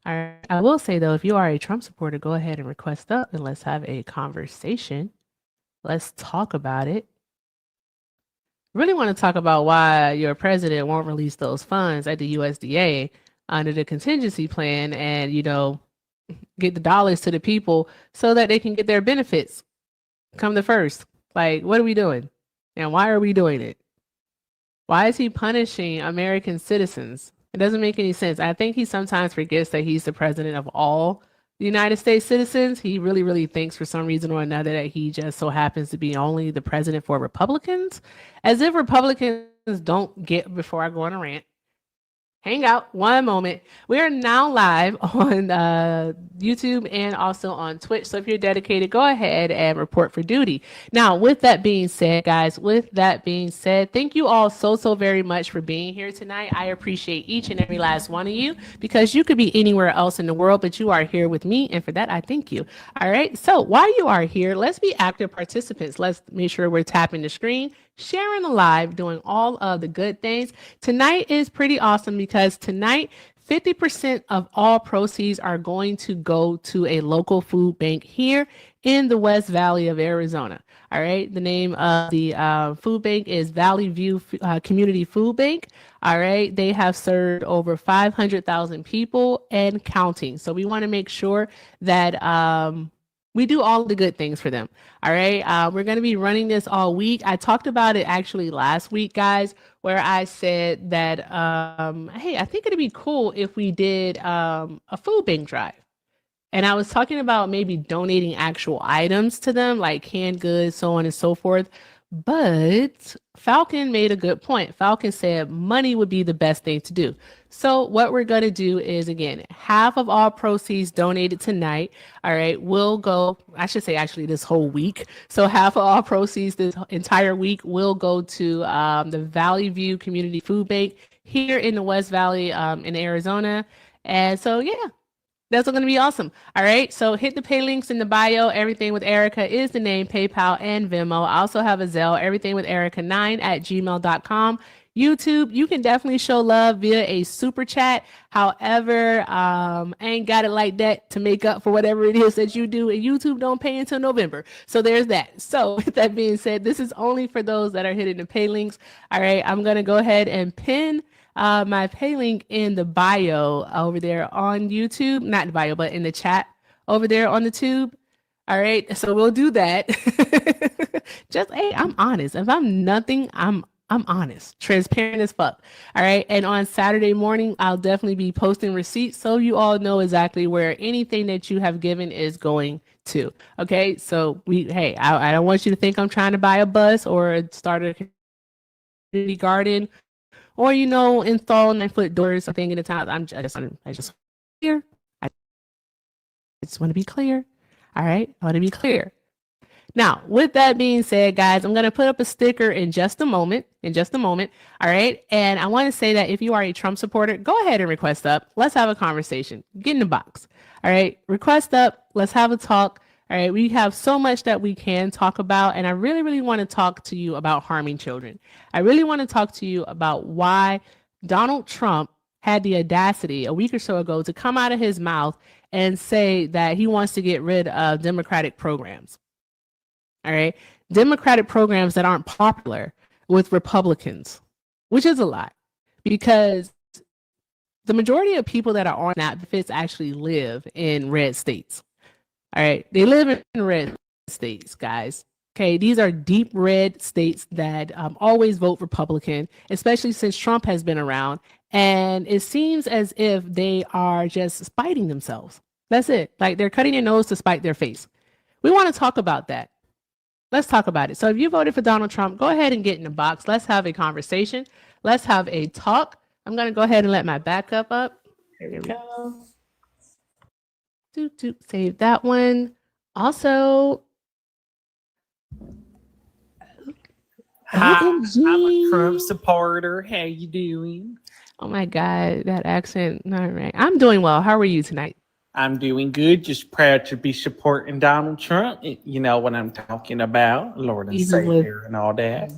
I will say though, if you are a Trump supporter, go ahead and request up and let's have a conversation. Let's talk about it. Really want to talk about why your president won't release those funds at the USDA under the contingency plan and, get the dollars to the people so that they can get their benefits come the first. Like, what are we doing? And why are we doing it? Why is he punishing American citizens? It doesn't make any sense. I think he sometimes forgets that he's the president of all the United States citizens. He really, really thinks for some reason or another that he just so happens to be only the president for Republicans, as if Republicans don't get, before I go on a rant, hang out one moment. We are now live on YouTube and also on Twitch. So if you're dedicated, go ahead and report for duty. Now, with that being said, guys, thank you all so very much for being here tonight. I appreciate each and every last one of you because you could be anywhere else in the world, but you are here with me. And for that, I thank you. All right. So while you are here, let's be active participants. Let's make sure we're tapping the screen, sharing the live, doing all of the good things. Tonight is pretty awesome because tonight, 50% of all proceeds are going to go to a local food bank here in the West Valley of Arizona. All right. The name of the food bank is Valley View Community Food Bank. All right. They have served over 500,000 people and counting. So we want to make sure that we do all the good things for them. All right. We're going to be running this all week. I talked about it actually last week, guys, where I said that, hey, I think it'd be cool if we did a food bank drive. And I was talking about maybe donating actual items to them, like canned goods, so on and so forth. But Falcon made a good point. Falcon said money would be the best thing to do. So what we're going to do is, again, half of all proceeds donated tonight, all right, will go, I should say actually this whole week. So half of all proceeds this entire week will go to the Valley View Community Food Bank here in the West Valley in Arizona. And so, yeah. That's going to be awesome. All right. So hit the pay links in the bio. Everything with Erica is the name, PayPal and Venmo. I also have a Zelle, everything with Erica9@gmail.com. YouTube, you can definitely show love via a super chat. However, I ain't got it like that to make up for whatever it is that you do. And YouTube don't pay until November. So there's that. So with that being said, this is only for those that are hitting the pay links. All right. I'm going to go ahead and pin my pay link in the bio over there on YouTube, not the bio, but in the chat over there on the tube. All right, so we'll do that. Just, hey, I'm honest. If I'm nothing, I'm honest, transparent as fuck. All right, and on Saturday morning, I'll definitely be posting receipts so you all know exactly where anything that you have given is going to. Okay, so hey, I don't want you to think I'm trying to buy a bus or start a community garden, or install 9-foot doors, something at a time. I just clear. I just want to be clear. All right, I want to be clear. Now, with that being said, guys, I'm going to put up a sticker in just a moment. All right, and I want to say that if you are a Trump supporter, go ahead and request up. Let's have a conversation. Get in the box. All right, request up. Let's have a talk. All right, we have so much that we can talk about, and I really, really want to talk to you about harming children. I really want to talk to you about why Donald Trump had the audacity a week or so ago to come out of his mouth and say that he wants to get rid of Democratic programs. All right, Democratic programs that aren't popular with Republicans, which is a lie, because the majority of people that are on that benefits actually live in red states. All right, they live in red states, guys. Okay, these are deep red states that always vote Republican, especially since Trump has been around. And it seems as if they are just spiting themselves. That's it. Like they're cutting their nose to spite their face. We want to talk about that. Let's talk about it. So if you voted for Donald Trump, go ahead and get in the box. Let's have a conversation. Let's have a talk. I'm going to go ahead and let my backup up. There we go. Save that one. Also, hi, I'm a Trump supporter. How you doing? Oh my God, that accent. All right. I'm doing well. How are you tonight? I'm doing good. Just proud to be supporting Donald Trump. You know what I'm talking about, Lord and Savior and all that.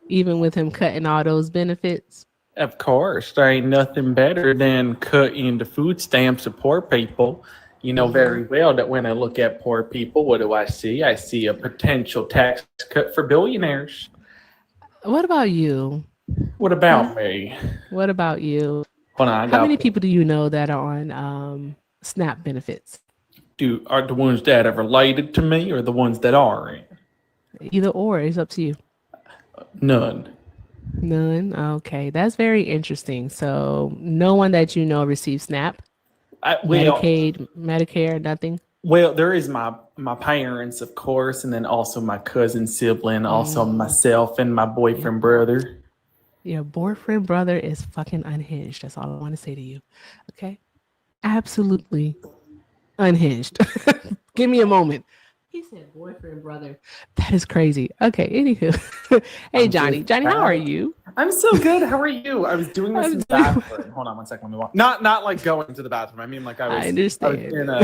Even with him cutting all those benefits. Of course, there ain't nothing better than cutting the food stamps of poor people. You know very well that when I look at poor people, what do I see? I see a potential tax cut for billionaires. What about you? What about me? What about you? Hold on, I How many got people do you know that are on SNAP benefits? are the ones that are related to me or the ones that aren't? Either or, it's up to you. None. None. Okay, that's very interesting. So, no one that you know receives SNAP, Well, Medicaid, Medicare, nothing. there is my parents, of course, and then also my cousin, sibling, also Mm, myself and my yeah. boyfriend brother. Your boyfriend brother is fucking unhinged. That's all I want to say to you. Okay, absolutely unhinged. Give me a moment. He said boyfriend brother. That is crazy. Okay, anywho. Hey I'm Johnny. just Johnny, how are you? I'm so good. How are you? I was doing this in I'm the doing bathroom. Hold on one second. Let me walk. Not like going to the bathroom. I mean, like I I was understand. in a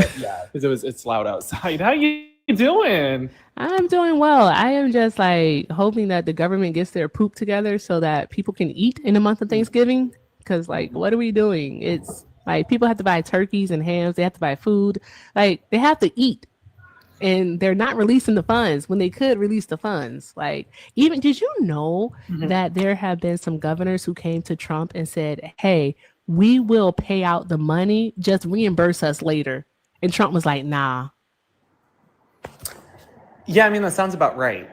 because it's loud outside. How you doing? I'm doing well. I am just like hoping that the government gets their poop together so that people can eat in the month of Thanksgiving. Because, like, what are we doing? It's like people have to buy turkeys and hams, they have to buy food. Like, they have to eat. And they're not releasing the funds when they could release the funds. Like, even did you know Mhm. that there have been some governors who came to Trump and said, hey, we will pay out the money, just reimburse us later. And Trump was like, nah. Yeah, I mean that sounds about right.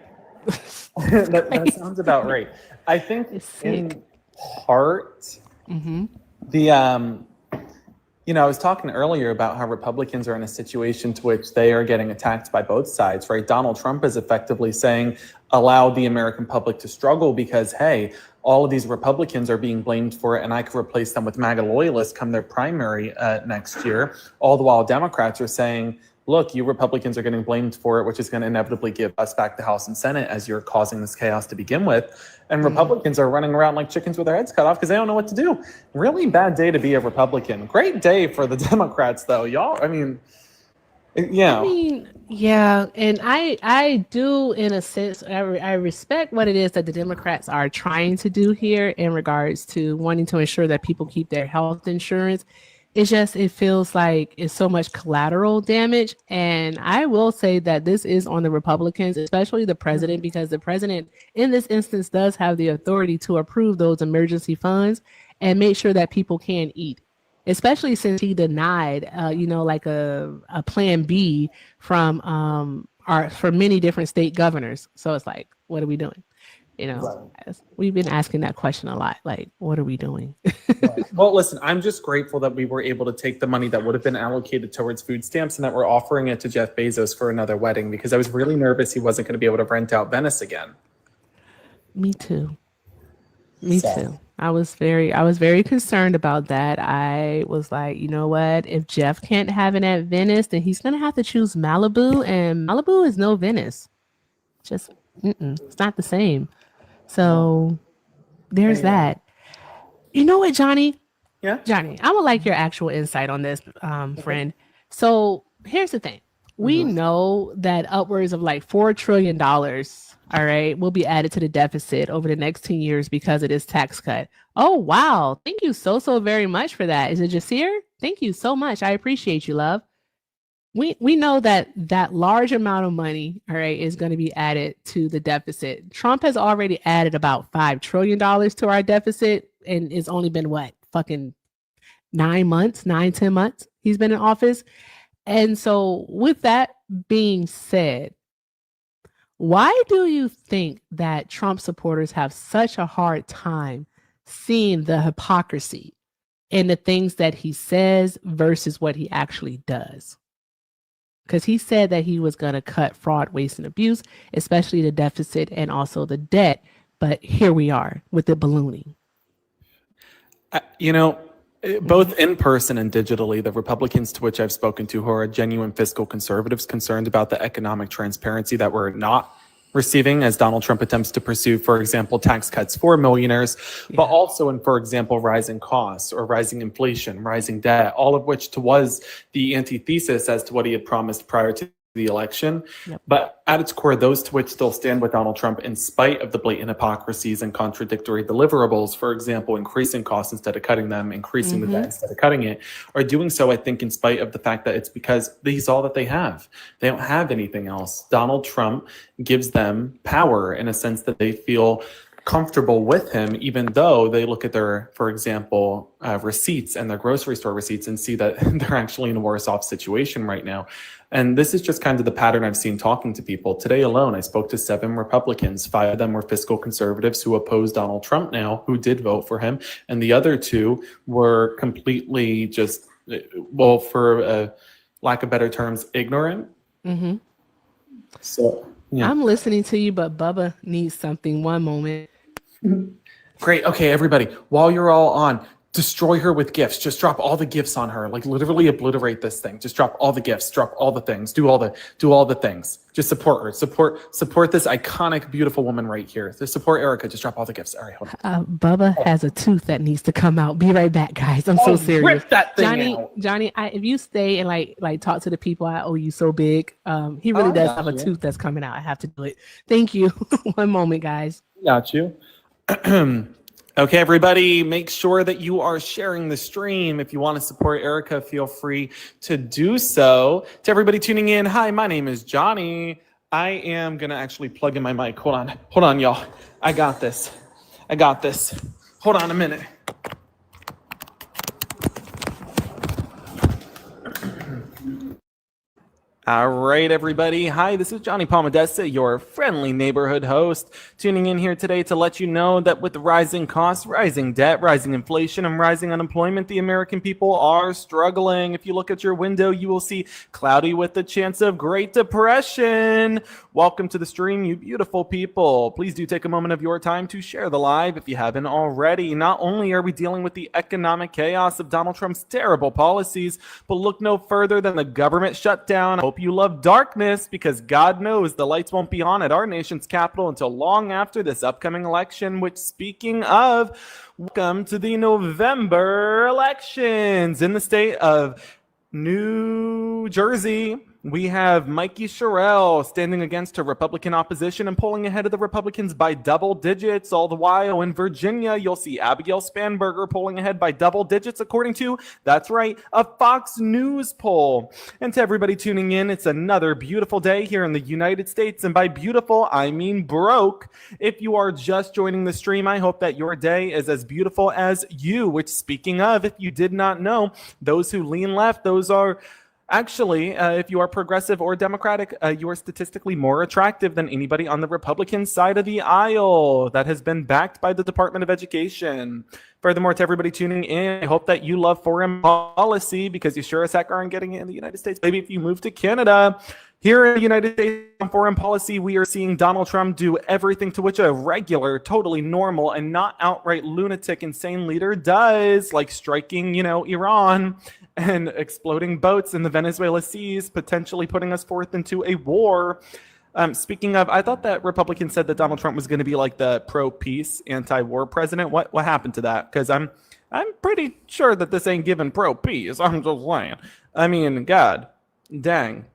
It's That crazy. sounds about right. I think It's sick. in part Mm-hmm. the I was talking earlier about how Republicans are in a situation to which they are getting attacked by both sides, right? Donald Trump is effectively saying, allow the American public to struggle because, hey, all of these Republicans are being blamed for it, and I could replace them with MAGA loyalists come their primary next year. All the while Democrats are saying, look, you Republicans are getting blamed for it, which is going to inevitably give us back the House and Senate as you're causing this chaos to begin with. And Republicans are running around like chickens with their heads cut off because they don't know what to do. Really bad day to be a Republican. Great day for the Democrats, though, y'all. I mean, I yeah. mean, yeah, and I do in a sense I respect what it is that the Democrats are trying to do here in regards to wanting to ensure that people keep their health insurance. It's just it feels like it's so much collateral damage, and I will say that this is on the Republicans, especially the president, because the president in this instance does have the authority to approve those emergency funds and make sure that people can eat, especially since he denied like a plan B from our for many different state governors. So it's like, what are we doing? Right. We've been asking that question a lot, like, what are we doing? Well, listen, I'm just grateful that we were able to take the money that would have been allocated towards food stamps and that we're offering it to Jeff Bezos for another wedding because I was really nervous he wasn't going to be able to rent out Venice again. Me too. Me So, too. I was very concerned about that. I was like, you know what? If Jeff can't have it at Venice, then he's gonna have to choose Malibu, and Malibu is no Venice. Just it's not the same. yeah. So there's Anyway, that. You know what, Johnny? yeah. Johnny, I would like your actual insight on this, Okay. friend. So here's the thing. We Mhm. know that upwards of like $4 trillion, all right, will be added to the deficit over the next 10 years because of this tax cut. Oh, wow. Thank you so very much for that. Is it Jasir? Thank you so much. I appreciate you, love. We know that that large amount of money, all right, is going to be added to the deficit. Trump has already added about $5 trillion to our deficit, and it's only been what, fucking 9 months, 9, 10 months he's been in office. And so, with that being said, why do you think that Trump supporters have such a hard time seeing the hypocrisy in the things that he says versus what he actually does? Because he said that he was going to cut fraud, waste, and abuse, especially the deficit and also the debt. But here we are with the ballooning. You know, Mhm. both in person and digitally, the Republicans to which I've spoken to who are genuine fiscal conservatives concerned about the economic transparency that we're not receiving as Donald Trump attempts to pursue, for example, tax cuts for millionaires, but Yeah. also in, for example, rising costs or rising inflation, rising debt, all of which was the antithesis as to what he had promised prior to the election. Yep. But at its core, those to which still stand with Donald Trump in spite of the blatant hypocrisies and contradictory deliverables, for example, increasing costs instead of cutting them, increasing the debt instead of cutting it, are doing so, I think, in spite of the fact that it's because he's all that they have. They don't have anything else. Donald Trump gives them power in a sense that they feel comfortable with him, even though they look at their, for example, receipts and their grocery store receipts and see that they're actually in a worse off situation right now. And this is just kind of the pattern I've seen talking to people. Today alone, I spoke to 7 Republicans. 5 of them were fiscal conservatives who oppose Donald Trump now, who did vote for him. And the other 2 were completely just, well, for lack of better terms, ignorant. Mm-hmm. So, yeah. I'm listening to you, but Bubba needs something. One moment. Great. Okay, everybody, while you're all on, destroy her with gifts. Just drop all the gifts on her. Like literally obliterate this thing. Just drop all the gifts, drop all the things, do all the things. Just support her. Support this iconic, beautiful woman right here. To support Erica, just drop all the gifts. All right, hold on. Bubba has a tooth that needs to come out. Be right back, guys. I'm so serious. Rip that thing out. Johnny, if you stay and like talk to the people, I owe you so big. He really does have a tooth that's coming out. I have to do it. Thank you. One moment, guys. Got you. Okay, everybody, make sure that you are sharing the stream. If you want to support Erica, feel free to do so. To everybody tuning in, hi, my name is Johnny. I am going to actually plug in my mic. Hold on, y'all. I got this. Hold on a minute. All right, everybody. Hi, this is Johnny Palmadessa, your friendly neighborhood host, tuning in here today to let you know that with the rising costs, rising debt, rising inflation, and rising unemployment, the American people are struggling. If you look at your window, you will see cloudy with the chance of Great Depression. Welcome to the stream, you beautiful people. Please do take a moment of your time to share the live if you haven't already. Not only are we dealing with the economic chaos of Donald Trump's terrible policies, but look no further than the government shutdown. Hope you love darkness, because God knows the lights won't be on at our nation's capital until long after this upcoming election, which, speaking of, welcome to the November elections in the state of New Jersey. We have Mikey Sherrill standing against her Republican opposition and pulling ahead of the Republicans by double digits. All the while in Virginia, you'll see Abigail Spanberger pulling ahead by double digits, according to, that's right, a Fox News poll. And to everybody tuning in, it's another beautiful day here in the United States. And by beautiful, I mean broke. If you are just joining the stream, I hope that your day is as beautiful as you, which, speaking of, if you did not know, those who lean left, those are actually, if you are progressive or Democratic, you are statistically more attractive than anybody on the Republican side of the aisle. That has been backed by the Department of Education. Furthermore, to everybody tuning in, I hope that you love foreign policy, because you sure as heck aren't getting it in the United States. Maybe if you move to Canada. Here in the United States on foreign policy, we are seeing Donald Trump do everything to which a regular, totally normal, and not outright lunatic, insane leader does, like striking, Iran and exploding boats in the Venezuela seas, potentially putting us forth into a war. Speaking of, I thought that Republicans said that Donald Trump was going to be like the pro-peace, anti-war president. What happened to that? Because I'm pretty sure that this ain't giving pro-peace. I'm just saying. I mean, God, dang.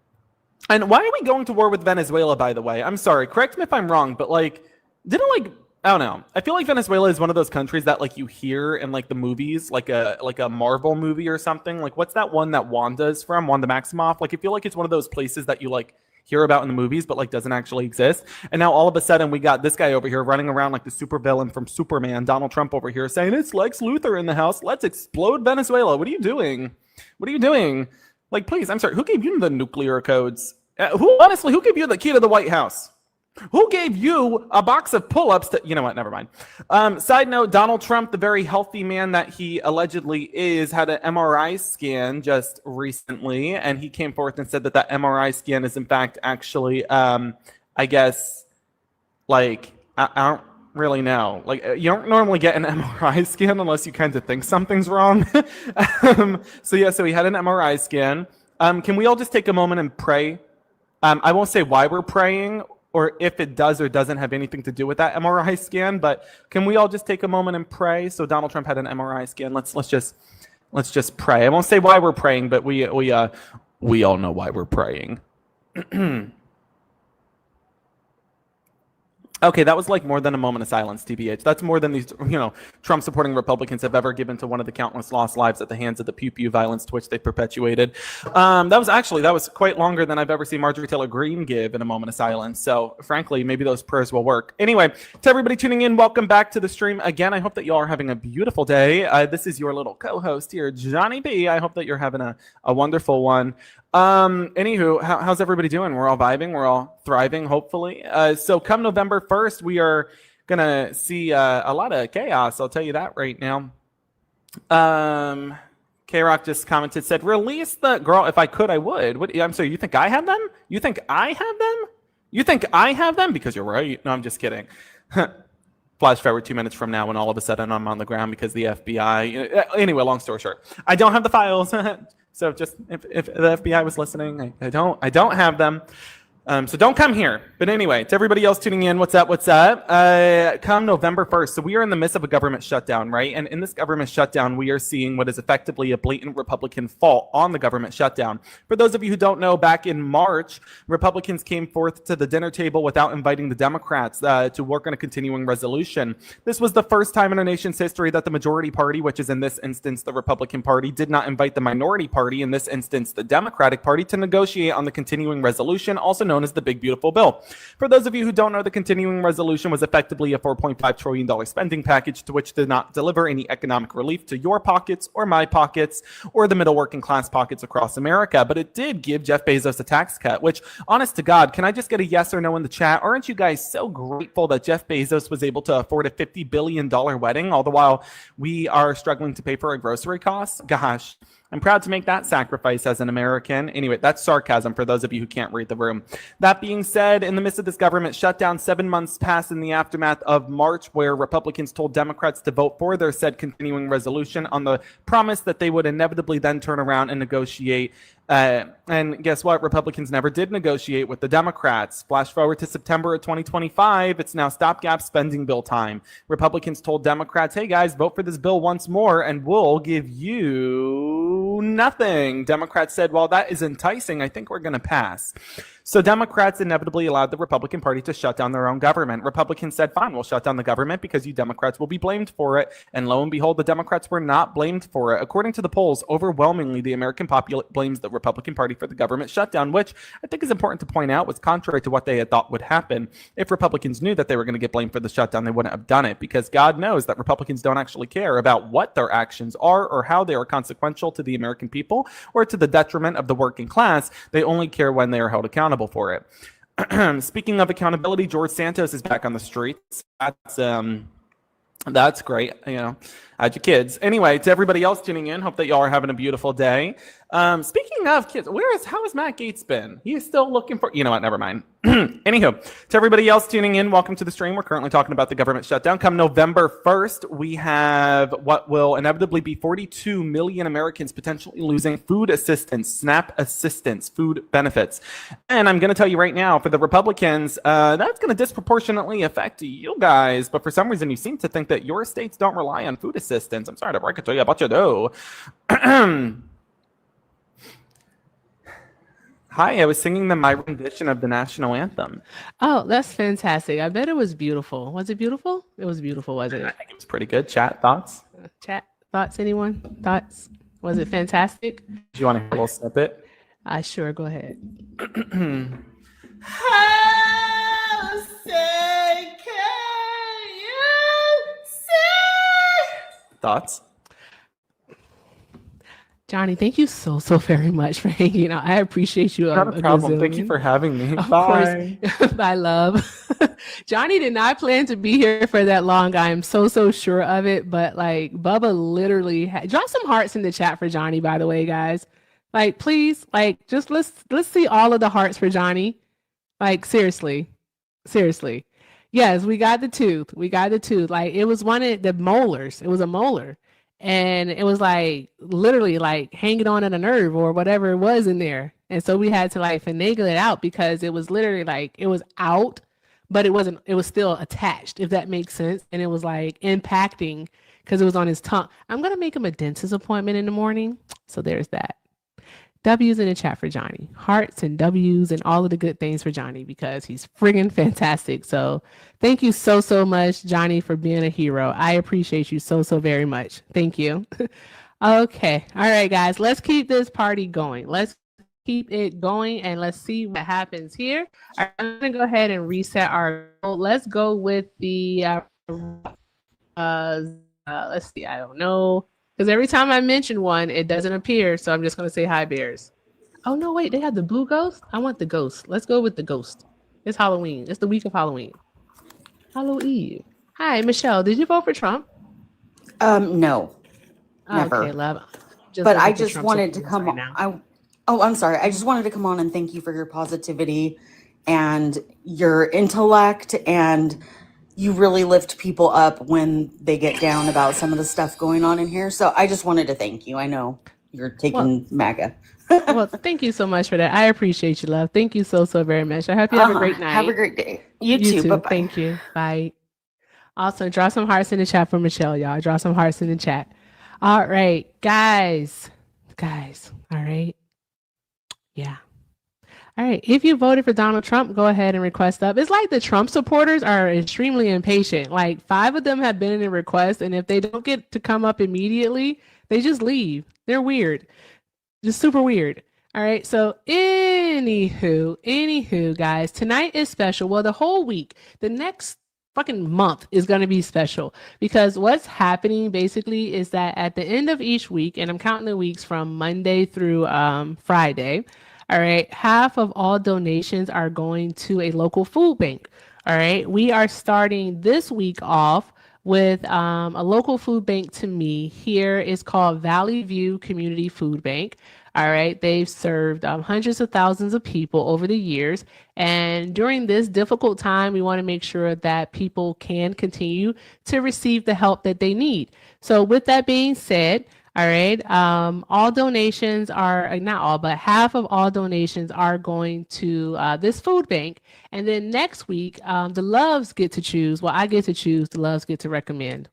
And why are we going to war with Venezuela, by the way? I'm sorry, correct me if I'm wrong, but I don't know. I feel like Venezuela is one of those countries that you hear in the movies, like a Marvel movie or something. Like, what's that one that Wanda's from? Wanda Maximoff. I feel like it's one of those places that you hear about in the movies, but doesn't actually exist. And now all of a sudden we got this guy over here running around like the supervillain from Superman, Donald Trump over here saying it's Lex Luthor in the house. Let's explode Venezuela. What are you doing? Please, I'm sorry. Who gave you the nuclear codes? Who gave you the key to the White House? Who gave you a box of pull-ups you know what, never mind. Side note, Donald Trump, the very healthy man that he allegedly is, had an MRI scan just recently, and he came forth and said that MRI scan is in fact actually, I guess, I don't really know. You don't normally get an MRI scan unless you kind of think something's wrong. So he had an MRI scan. Can we all just take a moment and pray? I won't say why we're praying, or if it does or doesn't have anything to do with that MRI scan, but can we all just take a moment and pray? So Donald Trump had an MRI scan. Let's just pray. I won't say why we're praying, but we all know why we're praying. Okay, that was like more than a moment of silence, TBH. That's more than these, Trump supporting Republicans have ever given to one of the countless lost lives at the hands of the pew pew violence to which they perpetuated. That was quite longer than I've ever seen Marjorie Taylor Greene give in a moment of silence. So frankly, maybe those prayers will work. Anyway, to everybody tuning in, welcome back to the stream. Again, I hope that you all are having a beautiful day. This is your little co-host here, Johnny B. I hope that you're having a wonderful one. Anywho, how's everybody doing? We're all vibing, we're all thriving, hopefully. So come November 1st, we are gonna see a lot of chaos, I'll tell you that right now. K-Rock just commented, said, release the girl, if I could, I would. I'm sorry, you think I have them? You think I have them? You think I have them? Because you're right. No, I'm just kidding. Flash forward 2 minutes from now when all of a sudden I'm on the ground because the FBI. Anyway, long story short, I don't have the files. So just if the FBI was listening, I don't have them. So don't come here. But anyway, to everybody else tuning in, what's up? Come November 1st. So we are in the midst of a government shutdown, right? And in this government shutdown, we are seeing what is effectively a blatant Republican fault on the government shutdown. For those of you who don't know, back in March, Republicans came forth to the dinner table without inviting the Democrats to work on a continuing resolution. This was the first time in our nation's history that the majority party, which is in this instance the Republican Party, did not invite the minority party, in this instance the Democratic Party, to negotiate on the continuing resolution, also known as the Big Beautiful Bill. For those of you who don't know, the continuing resolution was effectively a $4.5 trillion spending package to which did not deliver any economic relief to your pockets or my pockets or the middle working class pockets across America, but it did give Jeff Bezos a tax cut, which, honest to God, can I just get a yes or no in the chat? Aren't you guys so grateful that Jeff Bezos was able to afford a $50 billion wedding, all the while we are struggling to pay for our grocery costs? Gosh. I'm proud to make that sacrifice as an American. Anyway, that's sarcasm for those of you who can't read the room. That being said, in the midst of this government shutdown, 7 months passed in the aftermath of March, where Republicans told Democrats to vote for their said continuing resolution on the promise that they would inevitably then turn around and negotiate. And guess what? Republicans never did negotiate with the Democrats. Flash forward to September of 2025. It's now stopgap spending bill time. Republicans told Democrats, hey guys, vote for this bill once more and we'll give you nothing. Democrats said, well, that is enticing. I think we're going to pass. So Democrats inevitably allowed the Republican Party to shut down their own government. Republicans said, fine, we'll shut down the government because you Democrats will be blamed for it. And lo and behold, the Democrats were not blamed for it. According to the polls, overwhelmingly, the American populace blames the Republican Party for the government shutdown, which I think is important to point out was contrary to what they had thought would happen. If Republicans knew that they were going to get blamed for the shutdown, they wouldn't have done it, because God knows that Republicans don't actually care about what their actions are or how they are consequential to the American people or to the detriment of the working class. They only care when they are held accountable for it. Speaking of accountability, George Santos is back on the streets. That's great. How'd your kids? Anyway, to everybody else tuning in, hope that y'all are having a beautiful day. Speaking of kids, how has Matt Gaetz been? He is still looking for, you know what, never mind. Anywho, to everybody else tuning in, welcome to the stream. We're currently talking about the government shutdown. Come November 1st, we have what will inevitably be 42 million Americans potentially losing food assistance, SNAP assistance, food benefits. And I'm going to tell you right now, for the Republicans, that's going to disproportionately affect you guys. But for some reason, you seem to think that your states don't rely on food assistance. I'm sorry to break it to you, but you do. Hi, I was singing my rendition of the national anthem. Oh, that's fantastic. I bet it was beautiful. Was it beautiful? It was beautiful, wasn't I it? think it was pretty good. Chat, thoughts? Chat, thoughts, anyone? Thoughts? Was it fantastic? Do you want to hear a little snippet? Sure, go ahead. How say can you say? Thoughts? Johnny, thank you so very much for hanging out. I appreciate you. Not a problem. Thank you for having me. Of Bye. course. Bye, love. Johnny did not plan to be here for that long. I am so sure of it. But like Bubba literally drop some hearts in the chat for Johnny, by the way, guys. Like, please, like, just let's see all of the hearts for Johnny. Like, seriously. Yes, we got the tooth. Like, it was one of the molars. It was a molar. And it was like literally like hanging on at a nerve or whatever it was in there. And so we had to like finagle it out because it was literally like it was out, but it was still attached, if that makes sense. And it was like impacting because it was on his tongue. I'm going to make him a dentist appointment in the morning. So there's that. W's in the chat for Johnny. Hearts and W's and all of the good things for Johnny because he's friggin' fantastic. So thank you so, so much, Johnny, for being a hero. I appreciate you so, so very much. Thank you. Okay. All right, guys, let's keep this party going. Let's keep it going and let's see what happens here. I'm going to go ahead and reset our goal. Let's go with the, let's see, I don't know. Because every time I mention one, it doesn't appear. So I'm just going to say hi, bears. Oh, no, wait, they have the blue ghost? I want the ghost. Let's go with the ghost. It's Halloween. It's the week of Halloween. Halloween. Hi, Michelle. Did you vote for Trump? No, never. Okay, love. But I just wanted to come on. I'm sorry. I just wanted to come on and thank you for your positivity and your intellect, and you really lift people up when they get down about some of the stuff going on in here. So I just wanted to thank you. I know you're taking MAGA. Well, thank you so much for that. I appreciate you, love. Thank you so, so very much. I hope you have a great night. Have a great day. You too. Bye-bye. Thank you. Bye. Also, draw some hearts in the chat for Michelle, y'all. Draw some hearts in the chat. All right, guys. All right. Yeah. All right. If you voted for Donald Trump, go ahead and request up. It's like the Trump supporters are extremely impatient. Like 5 of them have been in a request, and if they don't get to come up immediately, they just leave. They're weird. Just super weird. All right. So anywho, guys, tonight is special. Well, the whole week, the next fucking month is going to be special because what's happening basically is that at the end of each week, and I'm counting the weeks from Monday through Friday, all right, half of all donations are going to a local food bank. All right. We are starting this week off with a local food bank to me here. It's called Valley View Community Food Bank. All right. They've served hundreds of thousands of people over the years. And during this difficult time, we want to make sure that people can continue to receive the help that they need. So with that being said, all right, all donations are, not all, but half of all donations are going to this food bank. And then next week, the Loves get to choose. Well, I get to choose, the Loves get to recommend.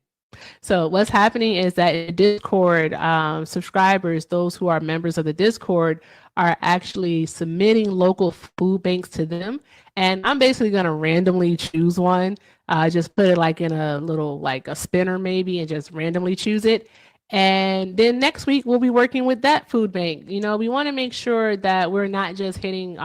So what's happening is that in Discord, subscribers, those who are members of the Discord, are actually submitting local food banks to them. And I'm basically going to randomly choose one, just put it like in a little, like a spinner maybe, and just randomly choose it. And then next week, we'll be working with that food bank. You know, we want to make sure that we're not just hitting,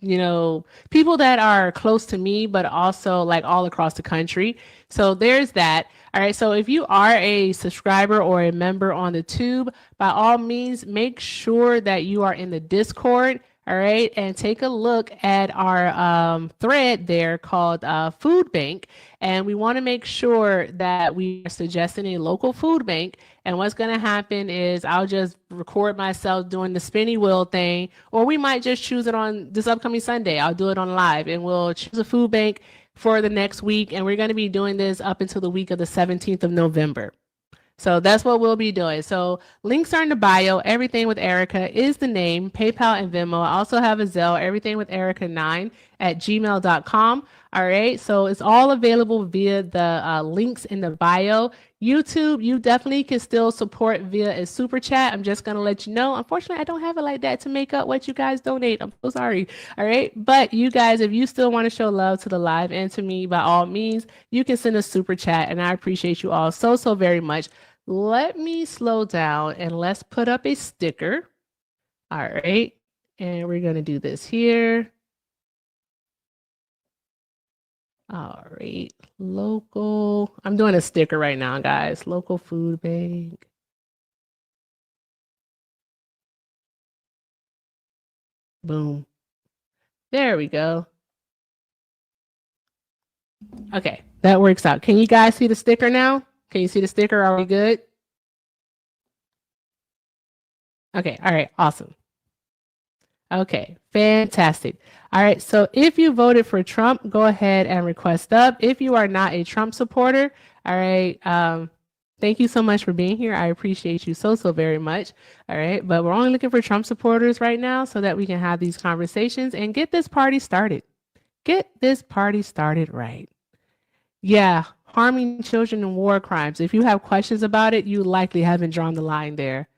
you know, people that are close to me, but also like all across the country. So there's that. All right. So if you are a subscriber or a member on the tube, by all means, make sure that you are in the Discord. All right. And take a look at our thread there called Food Bank. And we want to make sure that we are suggesting a local food bank. And what's going to happen is I'll just record myself doing the spinny wheel thing, or we might just choose it on this upcoming Sunday. I'll do it on live and we'll choose a food bank for the next week. And we're going to be doing this up until the week of the 17th of November. So that's what we'll be doing. So links are in the bio. Everything with Erica is the name, PayPal and Venmo. I also have a Zelle, everything with Erica9@gmail.com. All right. So it's all available via the links in the bio. YouTube, you definitely can still support via a super chat. I'm just going to let you know. Unfortunately, I don't have it like that to make up what you guys donate. I'm so sorry. All right. But you guys, if you still want to show love to the live and to me, by all means, you can send a super chat. And I appreciate you all so, so very much. Let me slow down and let's put up a sticker. All right. And we're going to do this here. All right, local. I'm doing a sticker right now, guys. Local food bank. Boom. There we go. Okay, that works out. Can you guys see the sticker now? Can you see the sticker? Are we good? Okay, all right, awesome. Okay, fantastic. All right, so if you voted for Trump, go ahead and request up. If you are not a Trump supporter, all right, thank you so much for being here. I appreciate you so, so very much. All right, but we're only looking for Trump supporters right now so that we can have these conversations and get this party started. Get this party started right. Yeah, harming children and war crimes. If you have questions about it, you likely haven't drawn the line there.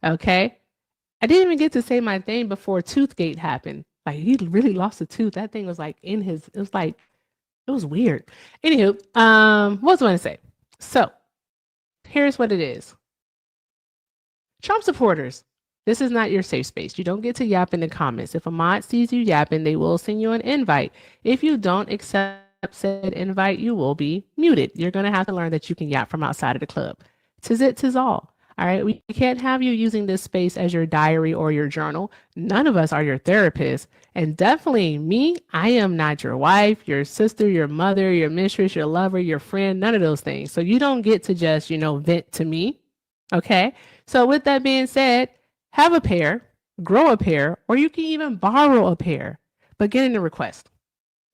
Okay. I didn't even get to say my thing before Toothgate happened. Like he really lost a tooth. That thing was like in his. It was like it was weird. Anywho, what was I going to say? So here's what it is. Trump supporters, this is not your safe space. You don't get to yap in the comments. If a mod sees you yapping, they will send you an invite. If you don't accept said invite, you will be muted. You're going to have to learn that you can yap from outside of the club. 'Tis it, 'tis all. All right. We can't have you using this space as your diary or your journal. None of us are your therapist. And definitely me, I am not your wife, your sister, your mother, your mistress, your lover, your friend, none of those things. So you don't get to just, vent to me. Okay. So with that being said, have a pair, grow a pair, or you can even borrow a pair, but get in the request.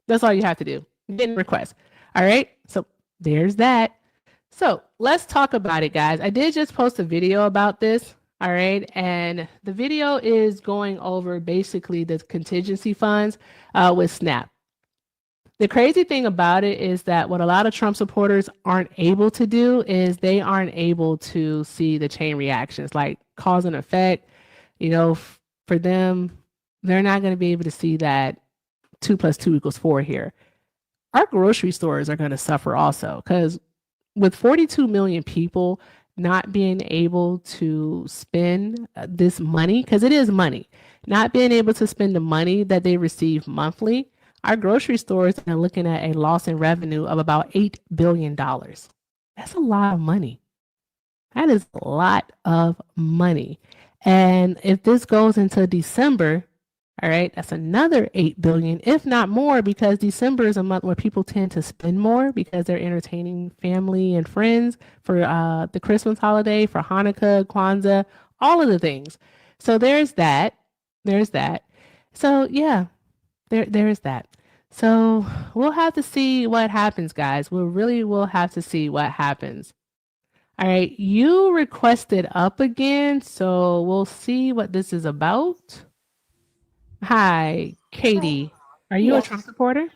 That's all you have to do. Get in the request. All right. So there's that. So let's talk about it, guys. I did just post a video about this. All right. And the video is going over basically the contingency funds with SNAP. The crazy thing about it is that what a lot of Trump supporters aren't able to do is they aren't able to see the chain reactions, like cause and effect. For them, they're not going to be able to see that 2 + 2 = 4 here. Our grocery stores are going to suffer also, because with 42 million people not being able to spend this money, because it is money, not being able to spend the money that they receive monthly, our grocery stores are looking at a loss in revenue of about $8 billion. That's a lot of money. That is a lot of money. And if this goes into December, all right, that's another 8 billion, if not more, because December is a month where people tend to spend more because they're entertaining family and friends for the Christmas holiday, for Hanukkah, Kwanzaa, all of the things. So there's that. So yeah, there's that. So we'll have to see what happens, guys. We'll have to see what happens. All right, you requested up again, so we'll see what this is about. Hi, Katie. Are you a Trump supporter?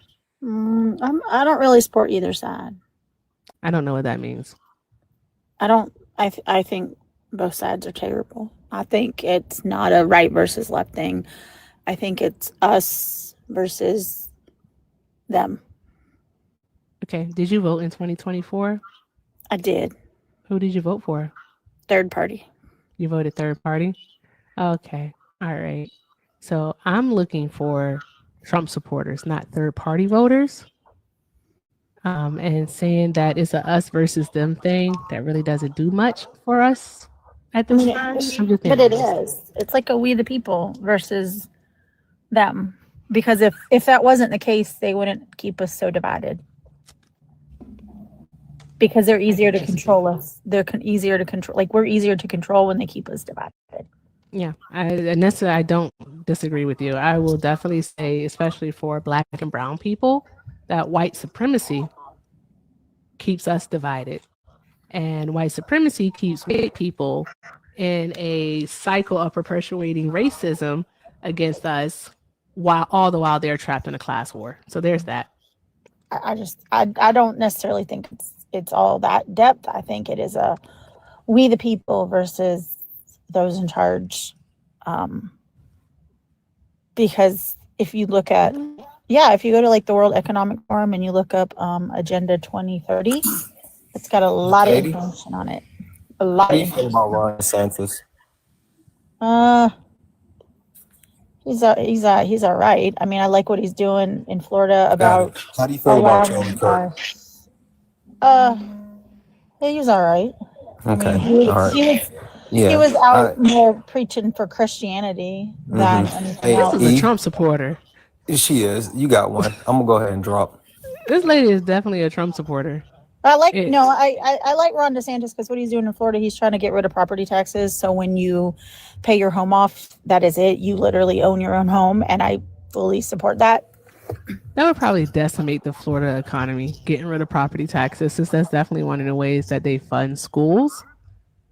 I don't really support either side. I don't know what that means. I think both sides are terrible. I think it's not a right versus left thing. I think it's us versus them. Okay. Did you vote in 2024? I did. Who did you vote for? Third party. You voted third party? Okay. All right. So I'm looking for Trump supporters, not third party voters. And saying that it's a us versus them thing that really doesn't do much for us at this time. But it is. It's like a we the people versus them. Because if that wasn't the case, they wouldn't keep us so divided. Because they're easier to control us. They're easier to control. Like we're easier to control when they keep us divided. Yeah, I don't disagree with you. I will definitely say, especially for Black and brown people, that white supremacy keeps us divided. And white supremacy keeps white people in a cycle of perpetuating racism against us all the while they're trapped in a class war. So there's that. I don't necessarily think it's all that depth. I think it is a we the people versus those in charge. Because if you look at, if you go to like the World Economic Forum and you look up Agenda 2030, it's got a lot of information on it. A lot. How do you feel about Ron DeSantis? He's all right. I mean, I like what he's doing in Florida about. How do you feel about Charlie Kirk? He's all right. Okay, I mean, all right. He was out more preaching for Christianity than anything else. This is a Trump supporter. She is. You got one. I'm gonna go ahead and drop. This lady is definitely a Trump supporter. I like Ron DeSantis because what he's doing in Florida, he's trying to get rid of property taxes. So when you pay your home off, that is it. You literally own your own home, and I fully support that. That would probably decimate the Florida economy, getting rid of property taxes, since that's definitely one of the ways that they fund schools.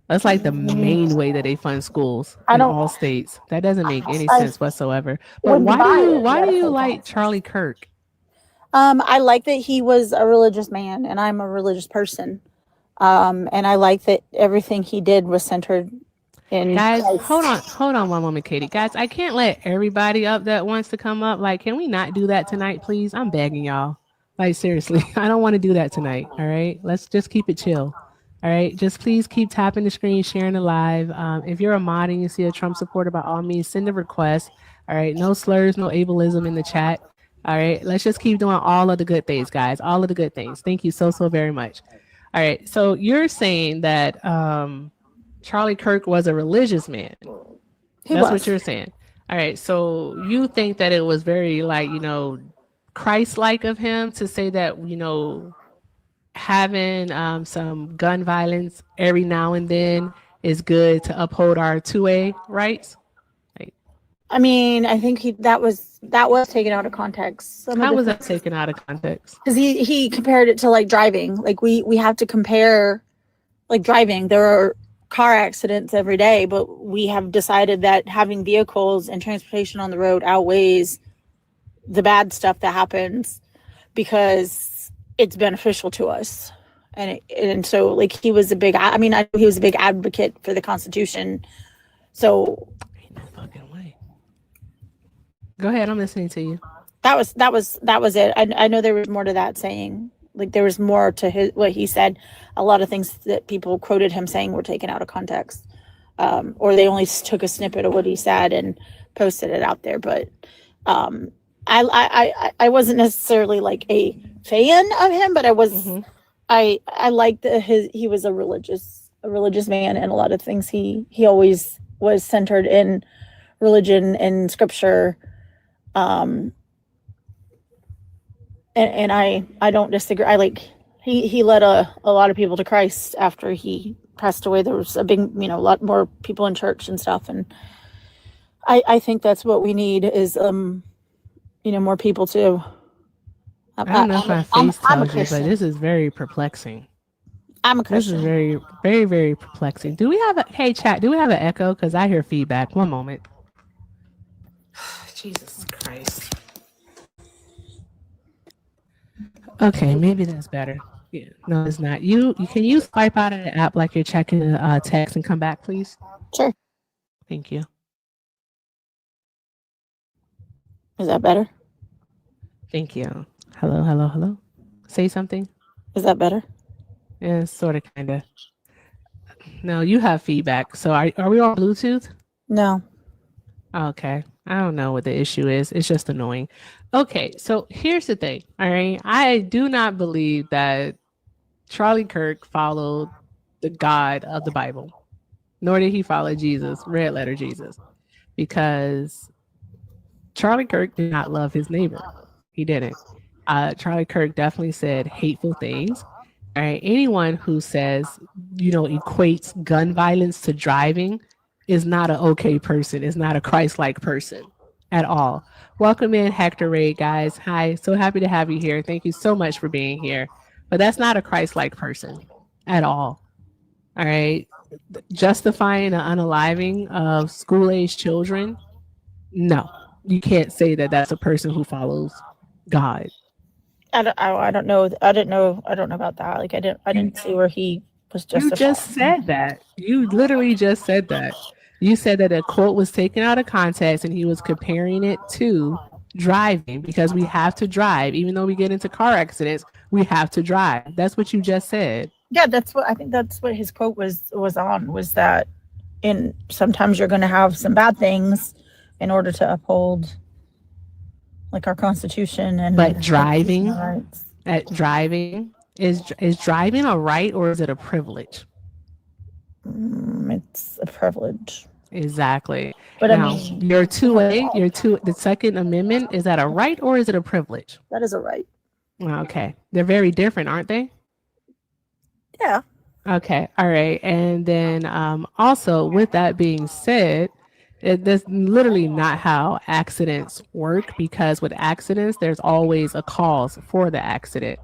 That's like the main way that they fund schools in all states. That doesn't make any sense whatsoever. But why do you like Charlie Kirk? I like that he was a religious man, and I'm a religious person. And I like that everything he did was centered in Guys, Christ. hold on one moment, Katie. Guys, I can't let everybody up that wants to come up. Like, can we not do that tonight, please? I'm begging y'all. Like, seriously, I don't want to do that tonight. All right, let's just keep it chill. All right, just please keep tapping the screen, sharing the live. If you're a mod and you see a Trump supporter, by all means, send a request. All right, no slurs, no ableism in the chat. All right, let's just keep doing all of the good things, guys. All of the good things. Thank you so very much. All right, so you're saying that Charlie Kirk was a religious man. That's what you're saying. All right, so you think that it was very, like, Christ-like of him to say that, having some gun violence every now and then is good to uphold our 2A rights? I mean, I think that was taken out of context. How was that taken out of context? Because he compared it to like driving. Like we have to compare, like driving. There are car accidents every day, but we have decided that having vehicles and transportation on the road outweighs the bad stuff that happens because it's beneficial to us. And so like he was a big, I know he was a big advocate for the Constitution. So ain't no fucking way. Go ahead, I'm listening to you. That was it. I know there was more to that saying. Like there was more to what he said. A lot of things that people quoted him saying were taken out of context, or they only took a snippet of what he said and posted it out there. But I wasn't necessarily like a fan of him, but I was. Mm-hmm. I liked he was a religious man, and a lot of things he always was centered in religion and scripture. And I don't disagree. I like he led a lot of people to Christ after he passed away. There was a big, lot more people in church and stuff. And I think that's what we need is, more people to. I don't know if my face tells you, but this is very perplexing. I'm a Christian. This is very, very, very perplexing. Do we have hey chat, do we have an echo? Because I hear feedback. One moment. Jesus Christ. Okay, maybe that's better. Yeah, no, it's not. Can you swipe out of the app like you're checking the text and come back, please? Sure. Thank you. Is that better? Thank you. Hello. Say something. Is that better? Yeah, sort of, kind of. No, you have feedback. So are we on Bluetooth? No. Okay. I don't know what the issue is. It's just annoying. Okay, so here's the thing. All right. I do not believe that Charlie Kirk followed the God of the Bible, nor did he follow Jesus, red letter Jesus, because Charlie Kirk did not love his neighbor. He didn't. Charlie Kirk definitely said hateful things. All right. Anyone who says, equates gun violence to driving is not an okay person, is not a Christ-like person at all. Welcome in, Hector Ray, guys. Hi, so happy to have you here. Thank you so much for being here. But that's not a Christ-like person at all. All right. Justifying the unaliving of school-age children, no. You can't say that that's a person who follows God. I don't know. I don't know about that. Like I didn't see where he was just. You just said that. You literally just said that. You said that a quote was taken out of context and he was comparing it to driving because we have to drive. Even though we get into car accidents, we have to drive. That's what you just said. Yeah, that's what his quote was that sometimes you're going to have some bad things in order to uphold like our Constitution but driving is driving a right or is it a privilege? It's a privilege. Exactly. But now, I mean, the Second Amendment, is that a right or is it a privilege? That is a right. Okay. They're very different, aren't they? Yeah. Okay. All right. And then also with that being said, that's literally not how accidents work, because with accidents, there's always a cause for the accident.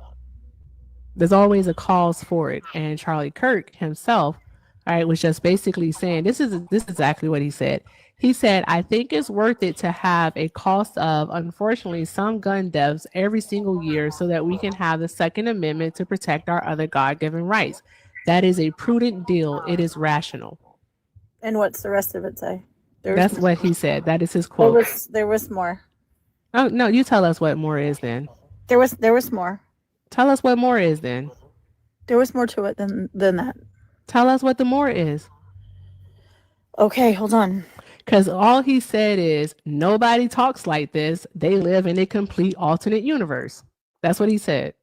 There's always a cause for it. And Charlie Kirk himself, all right, was just basically saying, this is exactly what he said. He said, I think it's worth it to have a cost of, unfortunately, some gun deaths every single year so that we can have the Second Amendment to protect our other God-given rights. That is a prudent deal. It is rational. And what's the rest of it say? That's what he said. That is his quote. There was more. Oh no, you tell us what more is then. There was more. Tell us what more is then. There was more to it than that. Tell us what the more is. Okay, hold on. Because all he said is nobody talks like this. They live in a complete alternate universe. That's what he said.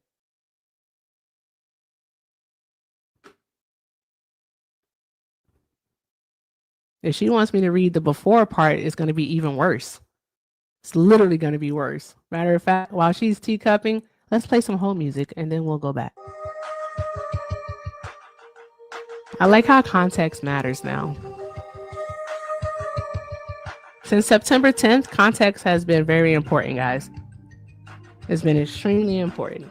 If she wants me to read the before part, it's going to be even worse. It's literally going to be worse. Matter of fact, while she's teacupping, let's play some home music and then we'll go back. I like how context matters now. Since September 10th, context has been very important, guys. It's been extremely important.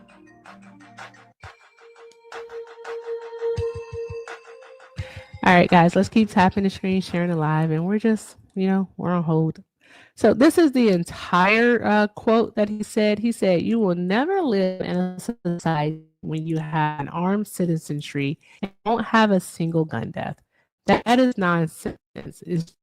All right, guys, let's keep tapping the screen, sharing it live, and we're just, we're on hold. So this is the entire quote that he said. He said, "You will never live in a society when you have an armed citizenry and don't have a single gun death. That is nonsense. It's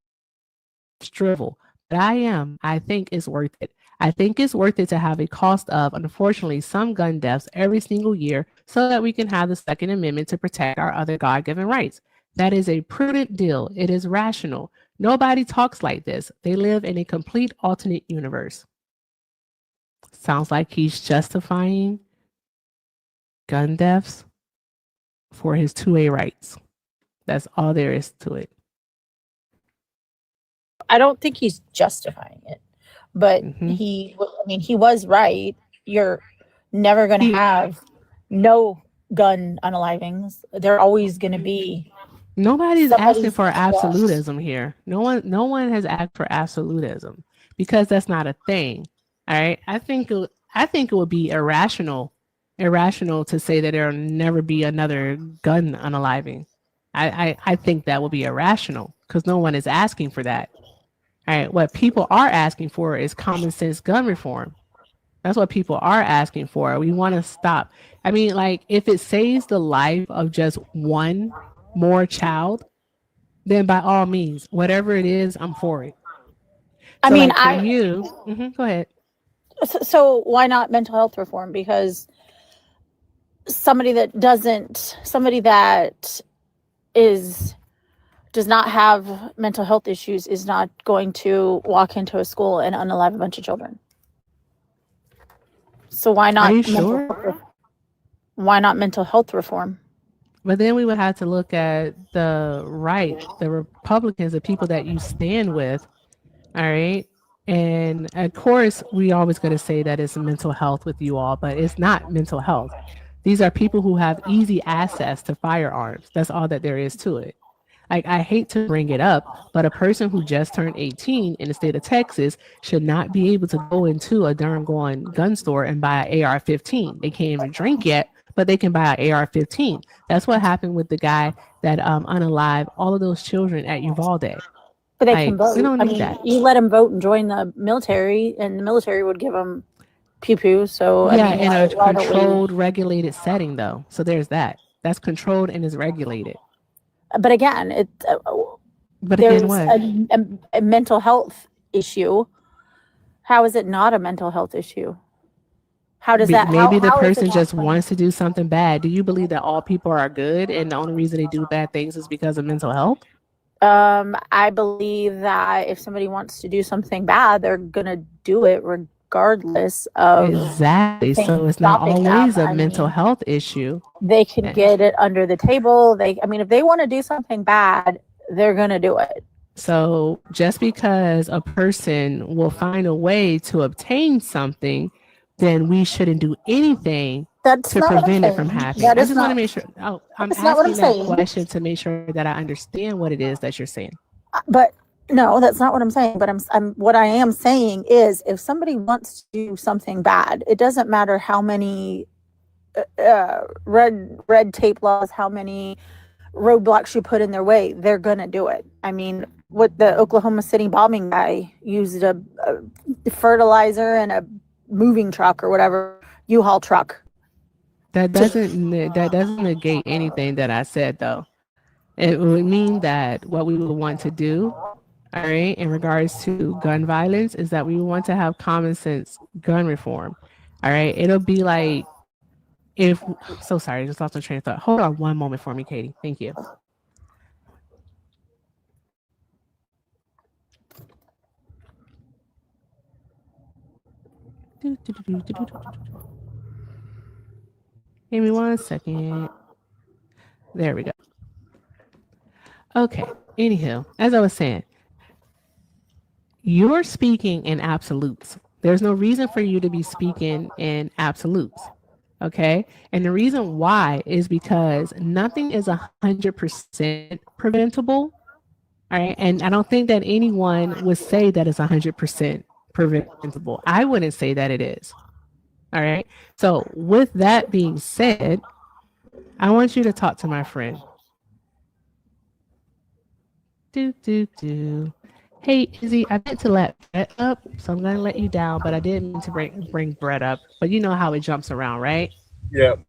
drivel. But I think it's worth it. I think it's worth it to have a cost of, unfortunately, some gun deaths every single year so that we can have the Second Amendment to protect our other God-given rights. That is a prudent deal. It is rational. Nobody talks like this. They live in a complete alternate universe." Sounds like he's justifying gun deaths for his 2A rights. That's all there is to it. I don't think he's justifying it, but he was right. You're never going to have no gun unalivings. They're always going to be. Nobody's asking for absolutism here. No one has asked for absolutism because that's not a thing. All right. I think it would be irrational to say that there'll never be another gun unaliving. I think that would be irrational because no one is asking for that. All right. What people are asking for is common sense gun reform. That's what people are asking for. We want to stop. I mean, like, if it saves the life of just one more child, then by all means, whatever it is, I'm for it. Go ahead. So why not mental health reform? Because somebody that does not have mental health issues is not going to walk into a school and unalive a bunch of children. So why not? Are you sure? Why not mental health reform? But then we would have to look at the right, the Republicans, the people that you stand with. All right. And of course, we always going to say that it's mental health with you all, but it's not mental health. These are people who have easy access to firearms. That's all that there is to it. Like, I hate to bring it up, but a person who just turned 18 in the state of Texas should not be able to go into a Durham gun store and buy an AR-15. They can't even drink yet, but they can buy an AR-15. That's what happened with the guy that unalived all of those children at Uvalde. But they can vote. We don't need that. You let them vote and join the military, and the military would give them pew-pew. So in a controlled, regulated setting, though. So there's that. That's controlled and is regulated. But again, there's a mental health issue. How is it not a mental health issue? How does that? Maybe the person just wants to do something bad. Do you believe that all people are good and the only reason they do bad things is because of mental health? I believe that if somebody wants to do something bad, they're gonna do it regardless of. Exactly. So it's not always a mental health issue. They can get it under the table. If they want to do something bad, they're gonna do it. So just because a person will find a way to obtain something, then we shouldn't do anything to prevent it from happening. I just want to make sure. I'm asking that question to make sure that I understand what it is that you're saying. But no, that's not what I'm saying. But what I am saying is, if somebody wants to do something bad, it doesn't matter how many red tape laws, how many roadblocks you put in their way, they're gonna do it. I mean, what the Oklahoma City bombing guy used a fertilizer and a moving truck or whatever, U-Haul truck. That doesn't negate anything that I said, though. It would mean that what we would want to do, all right, in regards to gun violence is that we want to have common sense gun reform. All right. It'll be like if so sorry, I just lost my train of thought. Hold on one moment for me, Katie. Thank you. Give me 1 second. There we go. Okay. Anywho, as I was saying, you're speaking in absolutes. There's no reason for you to be speaking in absolutes. Okay. And the reason why is because nothing is 100% preventable. All right. And I don't think that anyone would say that it's 100% preventable. I wouldn't say that it is. All right. So, with that being said, I want you to talk to my friend. Hey, Izzy, I meant to let Brett up, so I'm going to let you down, but I didn't mean to bring Brett up. But you know how it jumps around, right? Yep.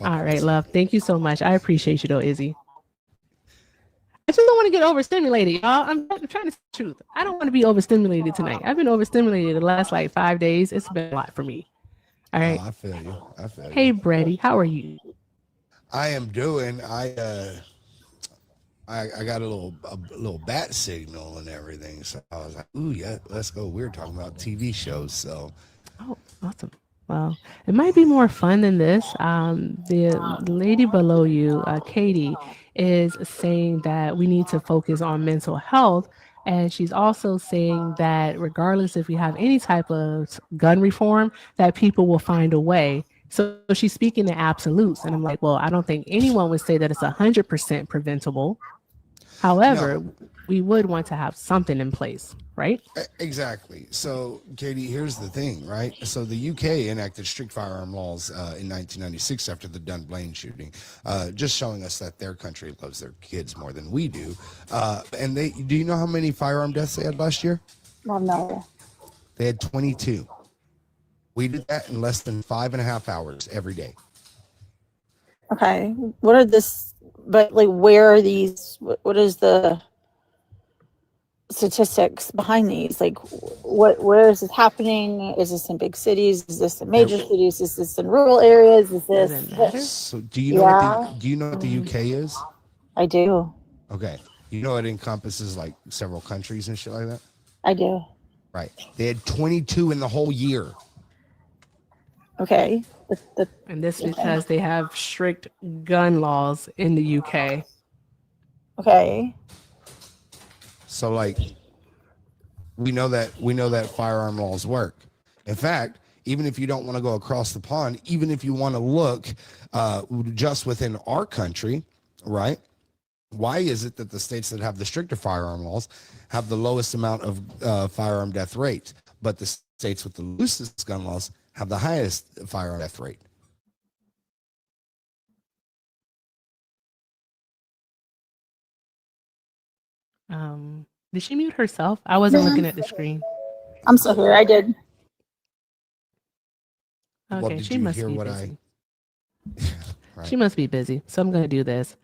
All right, love. Thank you so much. I appreciate you, though, Izzy. I just don't want to get overstimulated, y'all. I'm trying to say the truth. I don't want to be overstimulated tonight. I've been overstimulated the last like 5 days. It's been a lot for me. All right. I feel you. Hey, Bretty, how are you? I am doing. I got a little bat signal and everything, so I was like, "Ooh, yeah, let's go." We were talking about TV shows, so. Oh, awesome. Well, it might be more fun than this. The lady below you, Katie, is saying that we need to focus on mental health. And she's also saying that regardless if we have any type of gun reform, that people will find a way. So she's speaking in absolutes. And I'm like, well, I don't think anyone would say that it's 100% preventable. However, no. We would want to have something in place, right? Exactly. So, Katie, here's the thing, right? So the UK enacted strict firearm laws in 1996 after the Dunblane shooting, just showing us that their country loves their kids more than we do. And do you know how many firearm deaths they had last year? Well, no. They had 22. We did that in less than 5.5 hours every day. Okay. What are this? But like, where are these? What is the statistics behind these? Like, where is this happening? Is this in big cities? Is this in major cities? Is this in rural areas? Is this? So do you know what the UK is? I do. Okay. You know it encompasses like several countries and shit like that? I do. Right. They had 22 in the whole year. Okay. And this is because they have strict gun laws in the UK. Okay. So like we know that firearm laws work. In fact, even if you don't want to go across the pond, even if you want to look just within our country, right? Why is it that the states that have the stricter firearm laws have the lowest amount of firearm death rates, but the states with the loosest gun laws have the highest firearm death rate? Did she mute herself? I wasn't looking at the screen. I'm still here. I did. Okay, she must be busy. Right. She must be busy. So I'm going to do this.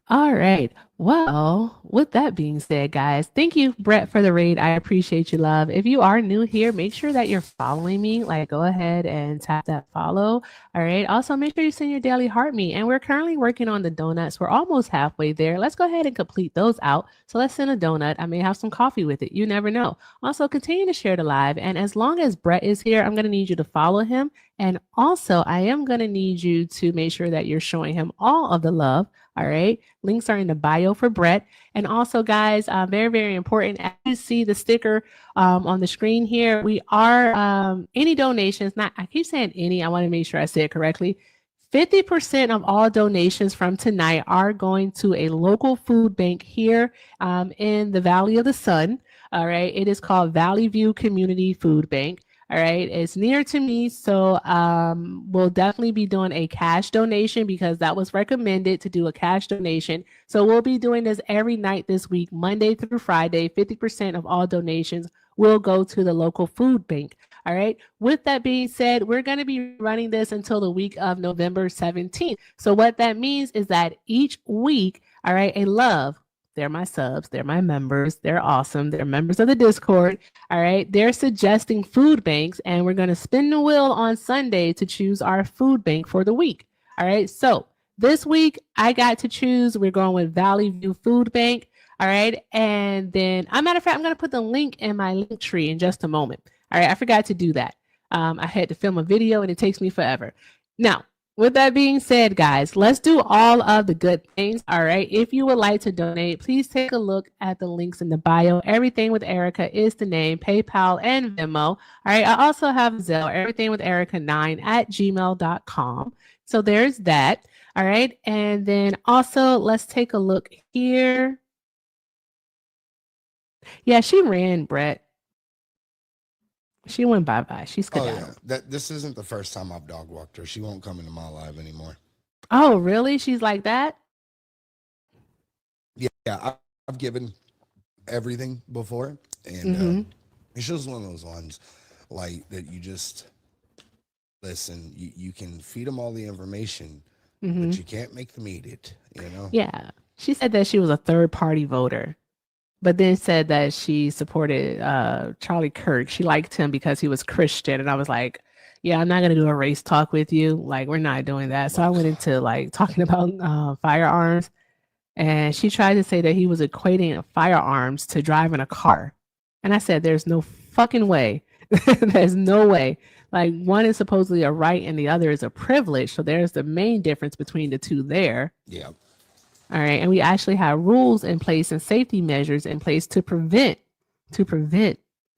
All right. Well, with that being said, guys, thank you, Brett, for the raid. I appreciate you, love. If you are new here, make sure that you're following me. Like, go ahead and tap that follow. All right. Also, make sure you send your daily heart me. And we're currently working on the donuts. We're almost halfway there. Let's go ahead and complete those out. So let's send a donut. I may have some coffee with it. You never know. Also, continue to share the live. And as long as Brett is here, I'm going to need you to follow him. And also, I am going to need you to make sure that you're showing him all of the love. All right. Links are in the bio for Brett. And also, guys, very, very important. As you see the sticker on the screen here, we are any donations, I keep saying any, I want to make sure I say it correctly. 50% of all donations from tonight are going to a local food bank here in the Valley of the Sun. All right. It is called Valley View Community Food Bank. All right. It's near to me. So we'll definitely be doing a cash donation because that was recommended to do a cash donation. So we'll be doing this every night this week, Monday through Friday. 50% of all donations will go to the local food bank. All right. With that being said, we're going to be running this until the week of November 17th. So what that means is that each week, All right. And love, they're my subs. They're my members. They're awesome. They're members of the Discord. All right. They're suggesting food banks, and we're going to spin the wheel on Sunday to choose our food bank for the week. All right. So this week I got to choose. We're going with Valley View Food Bank. All right. And then, as a matter of fact, I'm going to put the link in my link tree in just a moment. All right. I forgot to do that. I had to film a video and it takes me forever. Now, with that being said, guys, let's do all of the good things. All right. If you would like to donate, please take a look at the links in the bio. Everything with Erica is the name, PayPal and Venmo. All right. I also have Zelle, everything with Erica9@gmail.com. So there's that. All right. And then also let's take a look here. Yeah, she ran, Brett. She went bye-bye. She's skedaddled. This isn't the first time I've dog walked her. She won't come into my live anymore. Oh, really? She's like that? Yeah, I've given everything before, and it's just one of those ones like that. You just listen. You can feed them all the information, but you can't make them eat it. You know? Yeah. She said that she was a third-party voter, but then said that she supported Charlie Kirk. She liked him because he was Christian. And I was like, yeah, I'm not going to do a race talk with you. Like, we're not doing that. So I went into like talking about firearms. And she tried to say that he was equating firearms to driving a car. And I said, there's no fucking way. There's no way. Like, one is supposedly a right and the other is a privilege. So there's the main difference between the two there. Yeah. All right. And we actually have rules in place and safety measures in place to prevent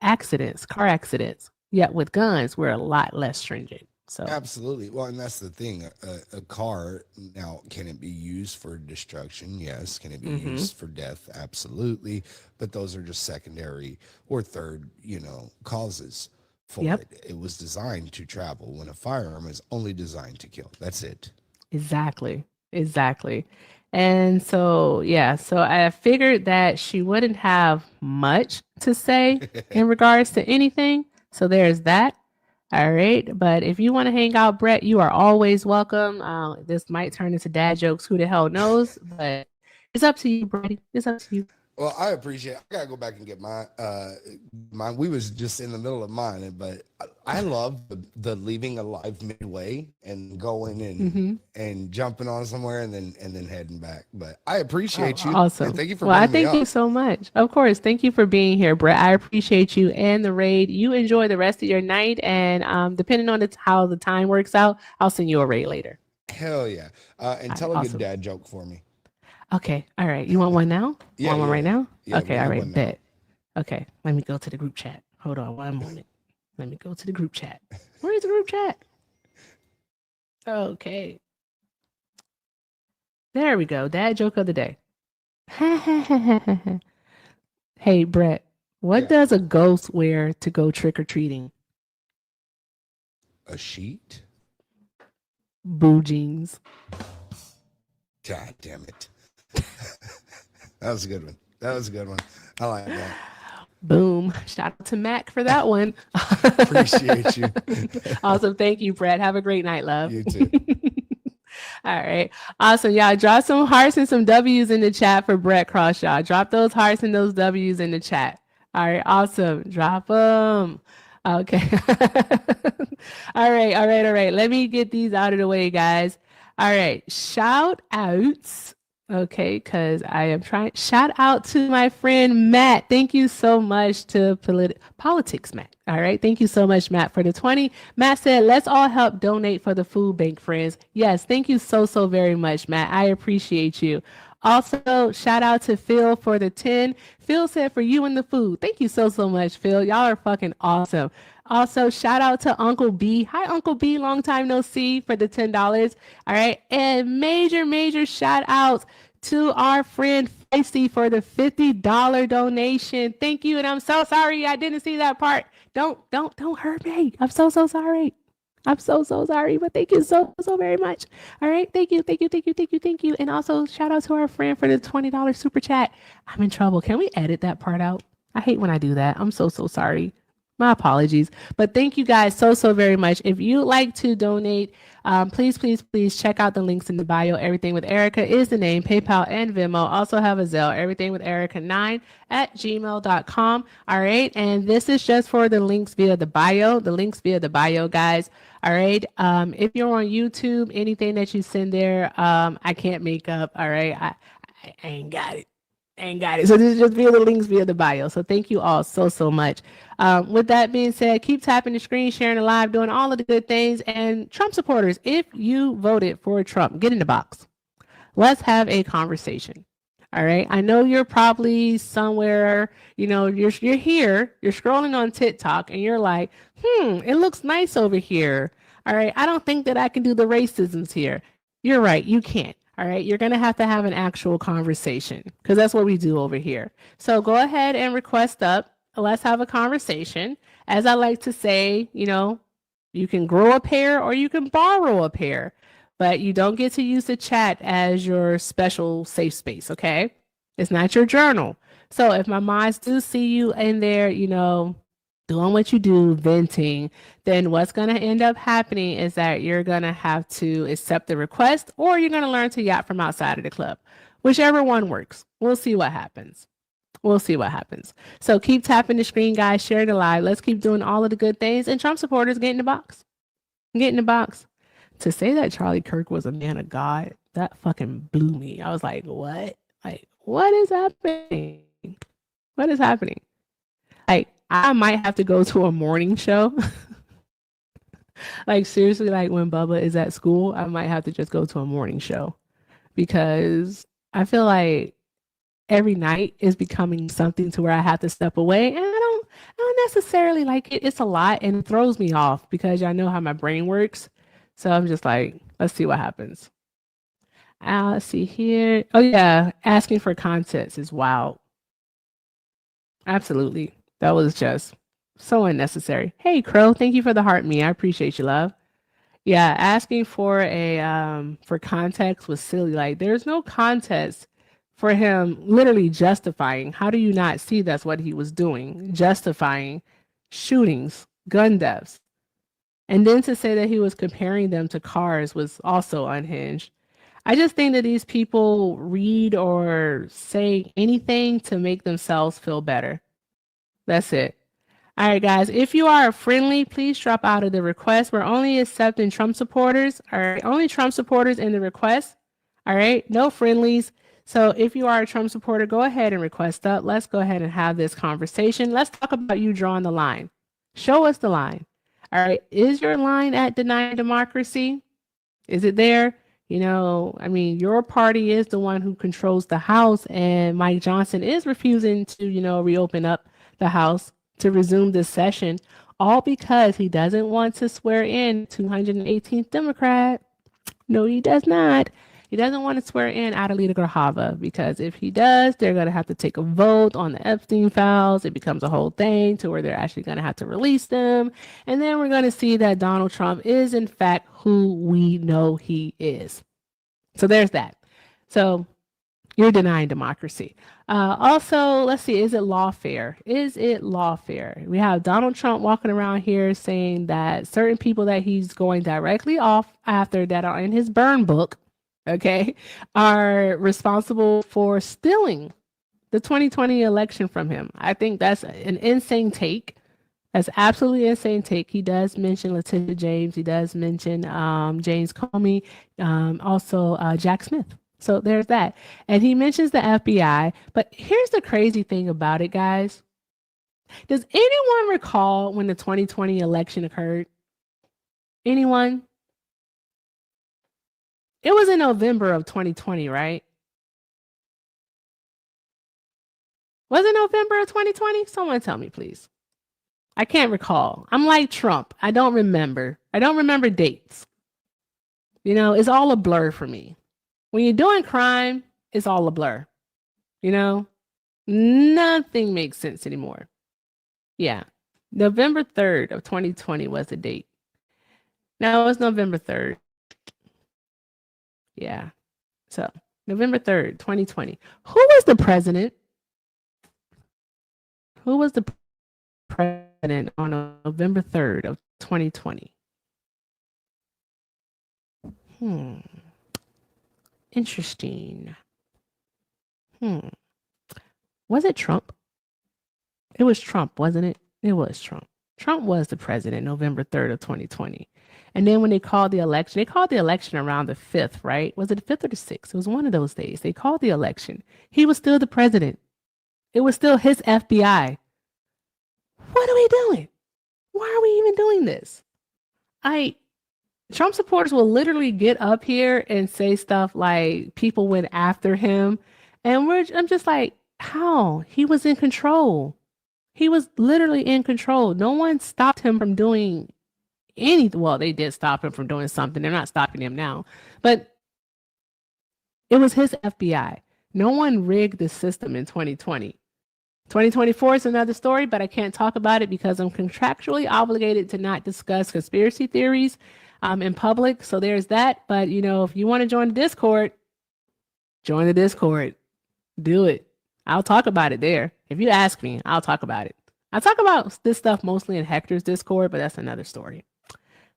accidents, car accidents. Yet with guns, we're a lot less stringent. So Absolutely. Well, and that's the thing. A car, now, can it be used for destruction? Yes. Can it be used for death? Absolutely. But those are just secondary or third, causes for it. It was designed to travel, when a firearm is only designed to kill. That's it. Exactly. And so, yeah, so I figured that she wouldn't have much to say in regards to anything. So there's that. All right. But if you want to hang out, Brett, you are always welcome. This might turn into dad jokes. Who the hell knows? But it's up to you, Brady. It's up to you. Well, I appreciate it. I gotta go back and get mine. We was just in the middle of mine, but I love the leaving alive midway and going and jumping on somewhere and then heading back. But I appreciate you. Awesome. And thank you for I bringing me thank you up. so much. Of course. Thank you for being here, Brett. I appreciate you and the raid. You enjoy the rest of your night, and depending on how the time works out, I'll send you a raid later. Hell yeah. And tell a good dad joke for me. Okay. All right. You want one now? Yeah, Want one right now? Yeah, okay. we All need right. one now. Bet. Okay. Let me go to the group chat. Hold on 1 moment. Let me go to the group chat. Where is the group chat? Okay. There we go. Dad joke of the day. Hey, Brett, what does a ghost wear to go trick-or-treating? A sheet? Boo jeans. God damn it. That was a good one. I like that. Boom. Shout out to Mac for that one. Appreciate you. Awesome. Thank you, Brett. Have a great night, love. You too. All right. Awesome. Y'all drop some hearts and some W's in the chat for Brett Cross, y'all. Drop those hearts and those W's in the chat. All right. Awesome. Drop them. Okay. All right. Let me get these out of the way, guys. All right. Shout outs. Okay, because I am trying. Shout out to my friend Matt. Thank you so much to Politics Matt. All right, thank you so much, Matt, for the 20. Matt said, "Let's all help donate for the food bank, friends." Yes, thank you so very much, Matt. I appreciate you. Also, shout out to Phil for the 10. Phil said, "For you and the food." Thank you so much, Phil. Y'all are fucking awesome. Also, shout out to Uncle B. Hi, Uncle B. Long time no see for the $10. All right. And major shout outs to our friend Feisty for the $50 donation. Thank you. And I'm so sorry I didn't see that part. Don't hurt me. I'm so sorry. I'm so sorry. But thank you so very much. All right. Thank you. And also shout out to our friend for the $20 super chat. I'm in trouble. Can we edit that part out? I hate when I do that. I'm so sorry. My apologies. But thank you guys so very much. If you'd like to donate, please check out the links in the bio. Everything with Erica is the name, PayPal and Venmo. Also have a Zelle, everything with Erica9@gmail.com. All right. And this is just for the links via the bio, guys. All right. If you're on YouTube, anything that you send there, I can't make up. All right. I ain't got it. So this is just via the links via the bio. So thank you all so much. With that being said, keep tapping the screen, sharing the live, doing all of the good things. And Trump supporters, if you voted for Trump, get in the box. Let's have a conversation. All right. I know you're probably somewhere, you're here, you're scrolling on TikTok and you're like, it looks nice over here. All right. I don't think that I can do the racisms here. You're right. You can't. All right, you're going to have an actual conversation because that's what we do over here. So go ahead and request up. Let's have a conversation. As I like to say, you can grow a pair or you can borrow a pair, but you don't get to use the chat as your special safe space, okay? It's not your journal. So if my mods do see you in there, doing what you do, venting, then what's going to end up happening is that you're going to have to accept the request or you're going to learn to yacht from outside of the club. Whichever one works. We'll see what happens. So keep tapping the screen, guys. Share the live. Let's keep doing all of the good things. And Trump supporters, get in the box. To say that Charlie Kirk was a man of God, that fucking blew me. I was like, what? Like, what is happening? Like, I might have to go to a morning show. Like, seriously, like when Bubba is at school, I might have to just go to a morning show because I feel like every night is becoming something to where I have to step away. And I don't necessarily like it. It's a lot and it throws me off because I know how my brain works. So I'm just like, let's see what happens. Let's see here. Oh, yeah. Asking for context is wild. Absolutely. That was just so unnecessary. Hey, Crow, thank you for the heart me. I appreciate you, love. Yeah, asking for for context was silly. Like, there's no context for him literally justifying. How do you not see that's what he was doing? Justifying shootings, gun deaths. And then to say that he was comparing them to cars was also unhinged. I just think that these people read or say anything to make themselves feel better. That's it. All right, guys, if you are friendly, please drop out of the request. We're only accepting Trump supporters. All right, only Trump supporters in the request. All right, no friendlies. So if you are a Trump supporter, go ahead and request up. Let's go ahead and have this conversation. Let's talk about you drawing the line. Show us the line. All right, is your line at denying democracy? Is it there? Your party is the one who controls the House, and Mike Johnson is refusing to, reopen up the House to resume this session, all because he doesn't want to swear in 218th Democrat. No, he does not. He doesn't want to swear in Adelita Grajava because if he does, they're going to have to take a vote on the Epstein files. It becomes a whole thing to where they're actually going to have to release them. And then we're going to see that Donald Trump is, in fact, who we know he is. So there's that. So you're denying democracy. Also, let's see, is it lawfare? We have Donald Trump walking around here saying that certain people that he's going directly off after that are in his burn book, okay, are responsible for stealing the 2020 election from him. I think that's an insane take. That's absolutely insane take. He does mention Letitia James. He does mention James Comey, also Jack Smith. So there's that. And he mentions the FBI. But here's the crazy thing about it, guys. Does anyone recall when the 2020 election occurred? Anyone? It was in November of 2020, right? Was it November of 2020? Someone tell me, please. I can't recall. I'm like Trump. I don't remember. I don't remember dates. It's all a blur for me. When you're doing crime, it's all a blur. Nothing makes sense anymore. Yeah. November 3rd of 2020 was the date. No, it was November 3rd. Yeah. So November 3rd, 2020. Who was the president? Who was the president on November 3rd of 2020? Interesting. Was it Trump? It was Trump, wasn't it? It was Trump. Trump was the president November 3rd of 2020. And then when they called the election around the 5th, right? Was it the 5th or the 6th? It was one of those days. They called the election. He was still the president. It was still his FBI. What are we doing? Why are we even doing this? Trump supporters will literally get up here and say stuff like people went after him. And I'm just like, how? He was in control. He was literally in control. No one stopped him from doing anything. Well, they did stop him from doing something. They're not stopping him now. But it was his FBI. No one rigged the system in 2020. 2024 is another story, but I can't talk about it because I'm contractually obligated to not discuss conspiracy theories in public. So there's that. But, if you want to join the Discord, join the Discord. Do it. I'll talk about it there. If you ask me, I'll talk about it. I talk about this stuff mostly in Hector's Discord, but that's another story.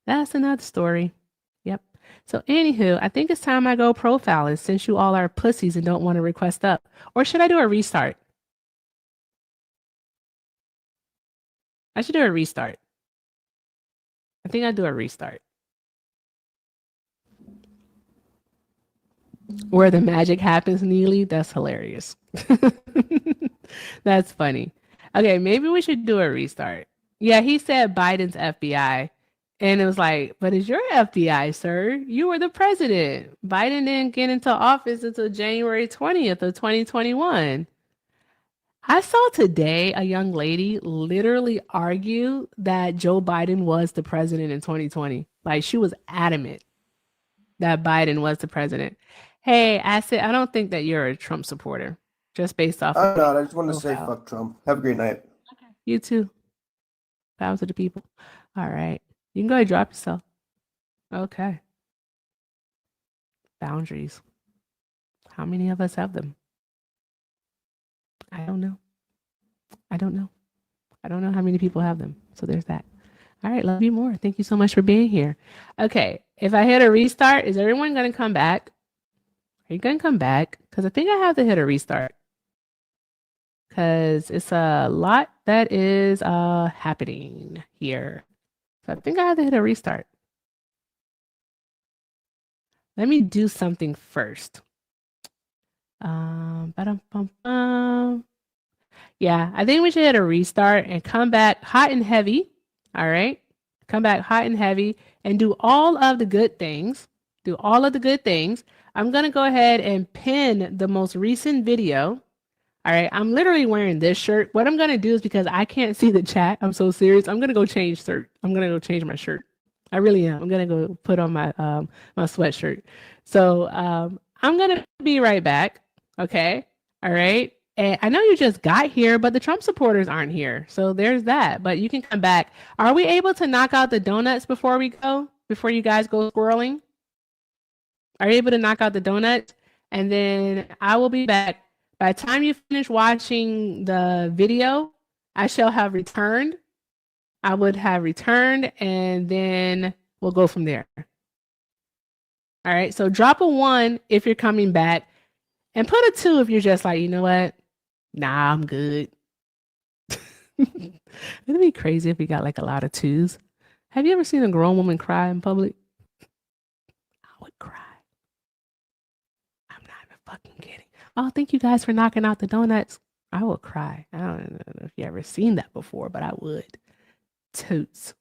Yep. So anywho, I think it's time I go profile it since you all are pussies and don't want to request up. Or should I do a restart? I should do a restart. I think I'll do a restart. Where the magic happens, Neely. That's hilarious. That's funny. Okay, maybe we should do a restart. Yeah, he said Biden's FBI. And it was like, but it's your FBI, sir. You were the president. Biden didn't get into office until January 20th of 2021. I saw today a young lady literally argue that Joe Biden was the president in 2020. Like, she was adamant that Biden was the president. Hey, I don't think that you're a Trump supporter, just based off. I'm not. I just wanted to say fuck Trump. Have a great night. Okay. You too. Power to the people. All right. You can go ahead and drop yourself. Okay. Boundaries. How many of us have them? I don't know. I don't know how many people have them. So there's that. All right. Love you more. Thank you so much for being here. Okay. If I hit a restart, is everyone going to come back? Are you going to come back? Because I think I have to hit a restart. Because it's a lot that is happening here. So I think I have to hit a restart. Let me do something first. Yeah, I think we should hit a restart and come back hot and heavy. All right. Come back hot and heavy and do all of the good things. I'm going to go ahead and pin the most recent video. All right. I'm literally wearing this shirt. What I'm going to do is, because I can't see the chat, I'm so serious. I'm going to go change shirt. I'm going to go change my shirt. I really am. I'm going to go put on my my sweatshirt. So I'm going to be right back. Okay. All right. And I know you just got here, but the Trump supporters aren't here. So there's that. But you can come back. Are we able to knock out the donuts before we go? Before you guys go squirreling? Are you able to knock out the donuts? And then I will be back. By the time you finish watching the video, I shall have returned. I would have returned, and then we'll go from there. All right. So drop a 1 if you're coming back, and put a 2 if you're just like, you know what? Nah, I'm good. It'd be crazy if we got like a lot of 2s. Have you ever seen a grown woman cry in public? I would cry. I'm not even fucking kidding. Oh, thank you guys for knocking out the donuts. I will cry. I don't know if you ever seen that before, but I would. Toots.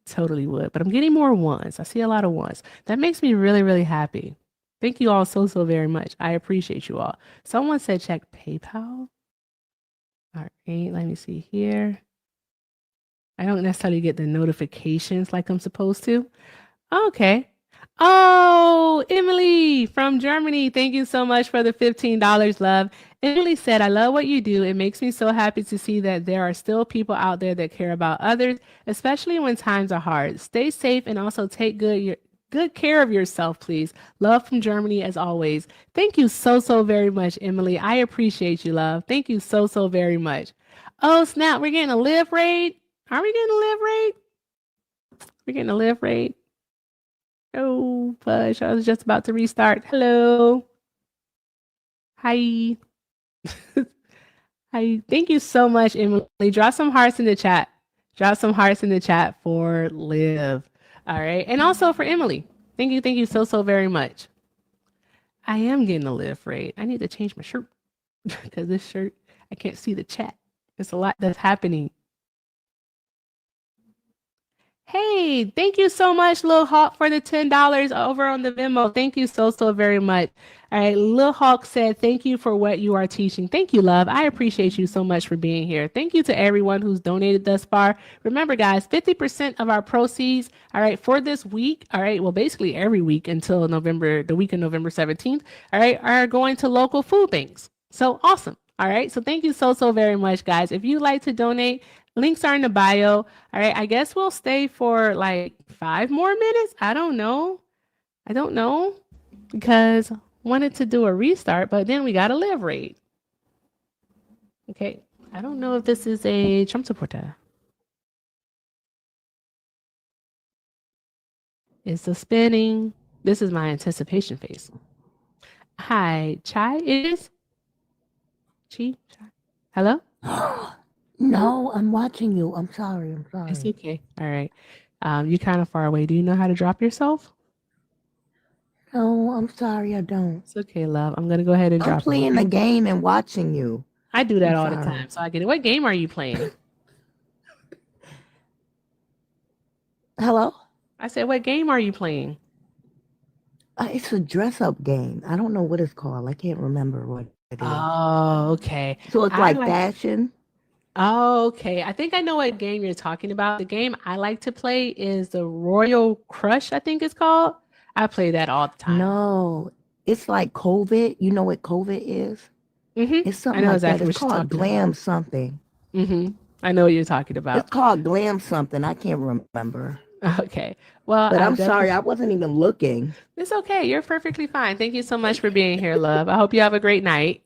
Totally would. But I'm getting more 1s. I see a lot of 1s. That makes me really, really happy. Thank you all so very much. I appreciate you all. Someone said check PayPal. All right, let me see here. I don't necessarily get the notifications like I'm supposed to. Okay. Oh, Emily from Germany. Thank you so much for the $15, love. Emily said, I love what you do. It makes me so happy to see that there are still people out there that care about others, especially when times are hard. Stay safe and also take good care of yourself, please. Love from Germany as always. Thank you so very much, Emily. I appreciate you, love. Thank you so very much. Oh, snap. We're getting a live raid. Are we getting a live rate? We're getting a live rate. Oh, push. I was just about to restart. Hello. Hi. Hi. Thank you so much, Emily. Drop some hearts in the chat. Drop some hearts in the chat for Liv. All right. And also for Emily. Thank you so very much. I am getting a live rate. I need to change my shirt because this shirt, I can't see the chat. There's a lot that's happening. Hey, thank you so much, Lil Hawk, for the $10 over on the Venmo. Thank you so very much. All right, Lil Hawk said, thank you for what you are teaching. Thank you, love. I appreciate you so much for being here. Thank you to everyone who's donated thus far. Remember, guys, 50% of our proceeds, all right, for this week, all right, well, basically every week until November, the week of November 17th, all right, are going to local food banks. So awesome. All right, so thank you so very much, guys. If you'd like to donate, links are in the bio. All right, I guess we'll stay for like 5 more minutes. I don't know because I wanted to do a restart, but then we got a live rate. Okay, I don't know if this is a Trump supporter. It's a spinning. This is my anticipation face. Hi, Chai is? Chai? Hello? No, I'm watching you. I'm sorry. It's okay. All right. You're kind of far away. Do you know how to drop yourself? No, I'm sorry. I don't. It's okay, love. I'm going to go ahead and I'm drop playing it. the game and watching you. I do that I'm all the sorry. time, so I get it. What game are you playing? Hello? I said, what game are you playing? It's a dress-up game. I don't know what it's called. I can't remember what it is. Oh, okay. So it's like fashion. Oh, okay. I think I know what game you're talking about. The game I like to play is the Royal Crush, I think it's called. I play that all the time. No, it's like COVID. You know what COVID is? Mm-hmm. It's something I know like exactly that. what It's you're called talking Glam something. Mm-hmm. I know what you're talking about. It's called Glam something. I can't remember. Okay. Well, But I'm sorry. I wasn't even looking. It's okay. You're perfectly fine. Thank you so much for being here, love. I hope you have a great night.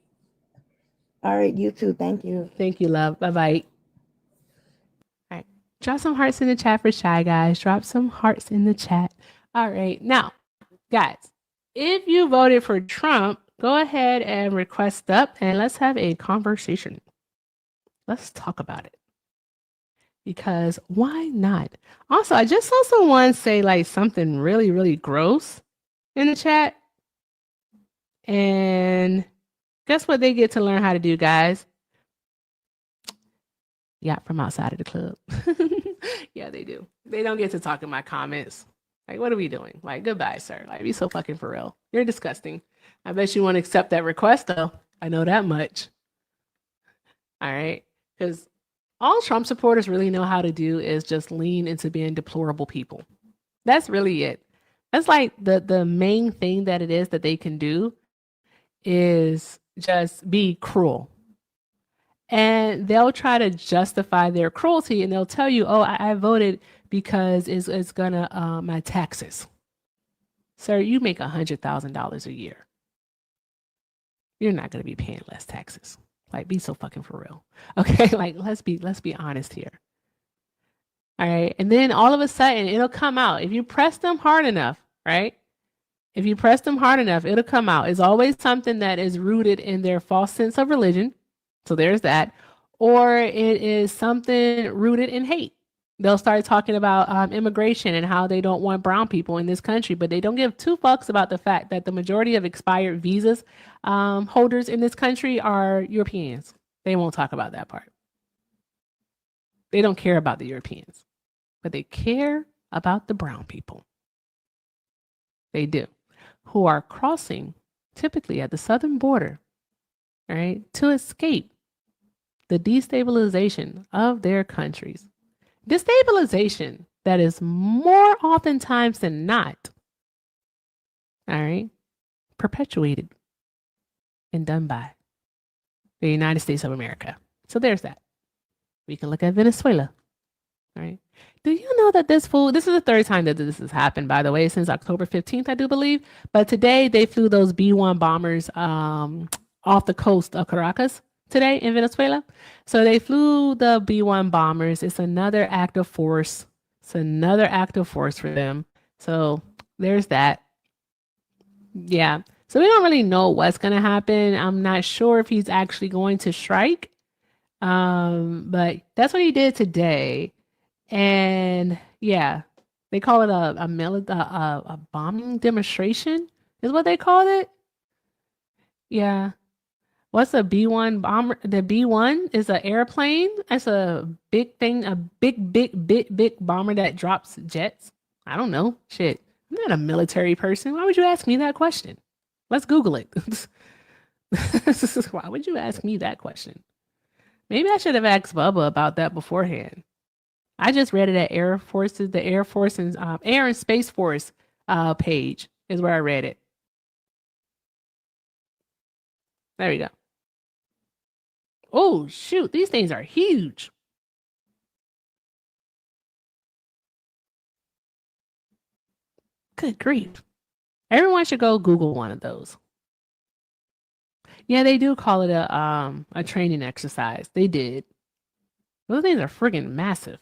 All right. You too. Thank you. Thank you, love. Bye-bye. All right. Drop some hearts in the chat for Shy Guys. Drop some hearts in the chat. All right. Now, guys, if you voted for Trump, go ahead and request up and let's have a conversation. Let's talk about it. Because why not? Also, I just saw someone say like something really gross in the chat. And guess what they get to learn how to do, guys? Yeah, from outside of the club. Yeah, they do. They don't get to talk in my comments. Like, what are we doing? Like, goodbye, sir. Like, be so fucking for real. You're disgusting. I bet you want to accept that request, though. I know that much. All right? Because all Trump supporters really know how to do is just lean into being deplorable people. That's really it. That's like the main thing that it is that they can do is just be cruel. And they'll try to justify their cruelty and they'll tell you, oh, I voted because it's gonna my taxes. Sir, you make $100,000 a year. You're not gonna be paying less taxes. Like, be so fucking for real. Okay, like let's be honest here. All right. And then all of a sudden it'll come out. If you press them hard enough, right? If you press them hard enough, it'll come out. It's always something that is rooted in their false sense of religion. So there's that. Or it is something rooted in hate. They'll start talking about immigration and how they don't want brown people in this country, but they don't give 2 fucks about the fact that the majority of expired visas holders in this country are Europeans. They won't talk about that part. They don't care about the Europeans, but they care about the brown people. They do, who are crossing typically at the southern border, all right, to escape the destabilization of their countries. Destabilization that is more oftentimes than not, all right, perpetuated and done by the United States of America. So there's that. We can look at Venezuela, all right. Do you know that this is the 3rd time that this has happened, by the way, since October 15th, I do believe. But today they flew those B-1 bombers off the coast of Caracas today in Venezuela. So they flew the B-1 bombers. It's another act of force. It's another act of force for them. So there's that. Yeah. So we don't really know what's going to happen. I'm not sure if he's actually going to strike. But that's what he did today. And yeah, they call it a bombing demonstration is what they called it. Yeah. What's a B-1 bomber? The B-1 is an airplane. That's a big thing, a big bomber that drops jets. I don't know. Shit. I'm not a military person. Why would you ask me that question? Let's Google it. Why would you ask me that question? Maybe I should have asked Bubba about that beforehand. I just read it at the Air Force and Air and Space Force page is where I read it. There we go. Oh, shoot. These things are huge. Good grief. Everyone should go Google one of those. Yeah, they do call it a training exercise. They did. Those things are friggin' massive.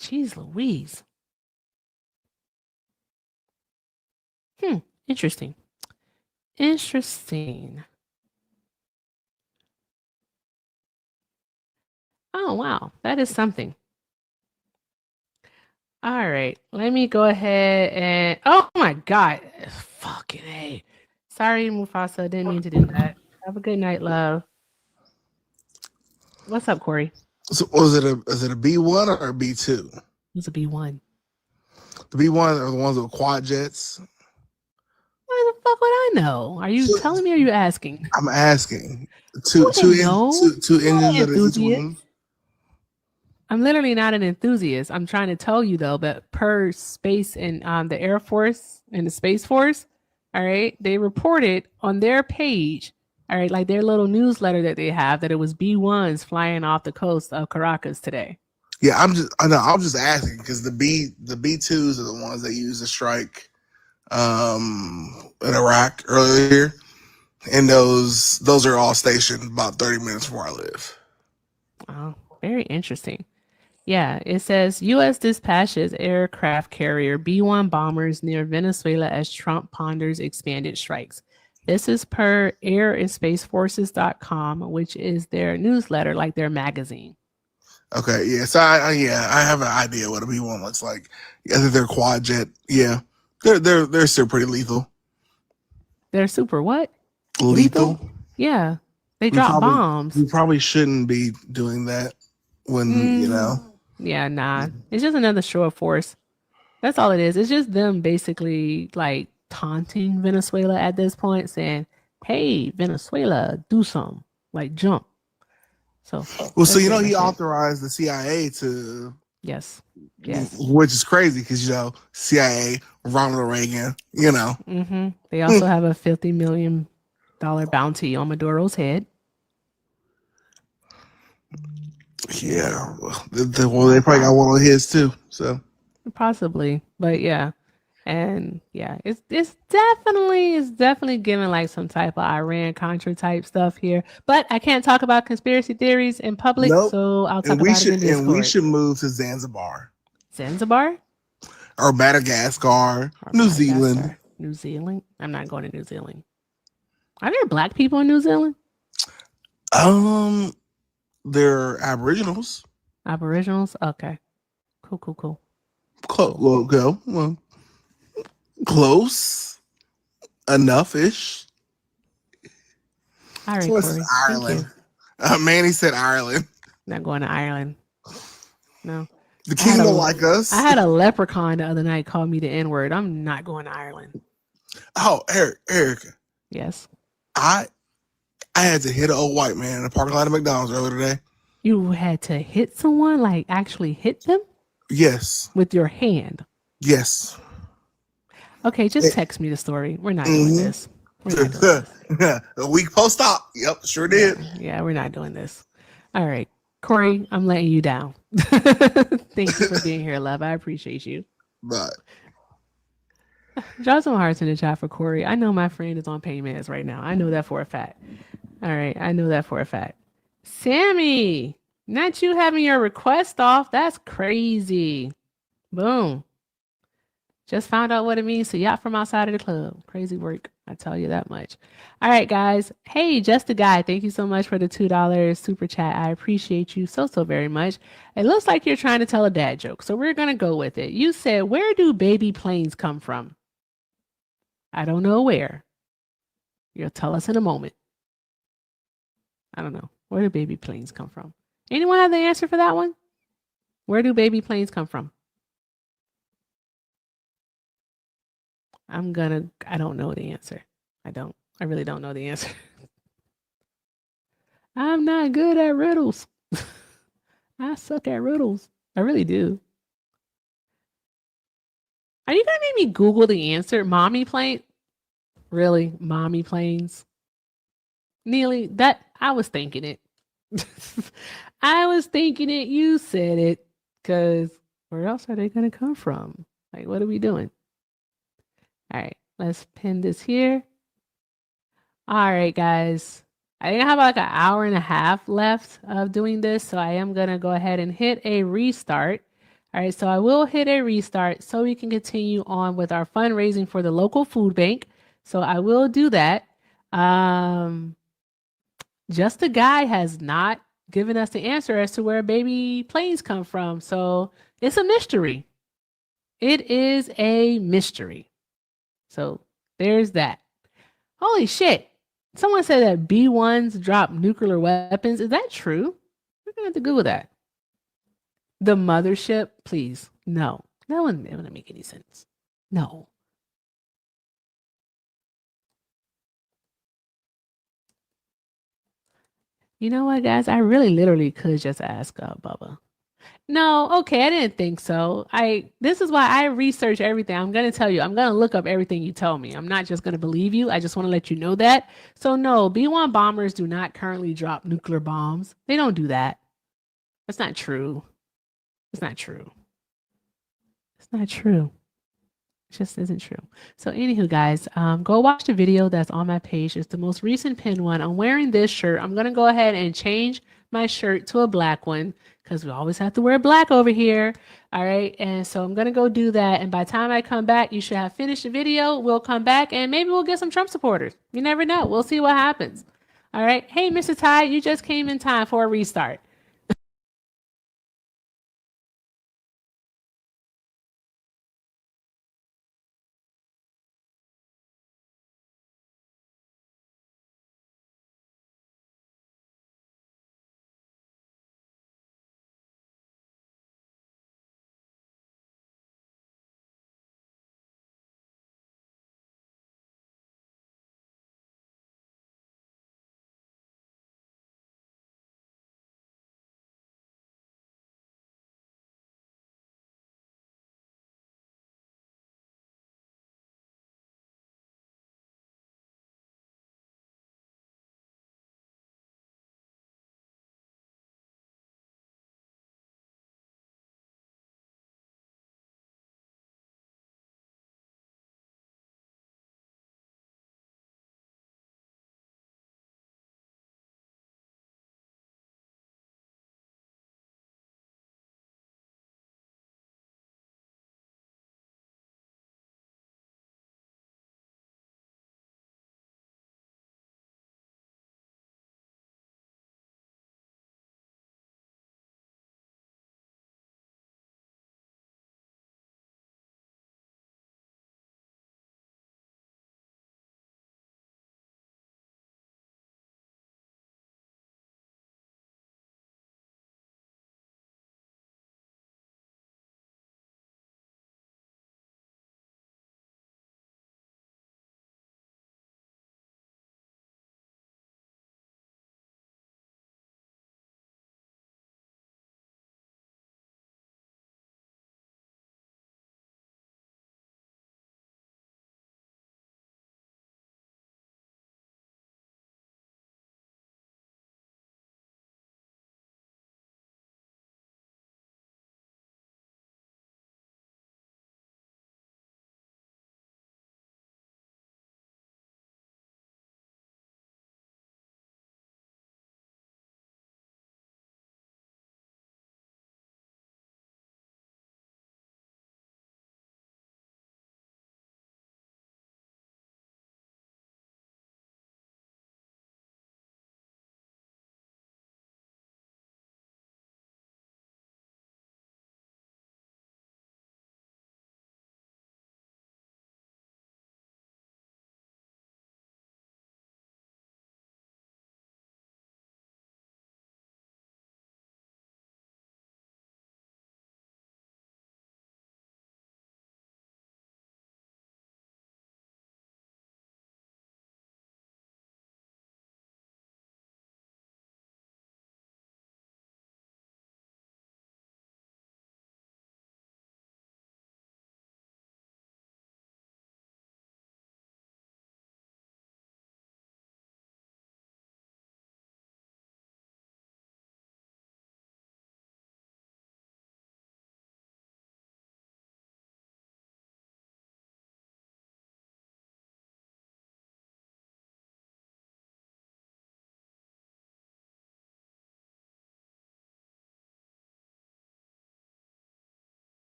Jeez Louise. Interesting. Interesting. Oh, wow. That is something. All right. Let me go ahead and... Oh, my God. Fucking A. Sorry, Mufasa. Didn't mean to do that. Have a good night, love. What's up, Corey? So is it a B-1 or a B-2? It's a B-1. The B-1 are the ones with quad jets? Why the fuck would I know? Are you telling me or are you asking? I'm asking. Two engines that are each wing? I'm literally not an enthusiast. I'm trying to tell you though, but per space and the Air Force and the Space Force, all right, they reported on their page, all right, like their little newsletter that they have, that it was B-1s flying off the coast of Caracas today. Yeah, I'm just asking because the B-2s are the ones that used to strike in Iraq earlier, and those are all stationed about 30 minutes from where I live. Oh, very interesting. Yeah, it says U.S. dispatches aircraft carrier B-1 bombers near Venezuela as Trump ponders expanded strikes. This is per airandspaceforces.com, which is their newsletter, like their magazine. Okay, yeah. So I have an idea what a B-1 looks like. I think they're quad jet. Yeah, they're still pretty lethal. They're super what? Lethal? Yeah, they drop bombs. We probably shouldn't be doing that when you know. Yeah, nah. It's just another show of force. That's all it is. It's just them basically like taunting Venezuela at this point, saying, "Hey, Venezuela, do something, like jump." So He authorized the CIA to yes, which is crazy because CIA, Ronald Reagan, They also have a $50 million bounty on Maduro's head. Yeah, they probably got one on his too. So possibly, but yeah, and yeah, it's definitely giving like some type of Iran Contra type stuff here. But I can't talk about conspiracy theories in public, so I'll talk about it in Discord. And we should move to Zanzibar, or Madagascar, New Zealand. New Zealand. I'm not going to New Zealand. Are there black people in New Zealand? They're Aboriginals. Okay. Cool. Close enough-ish. All right, so Corey. Ireland. Manny said Ireland. Not going to Ireland. No. The king don't like us. I had a leprechaun the other night call me the N-word. I'm not going to Ireland. Oh, Erica. Yes. I had to hit an old white man in the parking lot of McDonald's earlier today. You had to hit someone, like actually hit them? Yes. With your hand? Yes. Okay, just text me the story. We're not doing this. A week post-op. Yep, sure did. Yeah, we're not doing this. All right. Corey, I'm letting you down. Thank you for being here, love. I appreciate you. Bye. Drop some hearts in the chat for Corey. I know my friend is on pain meds right now. I know that for a fact. All right, I know that for a fact. Sammy, not you having your request off. That's crazy. Boom. Just found out what it means to yacht from outside of the club. Crazy work. I tell you that much. All right, guys. Hey, just a guy. Thank you so much for the $2 super chat. I appreciate you so very much. It looks like you're trying to tell a dad joke, so we're gonna go with it. You said, "Where do baby planes come from?" I don't know where. You'll tell us in a moment. I don't know. Where do baby planes come from? Anyone have the answer for that one? Where do baby planes come from? I don't know the answer. I really don't know the answer. I'm not good at riddles. I suck at riddles. I really do. Are you gonna make me Google the answer? Mommy plane? Really? Mommy planes? Neely, that I was thinking it. I was thinking it. You said it. Because where else are they gonna come from? Like, what are we doing? All right, let's pin this here. All right, guys. I think I have like an hour and a half left of doing this, so I am going to go ahead and hit a restart. All right, so I will hit a restart so we can continue on with our fundraising for the local food bank. So I will do that. Just a guy has not given us the answer as to where baby planes come from. So it's a mystery. It is a mystery. So there's that. Holy shit. Someone said that B1s drop nuclear weapons. Is that true? We're going to have to Google that. The mothership, please. No. That wouldn't make any sense. No. You know what, guys? I really literally could just ask Bubba. No, okay, I didn't think so. This is why I research everything. I'm gonna tell you, I'm gonna look up everything you tell me. I'm not just gonna believe you. I just want to let you know that. So no, B-1 bombers do not currently drop nuclear bombs. They don't do that. That's not true. It's not true. It's not true. It just isn't true. So anywho, guys, go watch the video that's on my page. It's the most recent pin one. I'm wearing this shirt. I'm gonna go ahead and change my shirt to a black one because we always have to wear black over here. All right. And so I'm gonna go do that. And by the time I come back, you should have finished the video. We'll come back and maybe we'll get some Trump supporters. You never know. We'll see what happens. All right. Hey, Mr. Ty, you just came in time for a restart.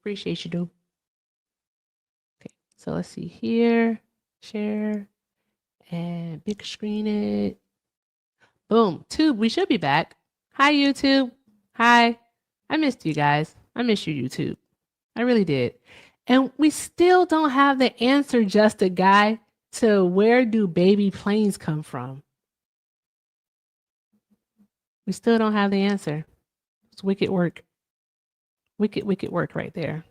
Appreciate you, dude. Okay, so let's see here. Share and big screen it. Boom. Tube, we should be back. Hi, YouTube. Hi. I missed you guys. I miss you, YouTube. I really did. And we still don't have the answer, just a guy, to where do baby planes come from? We still don't have the answer. It's wicked work. Wicked work right there.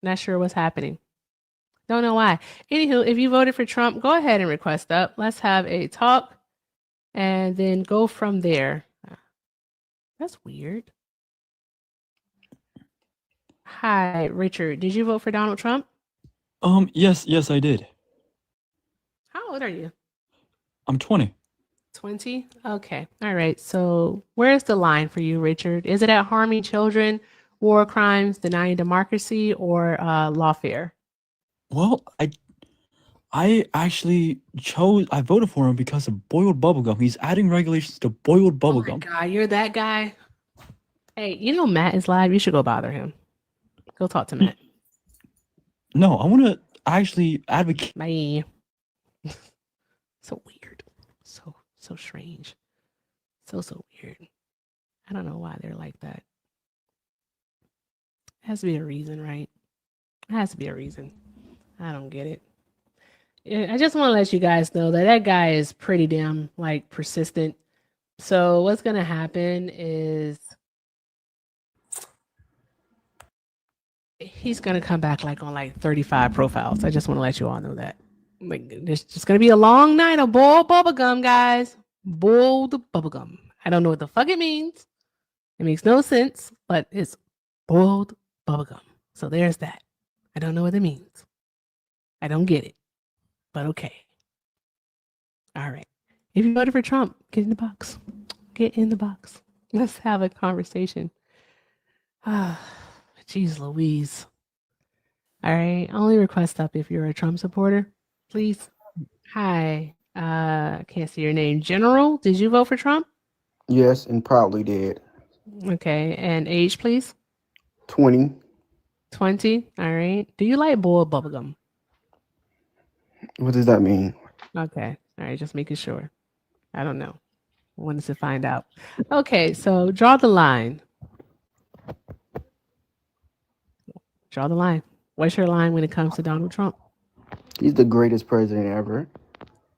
Not sure what's happening. Don't know why. Anywho, if you voted for Trump, go ahead and request up. Let's have a talk and then go from there. That's weird. Hi, Richard. Did you vote for Donald Trump? Yes, I did. How old are you? I'm 20. 20? Okay. All right. So where's the line for you, Richard? Is it at harming children, war crimes, denying democracy, or lawfare? Well, I actually I voted for him because of boiled bubblegum. He's adding regulations to boiled Oh my bubblegum. God, you're that guy. Hey, you know Matt is live. You should go bother him. Go talk to Matt. No, I want to actually advocate. Bye. So weird. So strange. So weird. I don't know why they're like that. It has to be a reason, right? It has to be a reason. I don't get it. I just want to let you guys know that that guy is pretty damn like persistent. So what's gonna happen is he's gonna come back like on like 35 profiles. I just want to let you all know that. Like, there's just gonna be a long night of boiled bubblegum, guys. Boiled bubblegum. I don't know what the fuck it means. It makes no sense, but it's boiled bubblegum. So there's that. I don't know what it means. I don't get it. But okay. All right. If you voted for Trump, get in the box. Get in the box. Let's have a conversation. Ah, jeez Louise. All right. Only request up if you're a Trump supporter, please. Hi. Can't see your name. General, did you vote for Trump? Yes, and probably did. Okay. And age, please? 20. 20. All right. Do you like boiled bubblegum? What does that mean? Okay. All right. Just making sure. I don't know. Wanted to find out. Okay. So draw the line. Draw the line. What's your line when it comes to Donald Trump? He's the greatest president ever.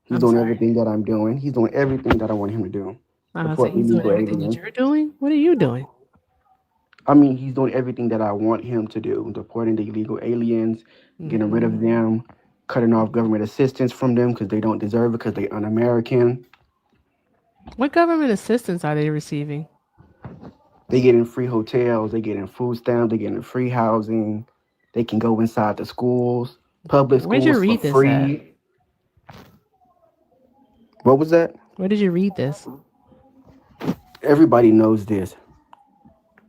He's I'm doing sorry. everything that I'm doing. He's doing everything that I want him to do. So Support he's doing illegal everything that aliens. you're doing? What are you doing? I mean, he's doing everything that I want him to do. Deporting the illegal aliens, getting rid of them, cutting off government assistance from them because they don't deserve it because they're un-American. What government assistance are they receiving? They get in free hotels, they get in food stamps, they get in free housing. They can go inside the schools, public Where'd schools you read for this free. What was that? Where did you read this? Everybody knows this.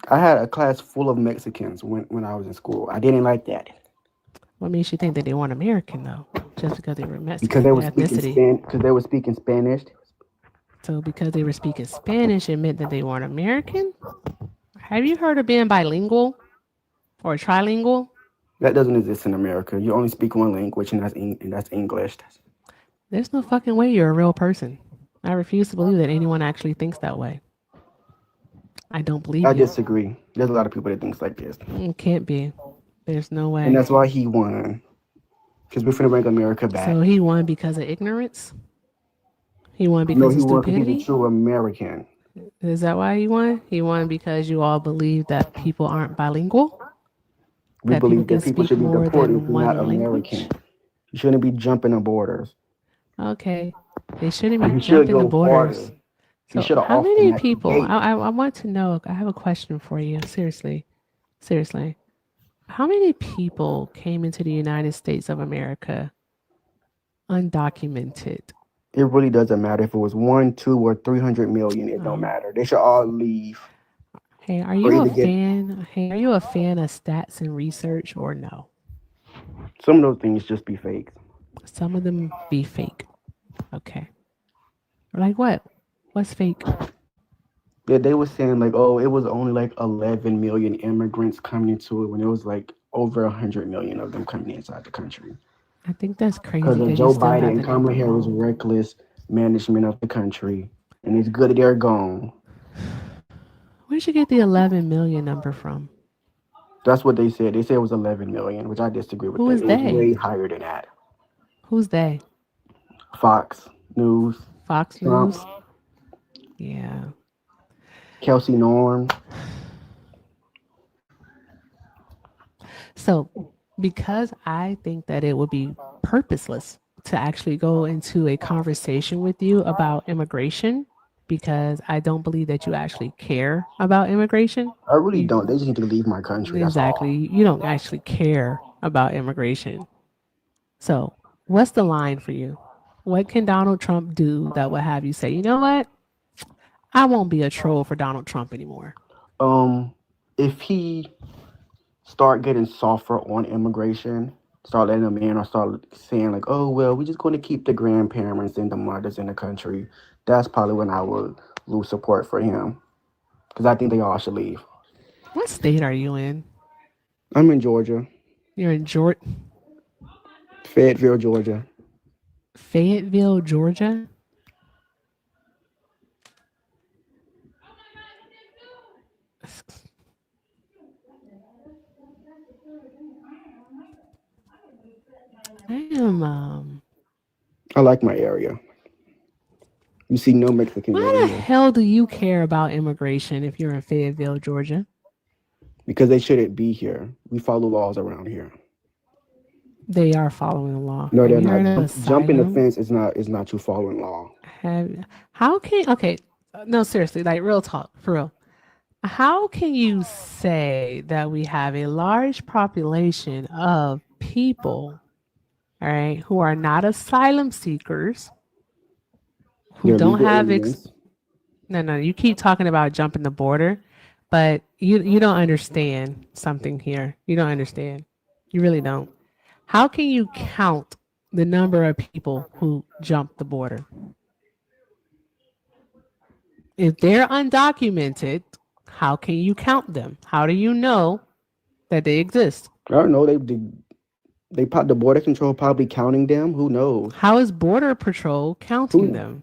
I had a class full of Mexicans when I was in school. I didn't like that What makes you think that they weren't American though? Just because they were Mexican because they were speaking ethnicity. because they were speaking Spanish. So because they were speaking Spanish, it meant that they weren't American? Have you heard of being bilingual or trilingual? That doesn't exist in America. You only speak one language, and that's English. There's no fucking way you're a real person. I refuse to believe that anyone actually thinks that way. I don't believe I you. disagree. There's a lot of people that thinks like this, It can't be. There's no way. and that's why he won. Because we're finna bring America back. So he won because of ignorance? He won because No, of he won because he's stupidity? a true American. Is that why he won? He won because you all believe that people aren't bilingual? We That believe people that can people speak should be more deported than if you're not one language? American. You shouldn't be jumping the borders. Okay. They shouldn't And be he should jumping the go borders. farther. He So should have how off many that people? gate. I want to know. I have a question for you. Seriously. How many people came into the United States of America undocumented? It really doesn't matter if it was 1, 2, or 300 million. It don't Um, matter. They should all leave. Hey, are Or you a either get fan? Hey, are you a fan of stats and research or no? some of those things just be fake. Some of them be fake. Okay. Like what? What's fake? Yeah, they were saying like, oh, it was only like 11 million immigrants coming into it when it was like over 100 million of them coming inside the country. I think that's crazy Because of because you Joe still have Biden the and Kamala number Harris' wrong. reckless management of the country. And it's good that they're gone. Where'd you get the 11 million number from? That's what they said. They said it was 11 million, which I disagree with Who that. is It was they? way higher than that. Who's they? Fox News, Fox Trump, News? Yeah. Kelsey Norm. So, because I think that it would be purposeless to actually go into a conversation with you about immigration, because I don't believe that you actually care about immigration. I really You, don't. They just need to leave my country. That's all. exactly. You don't actually care about immigration. So, what's the line for you? What can Donald Trump do that will have you say, you know what? I won't be a troll for Donald Trump anymore. If he start getting softer on immigration, start letting them in, or start saying like, oh well, we're just going to keep the grandparents and the mothers in the country, that's probably when I would lose support for him, because I think they all should leave. What state are you in? I'm in Georgia, You're in Georgia, Fayetteville, Georgia. Fayetteville, Georgia. I am. I like my area. You see no Mexicans Why over the here hell do you care about immigration if you're in Fayetteville, Georgia? because they shouldn't be here. We follow laws around here. They are following the law. No, Have they're you heard not. of Jumping the asylum? fence is not you following law. How can okay? No, seriously, like real talk, for real. How can you say that we have a large population of people, all right, who are not asylum seekers, who They're don't legal have aliens. no, you keep talking about jumping the border, but you don't understand something here. You don't understand. You really don't. How can you count the number of people who jump the border? If they're undocumented, how can you count them? How do you know that they exist? I don't know. The border control probably counting them. Who knows? How is Border Patrol counting them?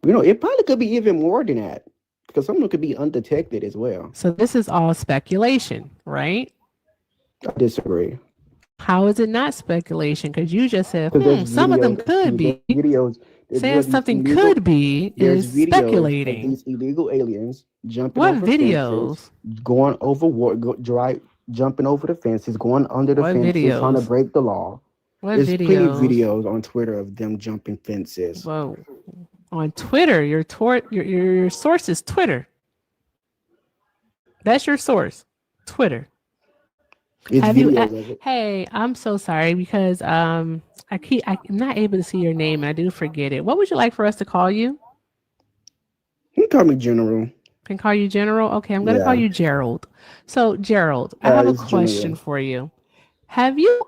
You know, it probably could be even more than that, because some of them could be undetected as well. So this is all speculation, right? I disagree. How is it not speculation? Because you just said, 'Cause there's some of them videos- could be. there's videos. Saying there's something illegal- could be There's is videos of speculating. these illegal aliens jumping What over videos? fences, going over jumping over the fences, going under the What fences, trying to videos? break the law. What There's plenty of videos? videos on Twitter of them jumping fences. Whoa. On Twitter, your source is Twitter. That's your source, Twitter. It's Have you? videos of it. Hey, I'm so sorry because I'm not able to see your name and I do forget it. What would you like for us to call you? You can call me General. Can call you General? Okay, I'm gonna call Yeah. you Gerald. So Gerald, I have a It's question General. for you. Have you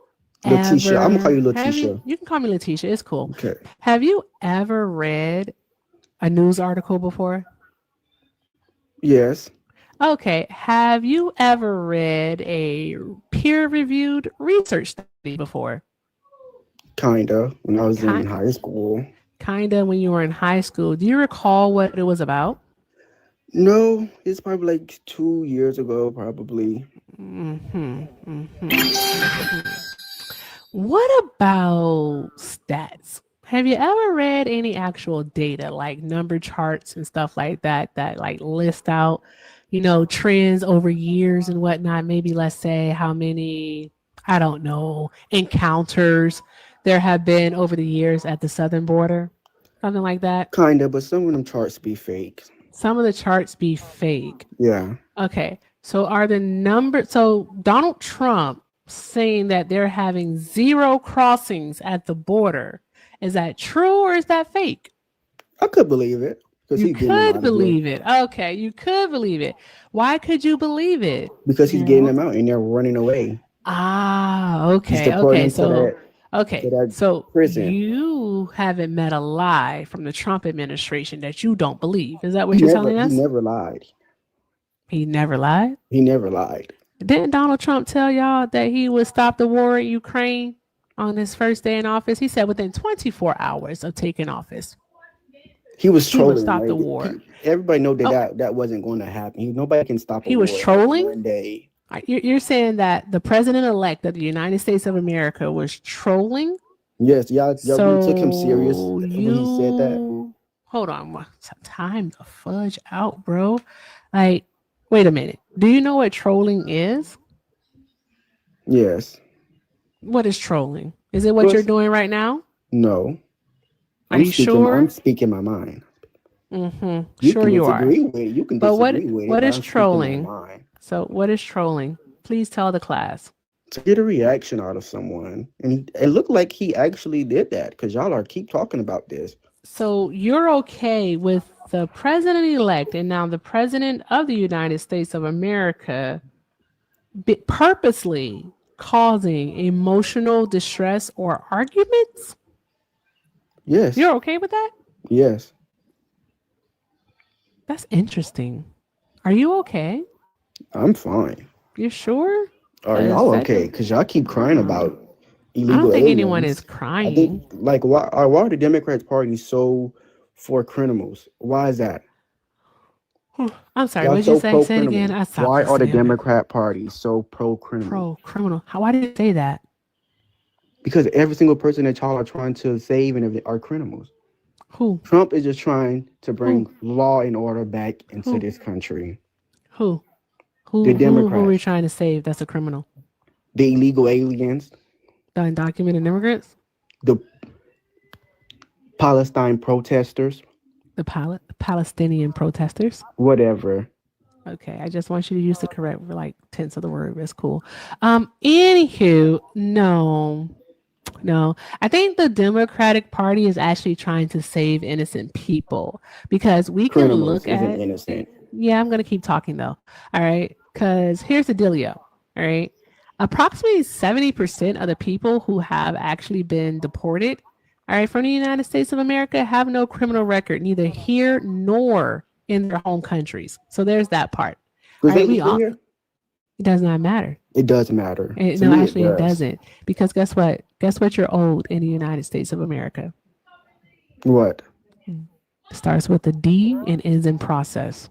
Letitia. I'm gonna call you ever? Have you? Letitia. You can call me Letitia. It's cool. Okay. Have you ever read a news article before? Yes. Okay. Have you ever read a peer-reviewed research study before? Kinda. When I was in Kind, high school. kinda when you were in high school. Do you recall what it was about? No, it's probably like 2 years ago, probably. What about stats? Have you ever read any actual data like number charts and stuff like that that like list out, trends over years and whatnot? Maybe let's say how many, I don't know, encounters there have been over the years at the southern border, something like that. Kinda, but some of them charts be fake. Some of the charts be fake. Yeah. Okay. So Donald Trump saying that they're having 0 crossings at the border. Is that true or is that fake? I could believe it. Because You he's getting them out could of here. believe it. Okay, you could believe it. Why could you believe it? Because he's getting them out and they're running away. Ah, He's okay, deporting okay. them to So that okay. to that So prison. you haven't met a lie from the Trump administration that you don't believe. Is that what you're telling He us? never lied. He never lied? He never lied. Didn't Donald Trump tell y'all that he would stop the war in Ukraine on his first day in office? He said within 24 hours of taking office, He was he would trolling. stop the Right? war. Everybody know that, Oh, that wasn't going to happen. Nobody can stop a he was war in trolling? one day. You're saying that the president-elect of the United States of America was trolling? Yes, y'all really took him serious So when he said that. hold on, time to fudge out, bro. Like, wait a minute. Do you know what trolling is? Yes. What is trolling? Is it what Well, you're doing right now? No. Are you sure? I'm speaking my mind. Mm-hmm. You Sure can you are. disagree with it. You can But disagree with it. what but is I'm speaking my trolling? mind. So what is trolling? Please tell the class. To get a reaction out of someone, and it looked like he actually did that because y'all are keep talking about this. So you're okay with the president-elect and now the president of the United States of America purposely causing emotional distress or arguments? Yes. You're okay with that? Yes. That's interesting. Are you okay? I'm fine. You sure? Are y'all okay? Because y'all keep crying about illegal I don't think aliens. anyone is I crying. think, like, why are the Democrats Party so for criminals? Why is that? I'm sorry. Y'all What did you so say? pro Say it again. criminal. I stopped Why are the listening. Democrat Party so pro criminal? Pro criminal. Why did you say that? Because every single person that y'all are trying to save and everything are criminals. Who? Trump is just trying to bring law and order back into Who? this country. Who The are we Democrats, trying to save? That's a criminal. the illegal aliens, The undocumented immigrants? the Palestine protesters, The Palestinian protesters? whatever. Okay, I just want you to use the correct like tense of the word. That's cool. Anywho, no. I think the Democratic Party is actually trying to save innocent people because we can Criminals look isn't at. innocent. Yeah, I'm gonna keep talking though. All right, because here's the dealio. All right, approximately 70% of the people who have actually been deported, all right, from the United States of America have no criminal record, neither here nor in their home countries. So there's that part. Was All right, they even here? it does not matter. It does matter. To No, me, actually, it does. doesn't. Because guess what? Guess what you're owed in the United States of America? What? It starts with a D and ends in process.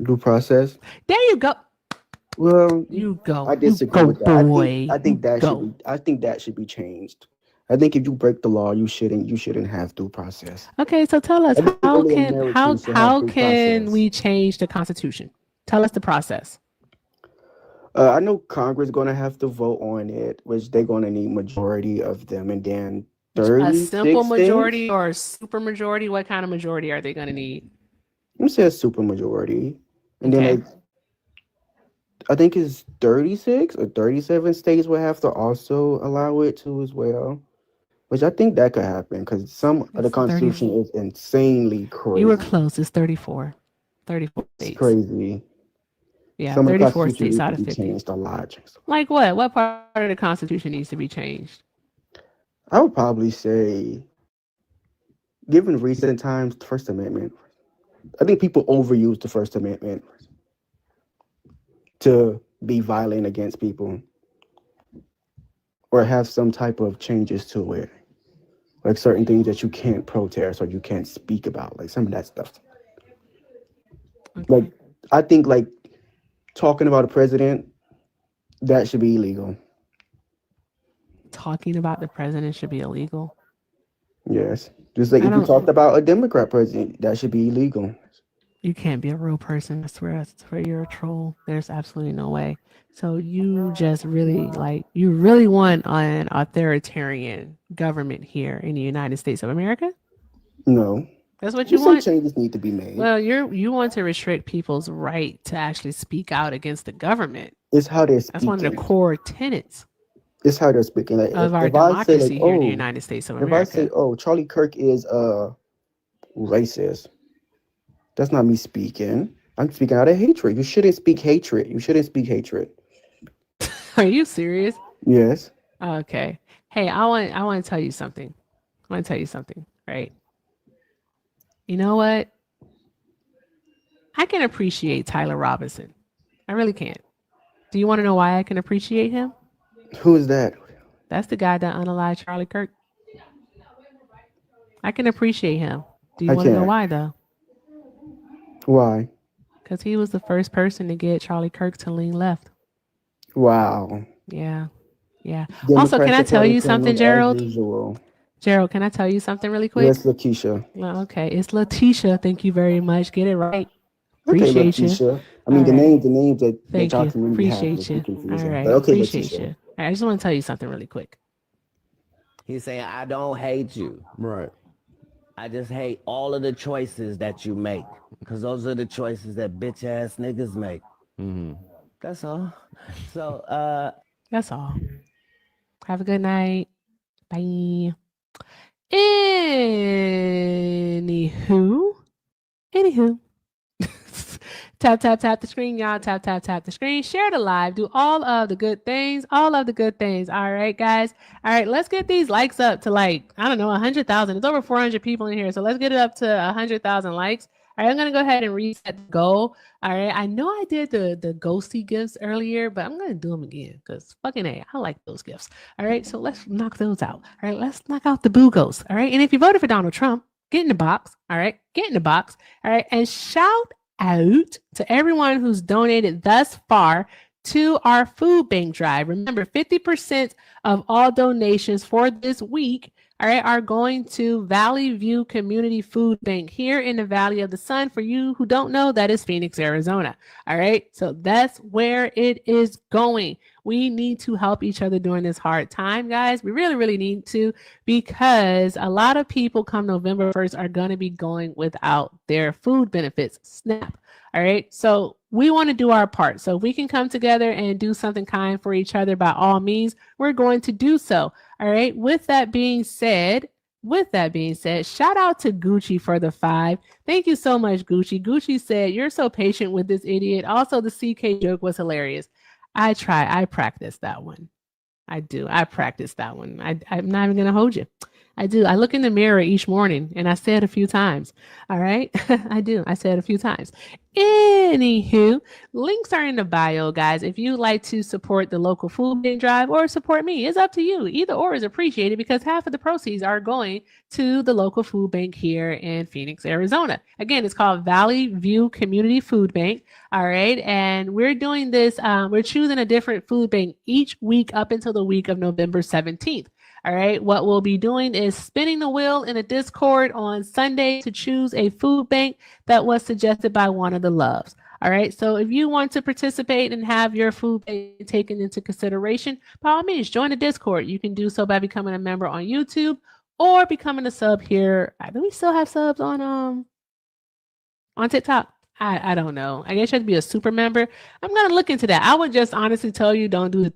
Due process? There you go. Well, You go. I disagree you go, with that. boy. I think that go. should be. I think that should be changed. I think if you break the law, you shouldn't have due process. Okay, so tell us I think how only can Americans should how have due can process. we change the Constitution? Tell us the process. I know Congress is going to have to vote on it, which they're going to need majority of them, and then A 36 simple majority states? or a super majority? What kind of majority are they going to need? I'm say a super majority, and then Okay. I think it's 36 or 37 states will have to also allow it to as well, which I think that could happen because some of the It's 30. Constitution is insanely crazy. You were close. It's 34. 34 It's states. crazy. Yeah, Some of the 34 Constitution states needs out to of be 50. changed a lot. Like what? What part of the Constitution needs to be changed? I would probably say, given recent times, the First Amendment. I think people overuse the First Amendment to be violent against people or have some type of changes to it. Like certain things that you can't protest or you can't speak about, like some of that stuff. Okay. Like, I think like talking about a president, that should be illegal. Talking about the president should be illegal. Yes. Just like I if you don't- talked about a Democrat president, that should be illegal. You can't be a real person. I swear you're a troll. There's absolutely no way. So you just really you really want an authoritarian government here in the United States of America? No. That's what you Some want? changes need to be made. Well, you want to restrict people's right to actually speak out against the government. It's how they're That's one of the speaking. core tenets It's how they're speaking. Like of our if I say democracy like, here in the oh, United States of if I America. say, oh, Charlie Kirk is racist, that's not me speaking. I'm speaking out of hatred. You shouldn't speak hatred. You shouldn't speak hatred. Are you serious? Yes. Okay. Hey, I want to tell you something. I want to tell you something, right? You know what? I can appreciate Tyler Robinson. I really can. Do you want to know why I can appreciate him? Who is that? That's the guy that unalived Charlie Kirk. I can appreciate him. Do you I want to know can't. why though? Why? Because he was the first person to get Charlie Kirk to lean left. Wow. Yeah. Yeah. Also, can I tell you something, Gerald? Usual. Gerald, can I tell you something really quick? Yes, Lakeisha. Well, okay. It's Letitia. Thank you very much. Get it right. Okay, Appreciate you. Lakeisha. I mean, All the right. names that Thank y'all you. community have Appreciate is you. confusing. All right. But okay, Appreciate Lakeisha. you. All right. I just want to tell you something really quick. He's saying, I don't hate you. Right. I just hate all of the choices that you make. Because those are the choices that bitch ass niggas make. Mm-hmm. That's all. So, That's all. Have a good night. Bye. Anywho. Tap the screen, y'all. Tap the screen. Share the live. Do all of the good things. All right, guys. All right, let's get these likes up to like, I don't know, 100,000. It's over 400 people in here. So let's get it up to 100,000 likes. All right, I'm going to go ahead and reset the goal. All right, I know I did the ghosty gifts earlier, but I'm going to do them again because fucking A, I like those gifts. All right, so let's knock those out. All right, let's knock out the boo ghosts. All right, and if you voted for Donald Trump, get in the box. All right, get in the box. All right, and shout out to everyone who's donated thus far to our food bank drive. Remember, 50% of all donations for this week, all right, are going to Valley View Community Food Bank here in the Valley of the Sun. For you who don't know, that is Phoenix, Arizona. All right, so that's where it is going. We need to help each other during this hard time, guys. We really, really need to, because a lot of people come November 1st are going to be going without their food benefits, SNAP. All right, so we want to do our part. So if we can come together and do something kind for each other, by all means, we're going to do so. All right, with that being said, shout out to Gucci for the 5. Thank you so much, Gucci. Gucci said, "You're so patient with this idiot." Also, the CK joke was hilarious. I practice that one. I do. I practice that one. I'm not even going to hold you. I do. I look in the mirror each morning and I say it a few times. All right. I do. I say it a few times. Anywho, links are in the bio, guys. If you'd like to support the local food bank drive or support me, it's up to you. Either or is appreciated because half of the proceeds are going to the local food bank here in Phoenix, Arizona. Again, it's called Valley View Community Food Bank. All right. And we're doing this. We're choosing a different food bank each week up until the week of November 17th. All right. What we'll be doing is spinning the wheel in a Discord on Sunday to choose a food bank that was suggested by one of the loves. All right. So if you want to participate and have your food bank taken into consideration, by all means, join the Discord. You can do so by becoming a member on YouTube or becoming a sub here. Do we still have subs on TikTok? I don't know. I guess you have to be a super member. I'm gonna look into that. I would just honestly tell you, don't do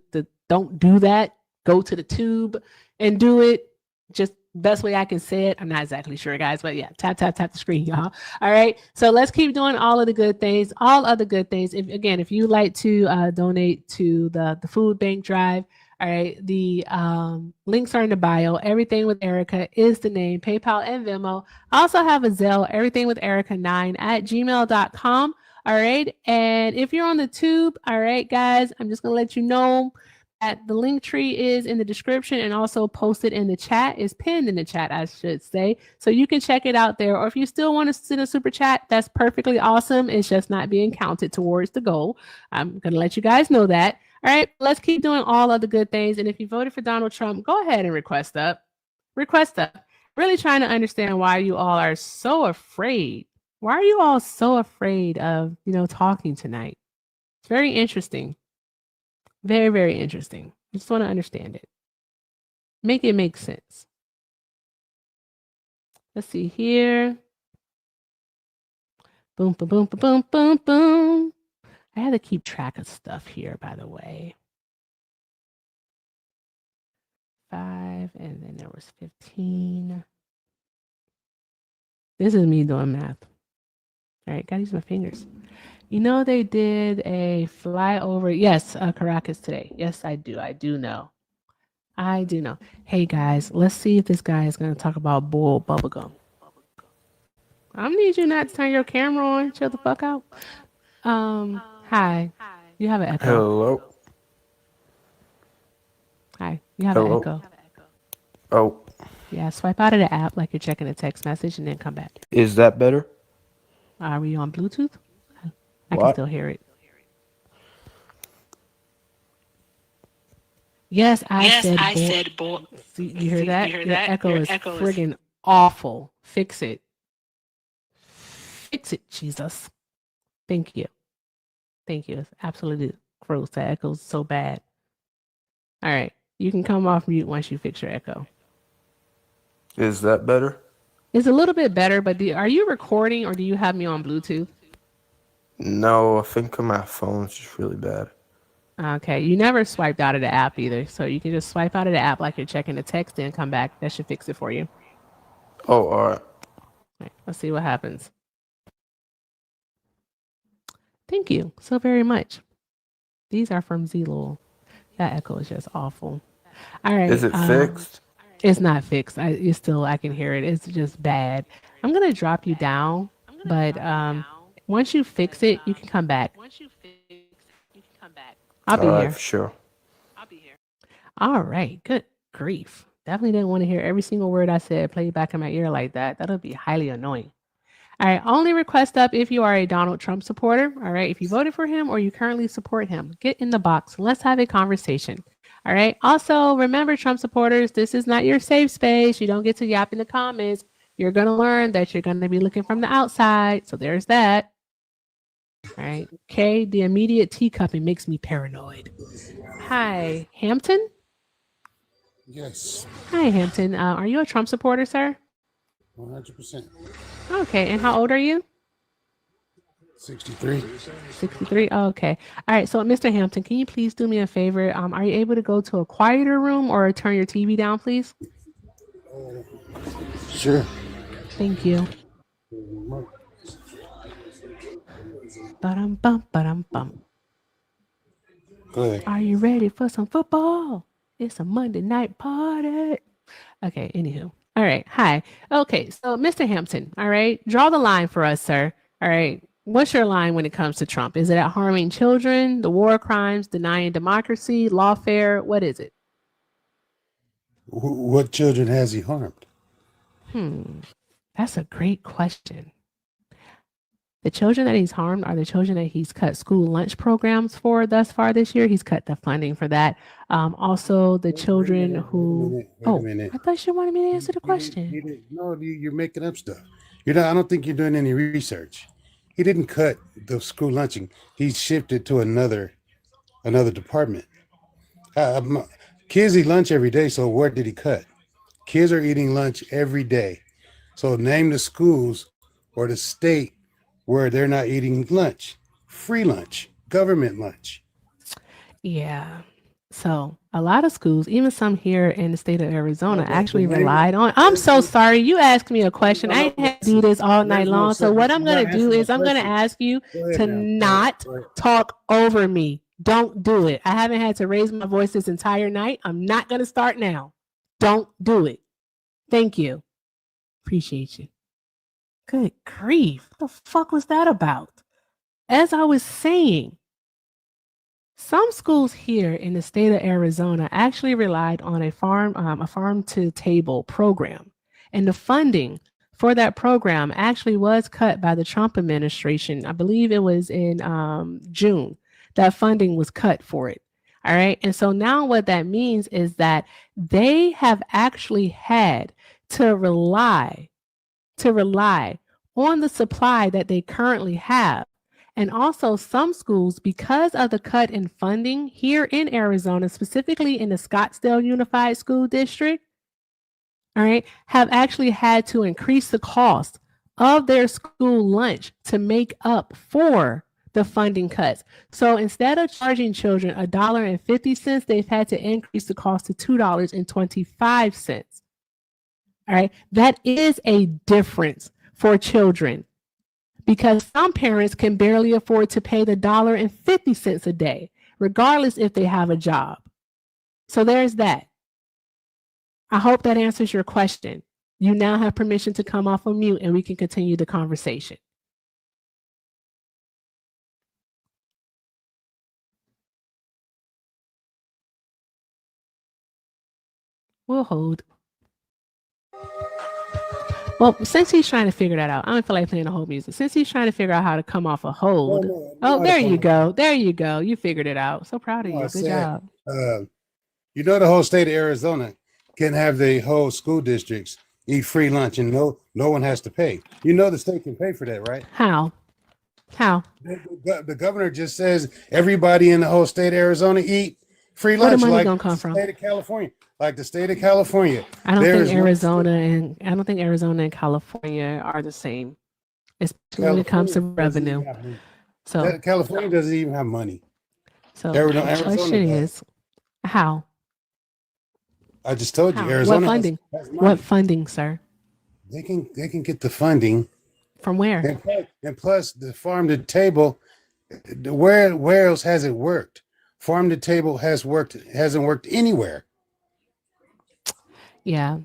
that. Go to the tube and do it. Just best way I can say it. I'm not exactly sure, guys, but yeah, tap the screen, y'all. All right. So let's keep doing all of the good things, all other good things. If you'd like to donate to the food bank drive, all right, the links are in the bio. Everything with Erica is the name, PayPal and Venmo. I also have a Zelle, everythingwitherica9@gmail.com. All right. And if you're on the tube, all right, guys, I'm just going to let you know that the link tree is in the description and also posted in the chat, is pinned in the chat, I should say. So you can check it out there. Or if you still want to send a super chat, that's perfectly awesome. It's just not being counted towards the goal. I'm going to let you guys know that. All right, let's keep doing all of the good things. And if you voted for Donald Trump, go ahead and request up. Really trying to understand why you all are so afraid. Why are you all so afraid of, talking tonight? It's very interesting. Very, very interesting. I just want to understand it. Make it make sense. Let's see here. Boom, boom, boom, boom, boom, boom. I had to keep track of stuff here, by the way. 5, and then there was 15. This is me doing math. All right, gotta use my fingers. They did a flyover. Yes, Caracas today. Yes, I do. I do know. Hey, guys, let's see if this guy is going to talk about boiled bubblegum. I need you not to turn your camera on. Chill the fuck out. Hi. You have an echo. Hello. Hi. You have an Hello. echo. Oh, Yeah, swipe out of the app like you're checking a text message and then come back. is that better? Are we on Bluetooth? I can What? still hear it. Yes, I said boy. See, you hear that? Your echo is friggin' awful. Fix it. Fix it, Jesus. Thank you. Thank you. It's absolutely gross. That echo's so bad. All right. You can come off mute once you fix your echo. Is that better? It's a little bit better, but are you recording or do you have me on Bluetooth? No, I think my phone's just really bad. Okay. You never swiped out of the app either. So you can just swipe out of the app like you're checking the text and come back. That should fix it for you. Oh, all right. All right, let's see what happens. Thank you so very much. These are from Zillow. That echo is just awful. All right. Is it fixed? It's not fixed. It's still, I can hear it. It's just bad. I'm going to drop you down, but once you fix it, you can come back. I'll be All right, here. for sure. All right. Good grief. Definitely didn't want to hear every single word I said played back in my ear like that. That'll be highly annoying. All right. Only request up if you are a Donald Trump supporter. All right. If you voted for him or you currently support him, get in the box. Let's have a conversation. All right. Also, remember, Trump supporters, this is not your safe space. You don't get to yap in the comments. You're going to learn that you're going to be looking from the outside. So there's that. All right. Okay. The immediate teacupping makes me paranoid. Hi, Hampton. Yes, Hi, Hampton. Are you a Trump supporter, sir? 100%. Okay. And how old are you? 63. 63. Oh, okay. All right. So, Mr. Hampton, can you please do me a favor? Are you able to go to a quieter room or turn your TV down, please? Sure. Thank you. Ba-dum-bum, ba-dum-bum. Go ahead. Are you ready for some football? It's a Monday night party. Okay. Anywho. All right. Hi. Okay. So, Mr. Hampton, all right, draw the line for us, sir. All right. What's your line when it comes to Trump? Is it at harming children, the war crimes, denying democracy, lawfare? What is it? What children has he harmed? That's a great question. The children that he's harmed are the children that he's cut school lunch programs for thus far this year. He's cut the funding for that. Also, the children who. Wait a minute. I thought you wanted me to answer the question. No, you're making up stuff. I don't think you're doing any research. He didn't cut the school lunching. He shifted to another department. Kids eat lunch every day, so where did he cut? Kids are eating lunch every day. So name the schools or the state where they're not eating lunch. Free lunch, government lunch. Yeah. So a lot of schools, even some here in the state of Arizona, actually relied on. I'm so sorry. You asked me a question. I ain't had to do this all night long. So what I'm going to do is I'm going to ask you to not talk over me. Don't do it. I haven't had to raise my voice this entire night. I'm not going to start now. Don't do it. Thank you. Appreciate you. Good grief. What the fuck was that about? As I was saying, some schools here in the state of Arizona actually relied on a farm to table program. And the funding for that program actually was cut by the Trump administration. I believe it was in June. That funding was cut for it. All right. And so now what that means is that they have actually had to rely on the supply that they currently have. And also some schools, because of the cut in funding here in Arizona, specifically in the Scottsdale Unified School District, all right, have actually had to increase the cost of their school lunch to make up for the funding cuts. So instead of charging children $1.50, they've had to increase the cost to $2.25. All right, that is a difference for children because some parents can barely afford to pay the $1.50 a day, regardless if they have a job. So there's that. I hope that answers your question. You now have permission to come off of mute and we can continue the conversation. We'll hold. Well, since he's trying to figure that out, I don't feel like playing the whole music. Since he's trying to figure out how to come off a hold. Oh, there you go. There you go. You figured it out. So proud of you. Good job. You know, the whole state of Arizona can have the whole school districts eat free lunch and no one has to pay. You know the state can pay for that, right? How? The governor just says everybody in the whole state of Arizona eat free Where lunch. the money like gonna come the from? state of California, like the state of California. I don't There think is one Arizona and California are the same, especially when it comes to California doesn't even revenue. have money. So, California doesn't even have money. so Arizona the question does. is, how? I just told you, How? Arizona What funding? has money. What funding, sir? They can get the funding. From where? And plus the farm to table, where else has it worked? Farm to table hasn't worked anywhere. Yeah.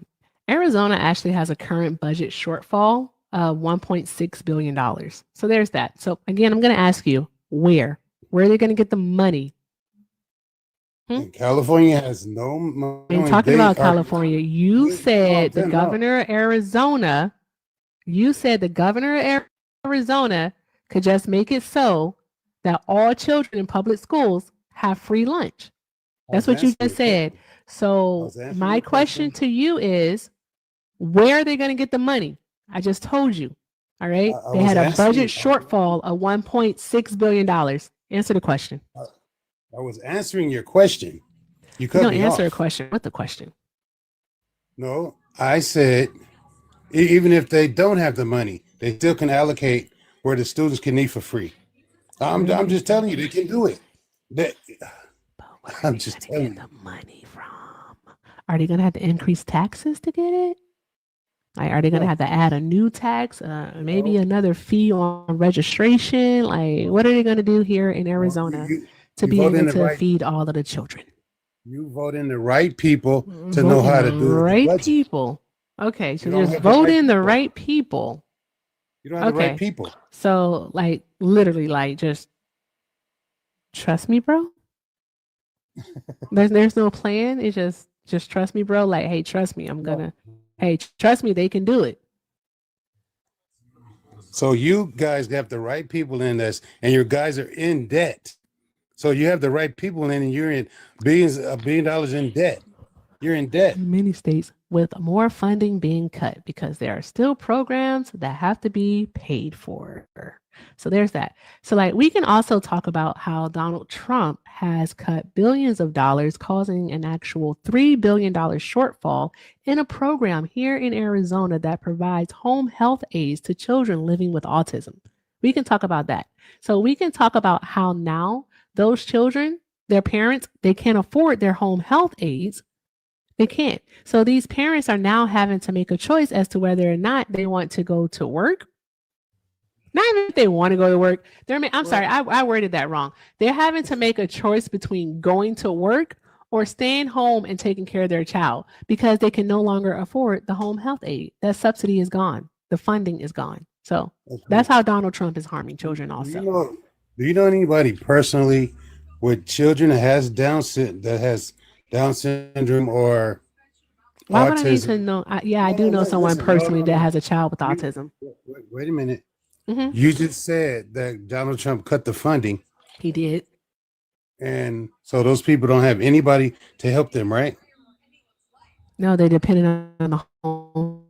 Arizona actually has a current budget shortfall of $1.6 billion. So there's that. So again, I'm going to ask you, where? Where are they going to get the money? California has no money. And talking about California, you said the governor of Arizona, could just make it so that all children in public schools have free lunch. That's what you just said. So my question to you is, where are they going to get the money? I just told you. All right. They had a budget shortfall of $1.6 billion. Answer the question. I was answering your question. You don't answer a question with the question. No, I said, even if they don't have the money, they still can allocate where the students can eat for free. I'm just telling you, they can do it. I'm just telling you. The money from? Are they going to have to increase taxes to get it? Like, are they going to have to add a new tax? Maybe another fee on registration? Like, what are they going to do here in Arizona to be able to feed all of the children? You vote in the right people to know how to do it. Right people. Okay, so just vote in the right people. You don't have the right people. So, like, literally, like, just trust me, bro. There's no plan. It's just trust me, bro. Like, hey, trust me. Hey, trust me. They can do it. So you guys have the right people in this, and your guys are in debt. So you have the right people in, and you're in $1 billion in debt. You're in debt. In many states, with more funding being cut because there are still programs that have to be paid for. So there's that. So like we can also talk about how Donald Trump has cut billions of dollars, causing an actual $3 billion shortfall in a program here in Arizona that provides home health aides to children living with autism. We can talk about that. So we can talk about how now those children, their parents, they can't afford their home health aides. They can't. So these parents are now having to make a choice as to whether or not they want to go to work. Not even if they want to go to work. I'm sorry, I worded that wrong. They're having to make a choice between going to work or staying home and taking care of their child because they can no longer afford the home health aid. That subsidy is gone. The funding is gone. So that's how Donald Trump is harming children also. Do you know anybody personally with children that has Down syndrome or Why autism? would I need to know? I do know someone personally that has a child with autism. Wait a minute. You just said that Donald Trump cut the funding. He did. And so those people don't have anybody to help them, right? No, they depended on the home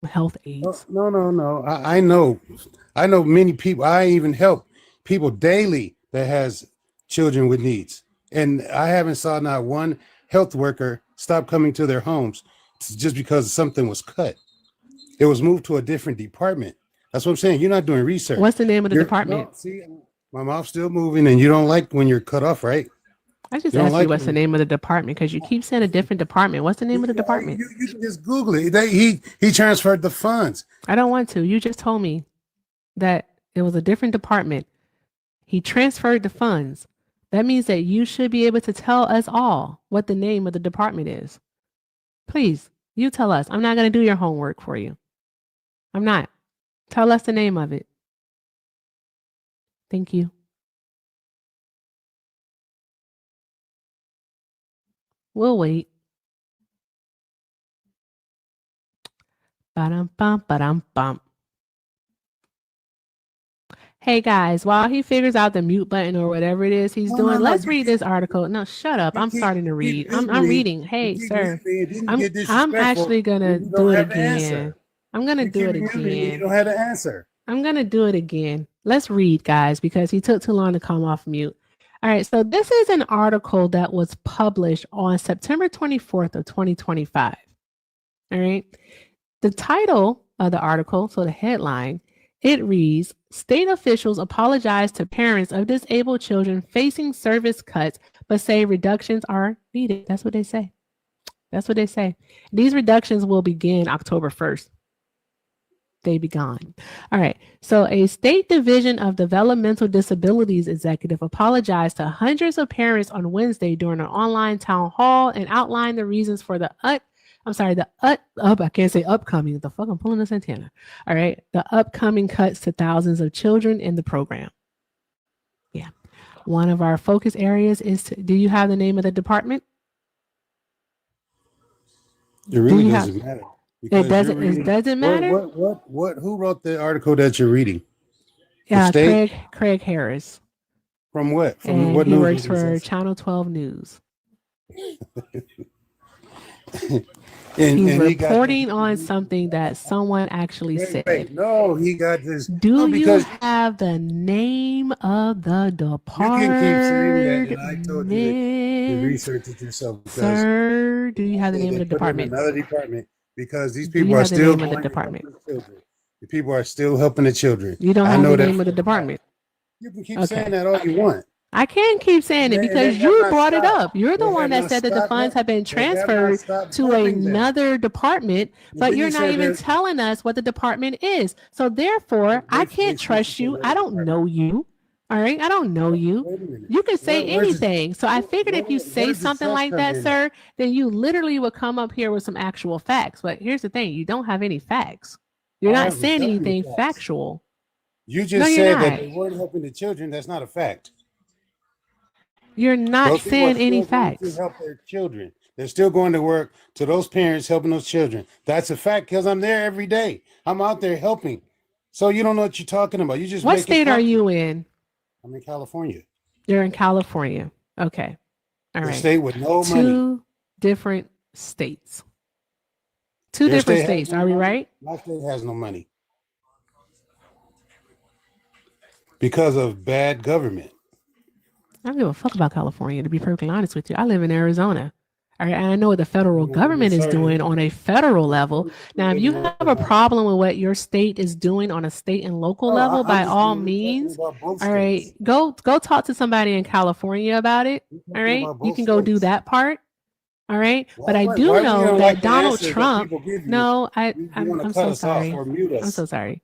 health aides. No. I know many people. I even help people daily that has children with needs. And I haven't saw not one health worker stop coming to their homes just because something was cut. It was moved to a different department. That's what I'm saying. You're not doing research. What's the name of the department? No, see, my mouth's still moving, and you don't like when you're cut off, right? I just asked you what's the name of the department because you keep saying a different department. What's the name of the department? You can just Google it. He transferred the funds. I don't want to. You just told me that it was a different department. He transferred the funds. That means that you should be able to tell us all what the name of the department is. Please, you tell us. I'm not going to do your homework for you. I'm not. Tell us the name of it. Thank you. We'll wait. Ba-dum, bum, ba-dum, bum. Hey guys, while he figures out the mute button or whatever it is he's No, doing, no, let's you read keep this article. No, shut up. you I'm keep starting to you read. keep I'm muting me. reading. You Hey, keep sir. muting me and then you I'm get disrespectful actually gonna when you do don't it have the again. answer. I'm gonna You do keep it muting me and you again. don't have the answer. I'm gonna do it again. Let's read, guys, because he took too long to come off mute. All right, so this is an article that was published on September 24th of 2025. All right. The title of the article, so the headline, it reads, State officials apologize to parents of disabled children facing service cuts, but say reductions are needed. That's what they say. That's what they say. These reductions will begin October 1st. They be gone. All right. So a state division of developmental disabilities executive apologized to hundreds of parents on Wednesday during an online town hall and outlined the reasons for I can't say upcoming. The fuck, I'm pulling this antenna. All right. The upcoming cuts to thousands of children in the program. Yeah. One of our focus areas is do you have the name of the department? It really doesn't matter. It doesn't matter. Who wrote the article that you're reading? The state? Craig Harris. From what? From And what he news works for agency? Channel 12 News. And He's he got reporting on something that someone actually said. Wait, no, he got this. Do you because have the name of the you can keep saying that, and I told you to department? research it yourself. Because Sir, do you have the name of the they put it in department? another department because these Do you people are have the still name of the going to department? help the children. The people are still helping the children. You don't I have know the that name of the for a fact. department. You can keep Okay. saying that all you want. I can't keep saying it They- because they you have not brought it stopped. up. You're the They one have that not said that the stopped funds have been They have not transferred stopped to helping them. another department, But but then you're you not said even that- telling us what the department is. So therefore, I can't trust you. I don't know you. All right. I don't know you. Wait a minute. You can say Where does- anything. So I figured if you where say does the something trust like come that, in? sir, then you literally would come up here with some actual facts. But here's the thing, you don't have any facts. You're I not have saying definitely anything facts. factual. You No, just you're said that not. they weren't helping the children. That's not a fact. You're not Those people are saying any still going to facts. help their children. They're still going to work to those parents helping those children. That's a fact because I'm there every day. I'm out there helping. So you don't know what you're talking about. You just What make it state are funny. you in? I'm in California. You're in California. Okay. All The right. state with no money. Two different states. Two Their different state has states. no Are we money. right? My state has no money because of bad government. I don't give a fuck about California, to be perfectly honest with you. I live in Arizona. All right, and I know what the federal government is doing on a federal level. Now, if you have a problem with what your state is doing on a state and local No, level, I'm by just all talking means, about both all right, states. go talk to somebody in California about it. I'm All talking right, about you both can go do states. that part. All right, but I Why do you know don't that like the Donald answers that Trump. people give you? No, You want to I'm cut so us off sorry. or mute I'm us. so sorry.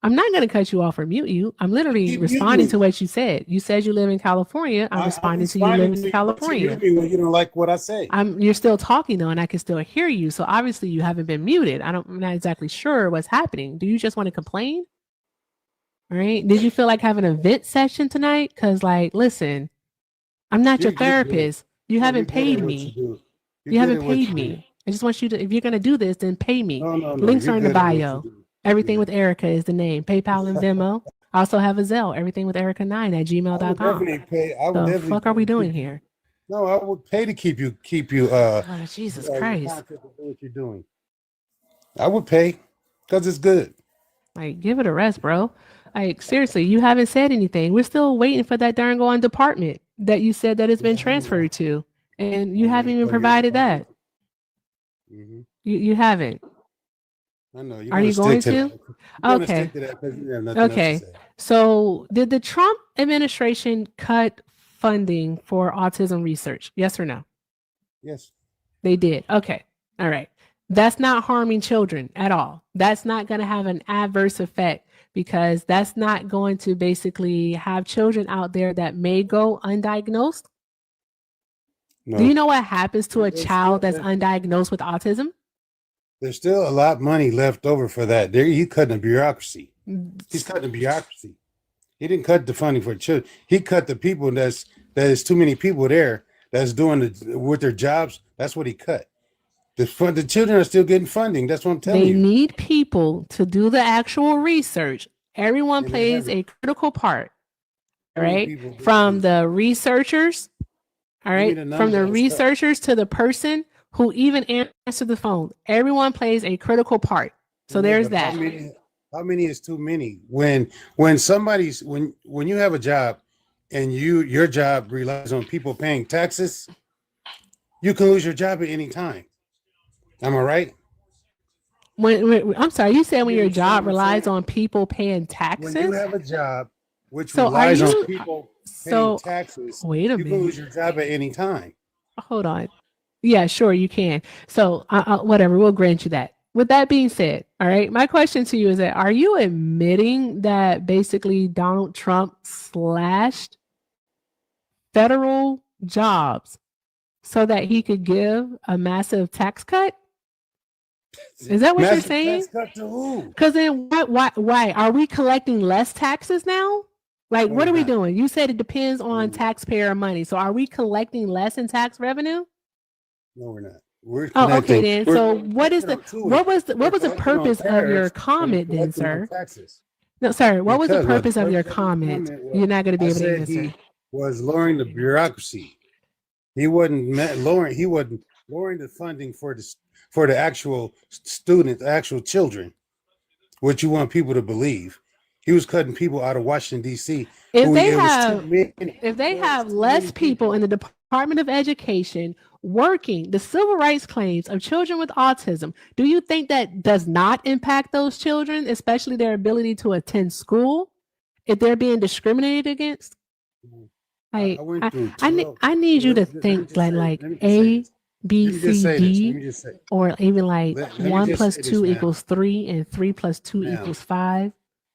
I'm not going to cut you off or mute you. I'm literally Keep responding muting to me. what you said. You said you live in California. I'm responding to you responding live to in you, but you California. mute me when you don't like what I say. You're still talking though, and I can still hear you. So obviously you haven't been muted. I'm not exactly sure what's happening. Do you just want to complain? All right. Did you feel like having a vent session tonight? Because listen, I'm not your You're good. therapist. You No, haven't you're good at paid what me. you do. You're You good haven't at what paid you do. me. I just want you to, if you're gonna do this, then pay me. No, Links you're are in the good at what you bio. do. Everything Yeah. with Erica is the name. PayPal and Venmo. I also have a Zelle. Everything with Erica9 at I would gmail.com. definitely pay. I would The definitely fuck are we pay to doing keep you. here? No, I would pay to keep you Oh, Jesus your Christ. content to do what you're doing. I would pay because it's good. Give it a rest, bro. Seriously, you haven't said anything. We're still waiting for that darn on department that you said that it's been transferred to. And you haven't even provided that. Mhm. You haven't. I know. Are you going to? You're gonna Okay. stick to that because you have nothing else Okay. to say. So did the Trump administration cut funding for autism research? Yes or no? Yes. They did. Okay. All right. That's not harming children at all. That's not going to have an adverse effect because that's not going to basically have children out there that may go undiagnosed. No. Do you know what happens to a There's child still- that's undiagnosed with autism? There's still a lot of money left over for that. He cutting the bureaucracy. He's cutting the bureaucracy. He didn't cut the funding for children. He cut the people there's too many people there that's doing with their jobs. That's what he cut. The children are still getting funding. That's what I'm telling They you. need people to do the actual research. Everyone And they plays haven't. a critical part. All How many right. people do From this? the researchers, all Give me right, the from the numbers. researchers to the person who even answered the phone. Everyone plays a critical part. So Yeah, there's but that. How many is too many? When somebody's when you have a job and your job relies on people paying taxes, you can lose your job at any time. Am I right? When I'm sorry, you said when You your understand job what I'm relies saying? on people paying When you taxes. have a job which So are relies on you? people paying So taxes, wait a you can lose minute. your job at any time. Hold on. Yeah, sure, you can. So whatever, we'll grant you that. With that being said, all right, my question to you is that are you admitting that basically Donald Trump slashed federal jobs so that he could give a massive tax cut? Is that what you're Massive saying? tax cut to who? Because then why are we collecting less taxes now? Like, No, what are we're we not. doing? You said it depends on we're not. taxpayer money. So are we collecting less in tax revenue? No, we're not. We're Oh, okay collecting. then. We're So what is collecting the on what TUI. was the We're what was the collecting on purpose of your tariffs, and we're comment then, collecting on sir? taxes. No, sir, what was the Because the purpose of your purpose of the comment? comment You're was, not going to be I able to said answer. he was lowering the bureaucracy. He wasn't lowering. He wasn't lowering the funding for the actual students, actual children, what you want people to believe. He was cutting people out of Washington D.C. If who they it was too have many. if they It was have too less many people in the Department of Education working the civil rights claims of children with autism, do you think that does not impact those children, especially their ability to attend school, if they're being discriminated against? Like, I went through I need you to Let me think just say- like let me just say A, this. B, Let me just C, say this. Let D, me just say. or even like Let me 1 just plus say this, 2 ma'am. equals 3 and 3 plus 2 Ma'am. equals 5.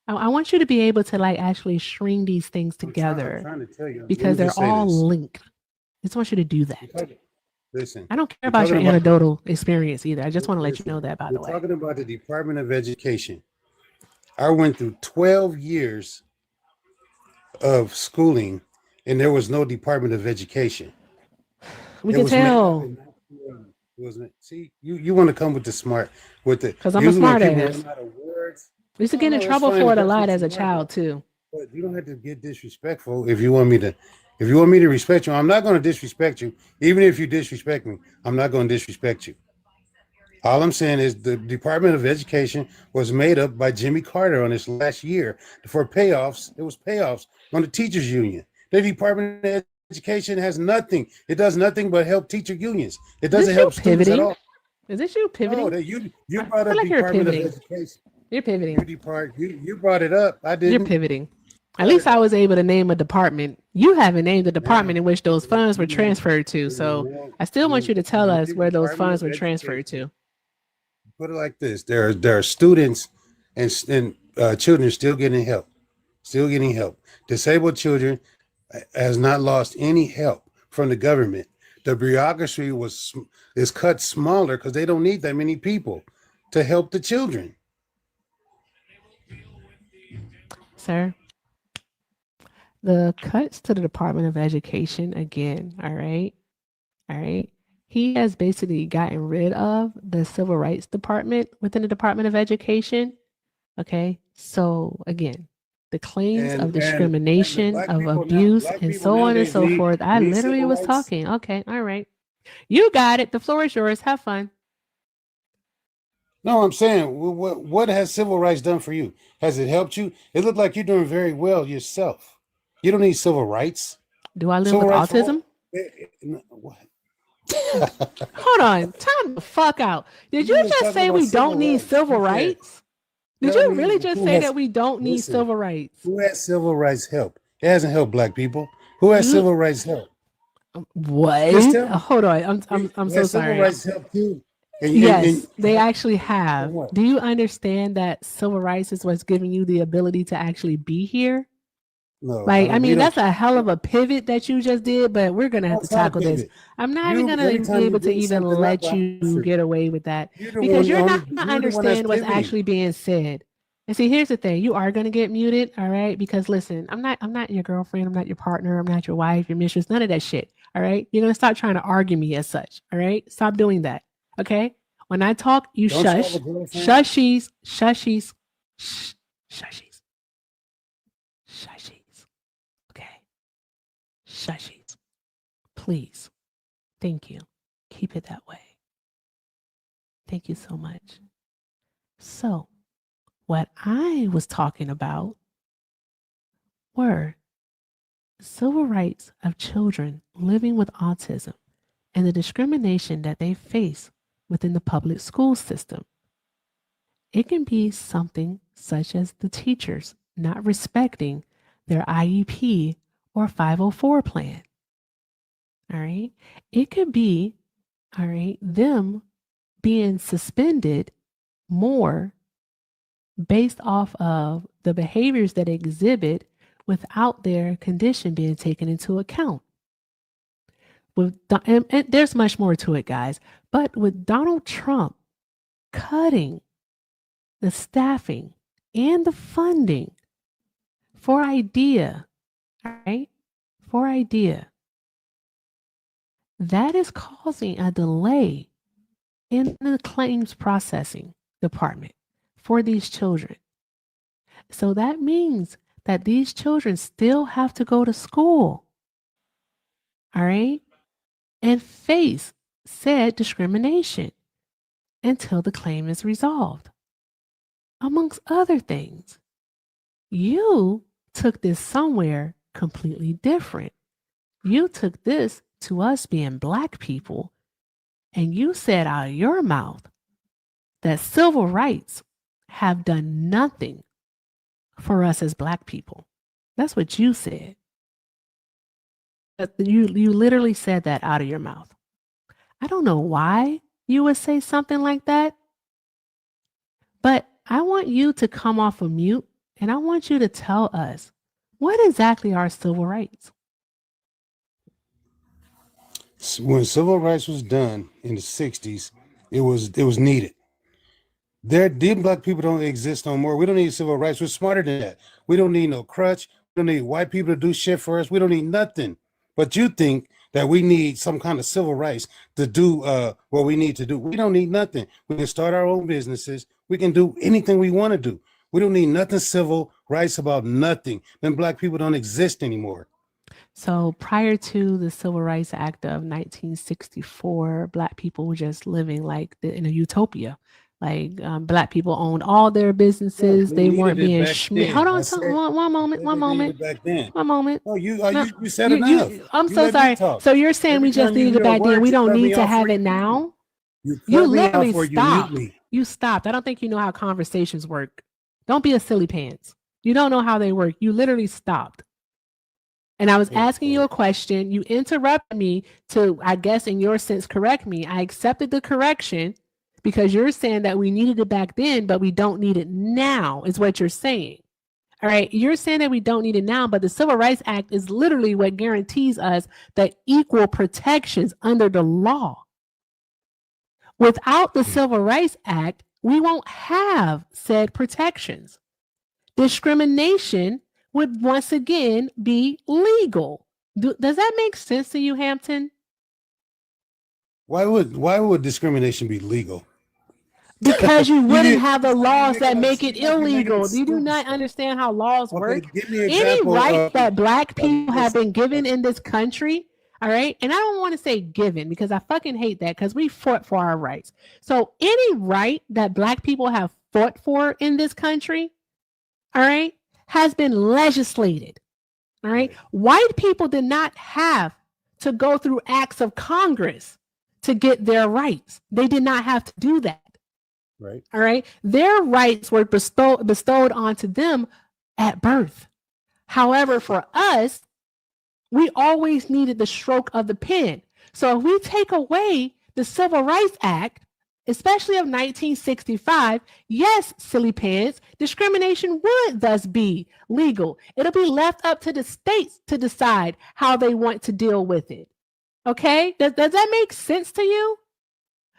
I want you to be able to like actually string these things together I'm trying to tell you. Let because me they're just say all this. linked. I just want you to do that. Listen. I don't care we're about your talking about- anecdotal experience either. I just want to let you Listen, know that, by we're the way. talking about the Department of Education. I went through 12 years of schooling, and there was no Department of Education. We It can was made up tell in 1991. It wasn't. See, you want to come with the smart with the because I'm a usually when smart people ass. run out of words. I used to get in No, that's trouble fine for if it a that's lot what as you a want. child too. But you don't have to get disrespectful if you want me to. If you want me to respect you, I'm not going to disrespect you. Even if you disrespect me, I'm not going to disrespect you. All I'm saying is the Department of Education was made up by Jimmy Carter on his last year for payoffs. It was payoffs on the teachers union. The Department of Education has nothing. It does nothing but help teacher unions. It Is doesn't this you help students at pivoting? all. Is this you pivoting? No, that you I brought feel up like you're Department of pivoting. Education. You're pivoting. You brought it up. I You're didn't. pivoting. At least I was able to name a department. You haven't named the department in which those funds were transferred to. So I still want you to tell us where those funds were transferred to. Put it like this: there are students and children still getting help, Disabled children has not lost any help from the government. The bureaucracy is cut smaller because they don't need that many people to help the children. Sir, the cuts to the Department of Education again, all right? He has basically gotten rid of the Civil Rights Department within the Department of Education. Okay, so again, the claims And of the discrimination, black of people now- abuse, black and people so on and nowadays so need- forth. I need literally civil was rights. talking. Okay, all right. You got it. The floor is yours. Have fun. No, I'm saying, what has civil rights done for you? Has it helped you? It looked like you're doing very well yourself. You don't need civil rights. Do I live Civil with rights for all- autism? What? Hold on. Time the fuck out. Did you were just talking say about we don't civil need rights. civil You said- rights? Did Tell you me really just who say has- that we don't need listen, civil rights? Who has civil rights help? It hasn't helped black people. Who has You- civil rights help? What? Just tell me. Hold on. I'm Who so has sorry. Civil rights help too. Yes, they actually have. what? Do you understand that civil rights is what's giving you the ability to actually be here? No, Like, I don't- we mean, don't- that's a hell of a pivot that you just did, but we're gonna have to It's not a tackle this. pivot. I'm not You- even gonna every be time you able to bring even something let up, I you answer. get away with that You're the because one- you're you're not the gonna one that's understand what's pivoting. actually being said. And see, here's the thing: you are gonna get muted, all right? Because listen, I'm not your girlfriend, I'm not your partner, I'm not your wife, your mistress, none of that shit. All right, you're gonna stop trying to argue me as such. All right, stop doing that. Okay? When I talk, you Don't you have shush. a girlfriend? Shushies. Shushies. Shushies. Shushies. Okay? Shushies. Please. Thank you. Keep it that way. Thank you so much. So, what I was talking about were the civil rights of children living with autism and the discrimination that they face within the public school system. It can be something such as the teachers not respecting their IEP or 504 plan. All right. It could be, all right, them being suspended more based off of the behaviors that exhibit without their condition being taken into account. And there's much more to it, guys. But with Donald Trump cutting the staffing and the funding for IDEA, all right, for IDEA, that is causing a delay in the claims processing department for these children. So that means that these children still have to go to school, all right, and face said discrimination until the claim is resolved. Amongst other things, you took this somewhere completely different. You took this to us being Black people, and you said out of your mouth that civil rights have done nothing for us as Black people. That's what you said. You literally said that out of your mouth. I don't know why you would say something like that, but I want you to come off of mute and I want you to tell us what exactly are civil rights? When civil rights was done in the 60s, it was needed. Them Black people don't exist no more. We don't need civil rights. We're smarter than that. We don't need no crutch. We don't need white people to do shit for us. We don't need nothing. But you think that we need some kind of civil rights to do what we need to do. We don't need nothing. We can start our own businesses. We can do anything we want to do. We don't need nothing civil rights about nothing. Then Black people don't exist anymore. So prior to the Civil Rights Act of 1964, Black people were just living like in a utopia. Like Black people owned all their businesses. They weren't being hold on, one moment. One moment. Oh, you said enough. I'm so sorry. So you're saying we just needed it back then. We don't need to have it now? You literally stopped. You stopped. I don't think you know how conversations work. Don't be a silly pants. You don't know how they work. You literally stopped. And I was asking you a question. You interrupted me to, I guess, in your sense, correct me. I accepted the correction because you're saying that we needed it back then, but we don't need it now, is what you're saying. All right. You're saying that we don't need it now, but the Civil Rights Act is literally what guarantees us the equal protections under the law. Without the Civil Rights Act, we won't have said protections. Discrimination would once again be legal. Does that make sense to you, Hampton? Why would discrimination be legal? Because you wouldn't have the laws that make it illegal. You do not understand how laws work. Any right that Black people have been given in this country, all right? And I don't want to say given because I fucking hate that because we fought for our rights. So any right that Black people have fought for in this country, all right, has been legislated. All right. White people did not have to go through acts of Congress to get their rights. They did not have to do that. Right. All right. Their rights were bestowed onto them at birth. However, for us, we always needed the stroke of the pen. So if we take away the Civil Rights Act, especially of 1965, yes, silly pants, discrimination would thus be legal. It'll be left up to the states to decide how they want to deal with it. Okay? Does that make sense to you?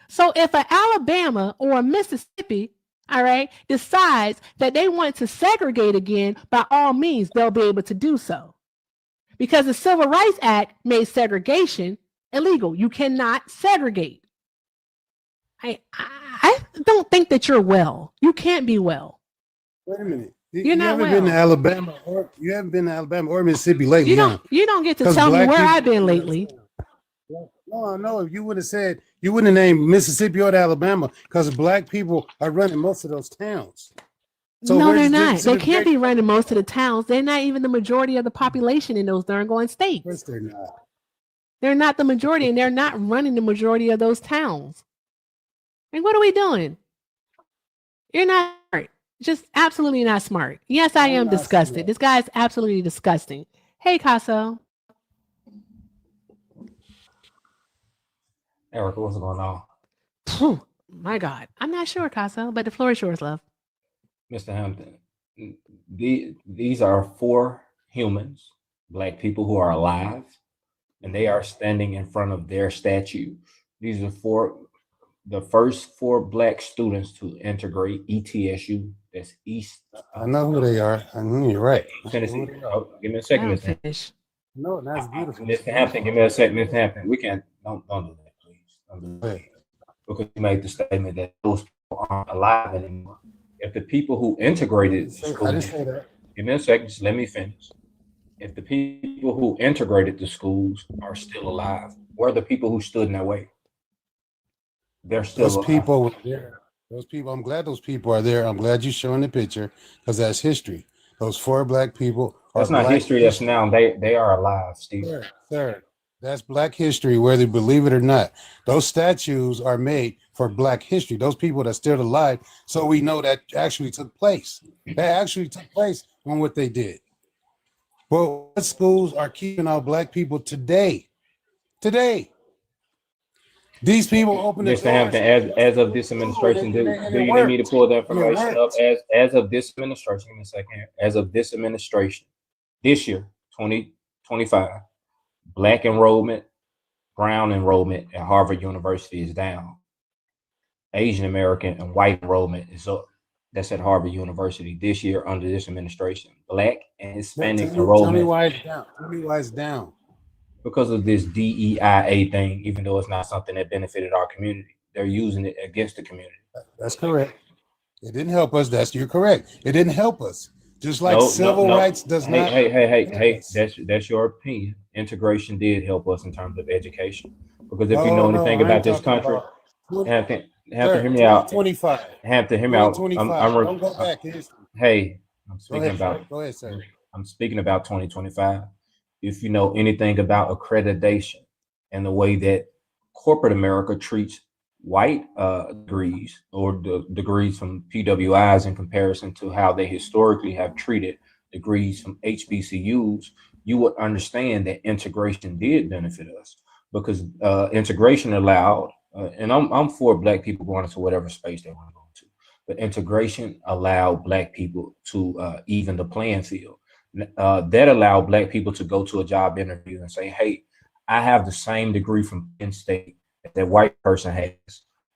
So if an Alabama or a Mississippi, all right, decides that they want to segregate again, by all means, they'll be able to do so. Because the Civil Rights Act made segregation illegal. You cannot segregate. I don't think that you're well. You can't be well. Wait a minute. You're you not haven't been to well. Alabama, or you haven't been to Alabama or Mississippi lately, huh? You don't get to 'Cause tell me black where people- I've been lately. No. If you would have said, you wouldn't have named Mississippi or Alabama, because black people are running most of those towns. So No, where's they're the not. They can't be disintegration? running most of the towns. They're not even the majority of the population in those darn going states. Yes, they're not. They're not the majority, and they're not running the majority of those towns. And what are we doing? You're not smart. Just absolutely not smart. Yes, I am not disgusted. smart. This guy is absolutely disgusting. Hey, Casso. Erica, what's going on? Phew, my God. I'm not sure, Casso, but the floor is yours, love. Mr. Hampton, these are 4 humans, black people who are alive, and they are standing in front of their statue. These are the first 4 black students to integrate ETSU. That's East. I know who they are. I know you're right. Tennessee. Oh, give me a second, Mr. Hampton. Finish. No, that's beautiful. Mr. Hampton, give me a second, Mr. Hampton. We can't, don't do that, please. Don't do that. Right. Because you made the statement that those people aren't alive anymore. If the people who integrated the I school, didn't say that. give me a second, just let me finish. If the people who integrated the schools are still alive, where are the people who stood in their way? They're still Those alive. people were there. Those people, I'm glad those people are there. I'm glad you're showing the picture, because that's history. Those 4 black people are That's not black history. That's now. They are alive, Steve. Sir, that's black history, whether you believe it or not. Those statues are made for black history. Those people that are still alive, so we know that actually took place. That actually took place on what they did. But what schools are keeping our black people today? Today. These people open the Mr. Hampton, as of this administration, do you need me to pull the information up? As of this administration, give me a second. As of this administration, this year, 2025, black enrollment, brown enrollment at Harvard University is down. Asian American and white enrollment is up. That's at Harvard University this year under this administration. Black and Hispanic enrollment. Tell me why it's down. Tell me why it's down. Because of this DEIA thing, even though it's not something that benefited our community, they're using it against the community. That's correct. It didn't help us. You're correct. It didn't help us. Just like civil rights does not. Hey, that's your opinion. Integration did help us in terms of education. Because if you know anything about this country, Hampton, hear me out. 25. Hampton, hear me out. 25. Don't go back to history. Hey, I'm speaking about. Go ahead, sir. I'm speaking about 2025. If you know anything about accreditation and the way that corporate America treats white degrees or the degrees from PWIs in comparison to how they historically have treated degrees from HBCUs, you would understand that integration did benefit us, because integration allowed, and I'm for black people going into whatever space they want to go into, but integration allowed black people to even the playing field. That allowed black people to go to a job interview and say, hey, I have the same degree from Penn State that that white person has,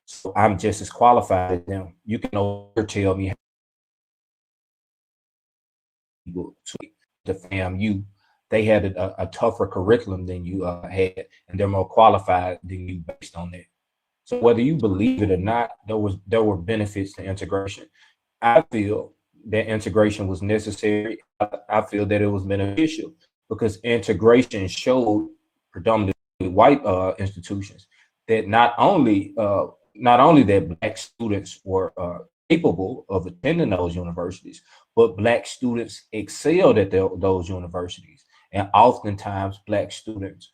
so I'm just as qualified as them. You can over tell me to FAMU, they had a tougher curriculum than you had, and they're more qualified than you based on that. So whether you believe it or not, there were benefits to integration. I feel that integration was necessary. I feel that it was beneficial because integration showed predominantly white institutions that not only that black students were capable of attending those universities, but black students excelled at those universities. And oftentimes black students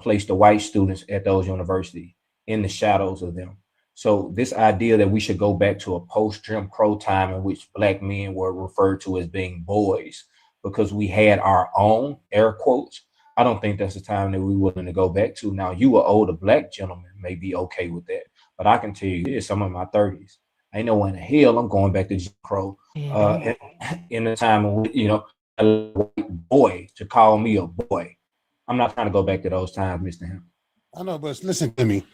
placed the white students at those universities in the shadows of them. So this idea that we should go back to a post-Jim Crow time in which black men were referred to as being boys because we had our own, air quotes, I don't think that's the time that we're willing to go back to. Now, you an older black gentleman may be okay with that, but I can tell you this, I'm in my 30s. I know in the hell I'm going back to Jim Crow in the time of, a white boy to call me a boy. I'm not trying to go back to those times, Mr. Hampton. I know, but listen to me.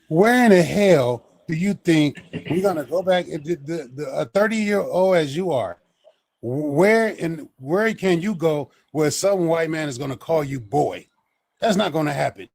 Where in the hell do you think we're gonna go back? A 30-year-old as you are, where can you go where some white man is gonna call you boy? That's not gonna happen.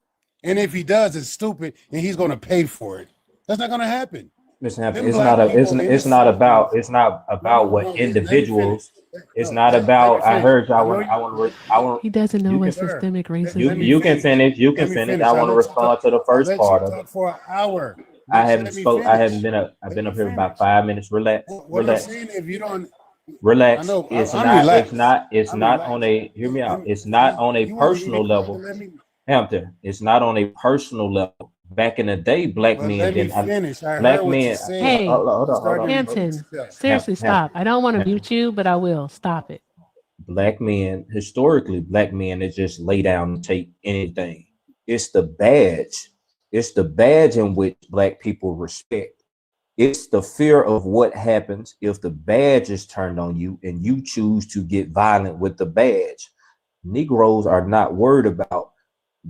And if he does, it's stupid, and he's gonna pay for it. That's not gonna happen. Listen, Hampton, Them it's black not a, people in the it's not about, system. it's not No, about no, what no. Let me finish. individuals. It's No, not let me about. I finish. heard you. I know you. I want. He doesn't know You what can. Sir, systemic let racism me You is. can finish. finish. You Let can me finish. finish. I I want to let you respond talk. to the I first let you part of talk it. for an hour. I Just haven't let me spoke. I finish. haven't been up. I've Let been me up here finish. about 5 minutes. Relax. What I'm Relax. saying, if you don't, I Relax. know It's I'm not. It's relaxed. not. It's I'm not relaxed. on a. Hear me out. I'm, It's not on a you want me to personal be quiet, level, but let me. Hampton. It's not on a personal level. Back in the day, black But men let me didn't. finish. I Black heard what you men. said. Hey, Hold You on. Hold started on. to repeat Hampton, yourself. seriously, stop. I don't want to Hampton. mute you, but I will. Stop it. Black men, historically, black men that just lay down and take anything. It's the badge. It's the badge in which black people respect. It's the fear of what happens if the badge is turned on you and you choose to get violent with the badge. Negroes are not worried about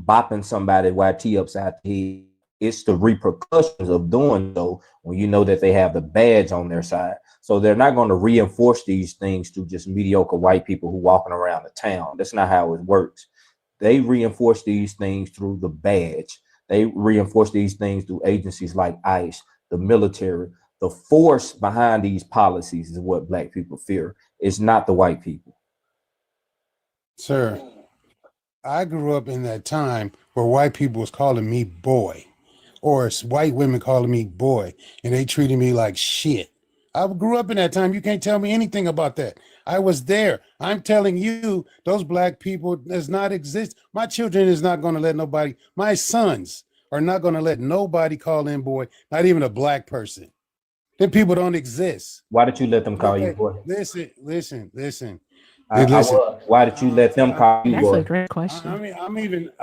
bopping somebody YT upside the head. It's the repercussions of doing so when you know that they have the badge on their side. So they're not going to reinforce these things to just mediocre white people who walking around the town. That's not how it works. They reinforce these things through the badge. They reinforce these things through agencies like ICE, the military. The force behind these policies is what black people fear. It's not the white people. Sir, I grew up in that time where white people was calling me boy, or it's white women calling me boy, and they treated me like shit. I grew up in that time. You can't tell me anything about that. I was there. I'm telling you, those black people does not exist. My children is not going to let nobody, my sons are not going to let nobody call in boy, not even a black person. Them people don't exist. Why did you let them call you Okay, boy? listen. Listen. Why did you let them call you That's a boy? great question.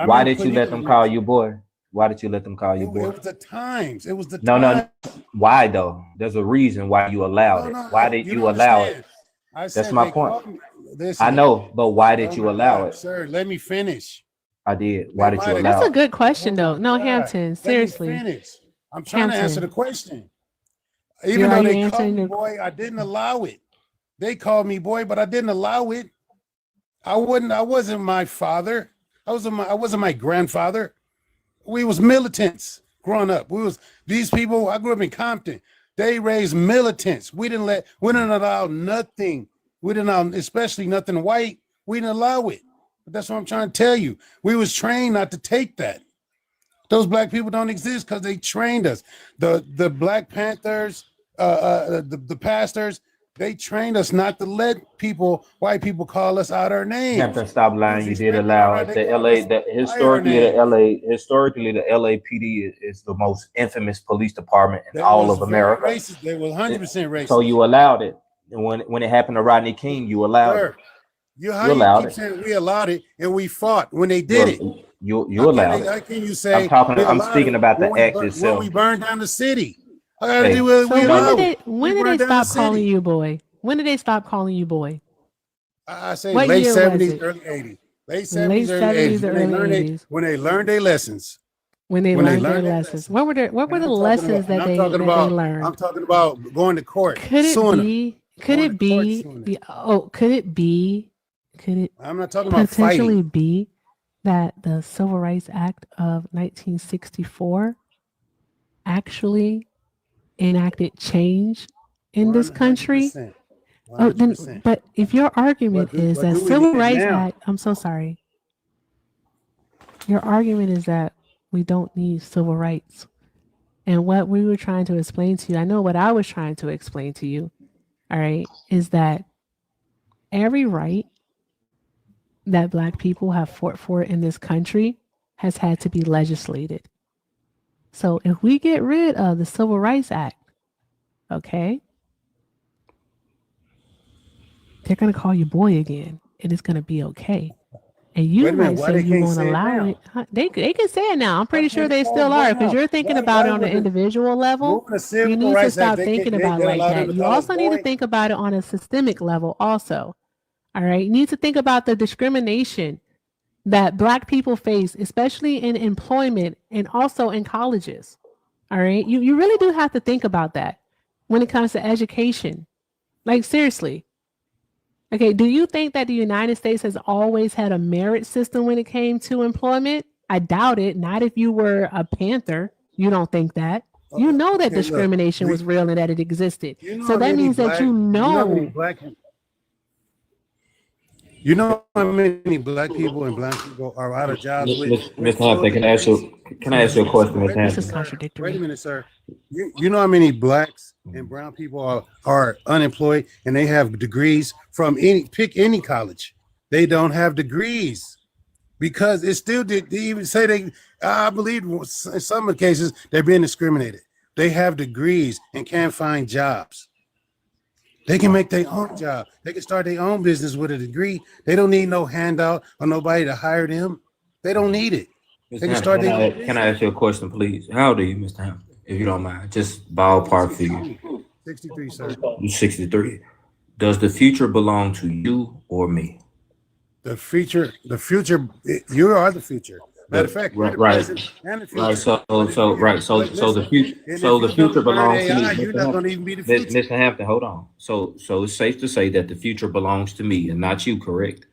Why did you let them call you boy? Why did you let them call you boy? It was the times. It was the No, times. why though? There's a reason why you allowed it. Why did you allow it? That's my point. I know, but why did you allow it? Sir, let me finish. I did. Why did you That's allow a it? good question, though. No, God, Hampton, let me seriously. finish. I'm trying to answer the Hampton, question. Even are though you they called answering me the boy, I didn't allow it. They called me boy, but I didn't allow it. I wasn't my father. I wasn't my grandfather. We was militants growing up. These people, I grew up in Compton. They raised militants. We didn't allow nothing. We didn't allow, especially nothing white. We didn't allow it. But that's what I'm trying to tell you. We was trained not to take that. Those black people don't exist because they trained us. The Black Panthers, the pastors, they trained us not to let white people call us out our names. Hampton, stop lying. You did allow it. Historically the LAPD is the most infamous police department in all of America. Racist. They were 100% racist. So you allowed it. And when it happened to Rodney King, you allowed it. You keep saying we allowed it and we fought when they did it. You allowed it. How can you say I'm speaking about the act itself. when we burned down the city? So when did they stop calling you boy? When did they stop calling you boy? I say what late year 70s, early 80s. Late 70s, early 80s. When they learned their lessons. When they learned their lessons. What were the lessons that they learned? I'm talking about going to court. Could it I'm not talking about potentially fighting. be that the Civil Rights Act of 1964 actually enacted change in this country? 100%. Oh, then, but if your argument is that Civil Rights Act, I'm so sorry. Your argument is that we don't need civil rights. And what we were trying to explain to you, I know what I was trying to explain to you, all right, is that every right that Black people have fought for in this country has had to be legislated. So if we get rid of the Civil Rights Act, okay, they're going to call you boy again, and it's going to be okay. And you might say you won't allow it. They can say it now. I'm pretty sure they still are, because you're thinking about it on an individual level. You need to stop thinking about it like that. You also need to think about it on a systemic level also. All right. You need to think about the discrimination that Black people face, especially in employment and also in colleges. All right. You really do have to think about that when it comes to education. Like, seriously. Okay, do you think that the United States has always had a merit system when it came to employment? I doubt it. Not if you were a Panther. You don't think that. You know that Okay, look, discrimination was real and that it existed. you know So how that many means that black- you how many know. You know how many black people and brown people are out of jobs with Mr. Hampton, can I ask you a question, Mr. This is Hampton? contradictory. Wait a minute, sir. You know how many blacks and brown people are unemployed and they have degrees from pick any college. They don't have degrees because it's still they even say I believe in some cases they're being discriminated. They have degrees and can't find jobs. They can make their own job. They can start their own business with a degree. They don't need no handout or nobody to hire them. They don't need it. They can start their own Can I ask you a question, please? How old are you, Mr. Hampton? If you don't mind, just ballpark figure. 63, sir. You're 63. Does the future belong to you or me? The future, you are the future. Matter of fact, you're the present and the future. Right. So the future belongs to me. You're not going to even be the future. Mr. Hampton, hold on. So it's safe to say that the future belongs to me and not you, correct?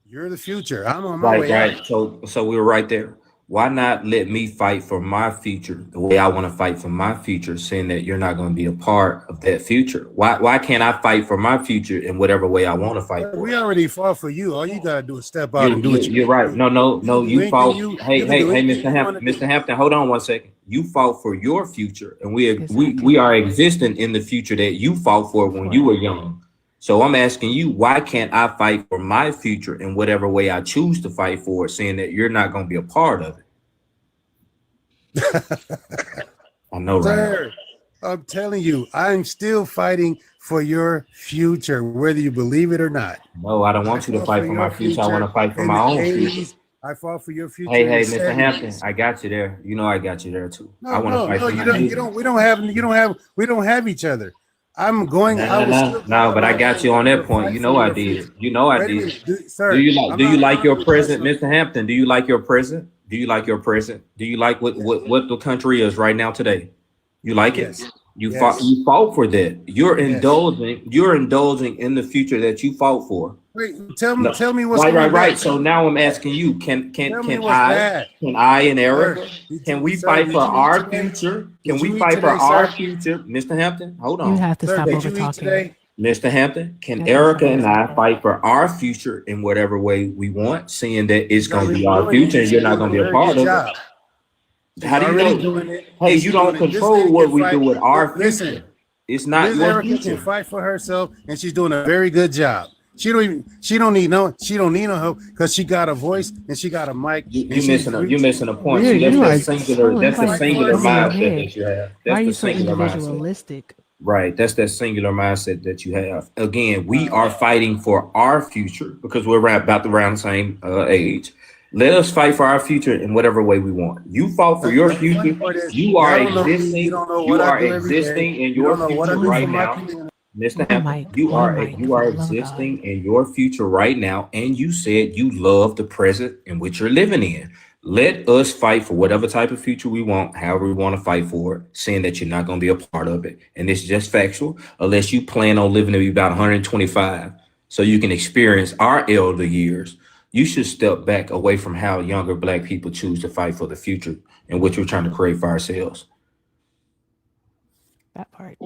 You're the future. I'm on my way Right. out. So we were right there. Why not let me fight for my future the way I want to fight for my future, saying that you're not going to be a part of that future? Why can't I fight for my future in whatever way I want to fight for? We already fought for you. All you gotta do is step out and do it. You're right. No. You fought. Hey, Mr. Hampton. Mr. Hampton, hold on one second. You fought for your future, and we are existing in the future that you fought for when you were young. So I'm asking you, why can't I fight for my future in whatever way I choose to fight for it, saying that you're not going to be a part of it? I know, right? Sir, I'm telling you, I'm still fighting for your future, whether you believe it or not. No, I don't want you to fight for my future. I want to fight for my own future. I fought for your future. Hey, Mr. Hampton, I got you there. You know I got you there too. I want to fight for my future. We don't have each other. I'm going. No, but I got you on that point. You know I did. You know I did. Do you like your present, Mr. Hampton? Do you like your present? Do you like your present? Do you like what the country is right now today? You like it? You fought for that. You're indulging in the future that you fought for. Wait, tell me what's right. So now I'm asking you, can I and Erica, can we fight for our future? Can we fight for our future? Mr. Hampton, hold on. You have to stop over talking. Mr. Hampton, can Erica and I fight for our future in whatever way we want, seeing that it's going to be our future and you're not going to be a part of it? How do you know? Hey, you don't control what we do with our future. It's not your Erica future. can fight for herself, and she's doing a very good job. She don't need no help because she got a voice and she got a mic. You're missing a point. That's the singular mindset that you have. Why are you That's the so singular mindset. individualistic? Right. That's that singular mindset that you have. Again, we are fighting for our future because we're about around the same age. Let us fight for our future in whatever way we want. You fought for your future. You are existing. You are existing in your future right now. Mr. Hampton, you are existing in your future right now, and you said you love the present in which you're living in. Let us fight for whatever type of future we want, however we want to fight for it, saying that you're not going to be a part of it. And it's just factual, unless you plan on living to be about 125, so you can experience our elder years. You should step back away from how younger Black people choose to fight for the future in which we're trying to create for ourselves. That part.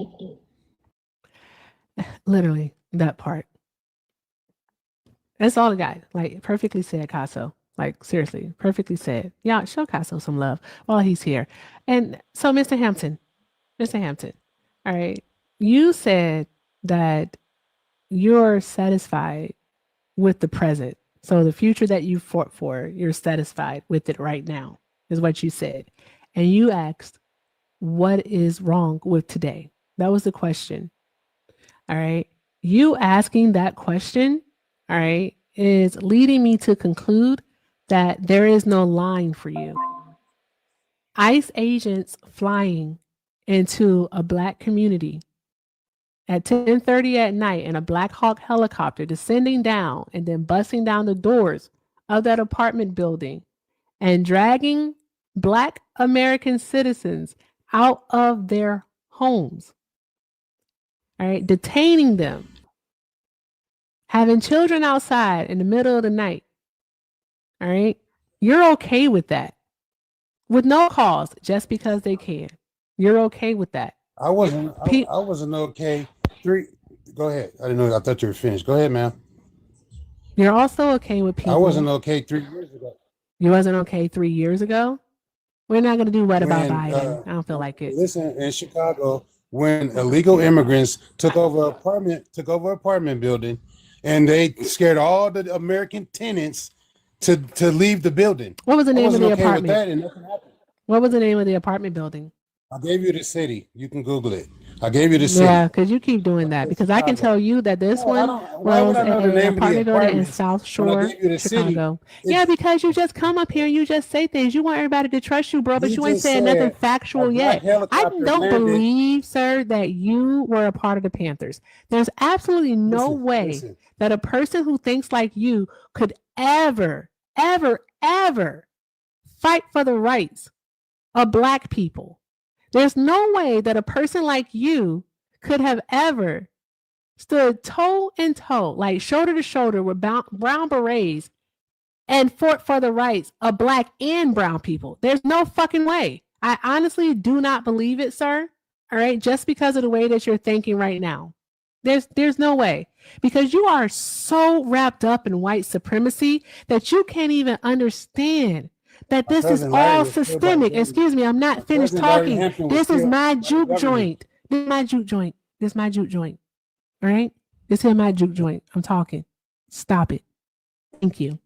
Literally, that part. That's all I got. Like, perfectly said, Casso. Like, seriously, perfectly said. Yeah, show Casso some love while he's here. And so, Mr. Hampton, all right, you said that you're satisfied with the present. So the future that you fought for, you're satisfied with it right now, is what you said. And you asked, what is wrong with today? That was the question. All right. You asking that question, all right, is leading me to conclude that there is no line for you. ICE agents flying into a Black community at 10:30 at night in a Black Hawk helicopter, descending down and then busting down the doors of that apartment building and dragging Black American citizens out of their homes. All right, detaining them, having children outside in the middle of the night. All right, you're okay with that, with no cause, just because they can. You're okay with that. I wasn't okay. Go ahead. I didn't know. I thought you were finished. Go ahead, ma'am. You're also okay with people. I wasn't okay 3 years ago. You wasn't okay 3 years ago? We're not going to do what about When, Biden? I don't feel like it. Listen, in Chicago, when illegal immigrants took over apartment building, and they scared all the American tenants to leave the building. What was the name of the okay with apartment? that, and nothing happened. What was the name of the apartment building? I gave you the city. You can Google it. I gave you the city. Yeah, because you keep doing that. Because I can tell you that this one was an apartment building in South Shore, Chicago. Yeah, because you just come up here and you just say things. You want everybody to trust you, bro, but you ain't saying nothing factual yet. I don't believe, sir, that you were a part of the Panthers. There's absolutely no way that a person who thinks like you could ever fight for the rights of Black people. There's no way that a person like you could have ever stood toe in toe, like shoulder to shoulder with brown berets and fought for the rights of Black and brown people. There's no fucking way. I honestly do not believe it, sir. All right. Just because of the way that you're thinking right now. There's no way, because you are so wrapped up in white supremacy that you can't even understand that this is all systemic. Excuse me, I'm not finished talking. This is my juke joint. This is my juke joint. This is my juke joint. All right? This is my juke joint. I'm talking. Stop it. Thank you.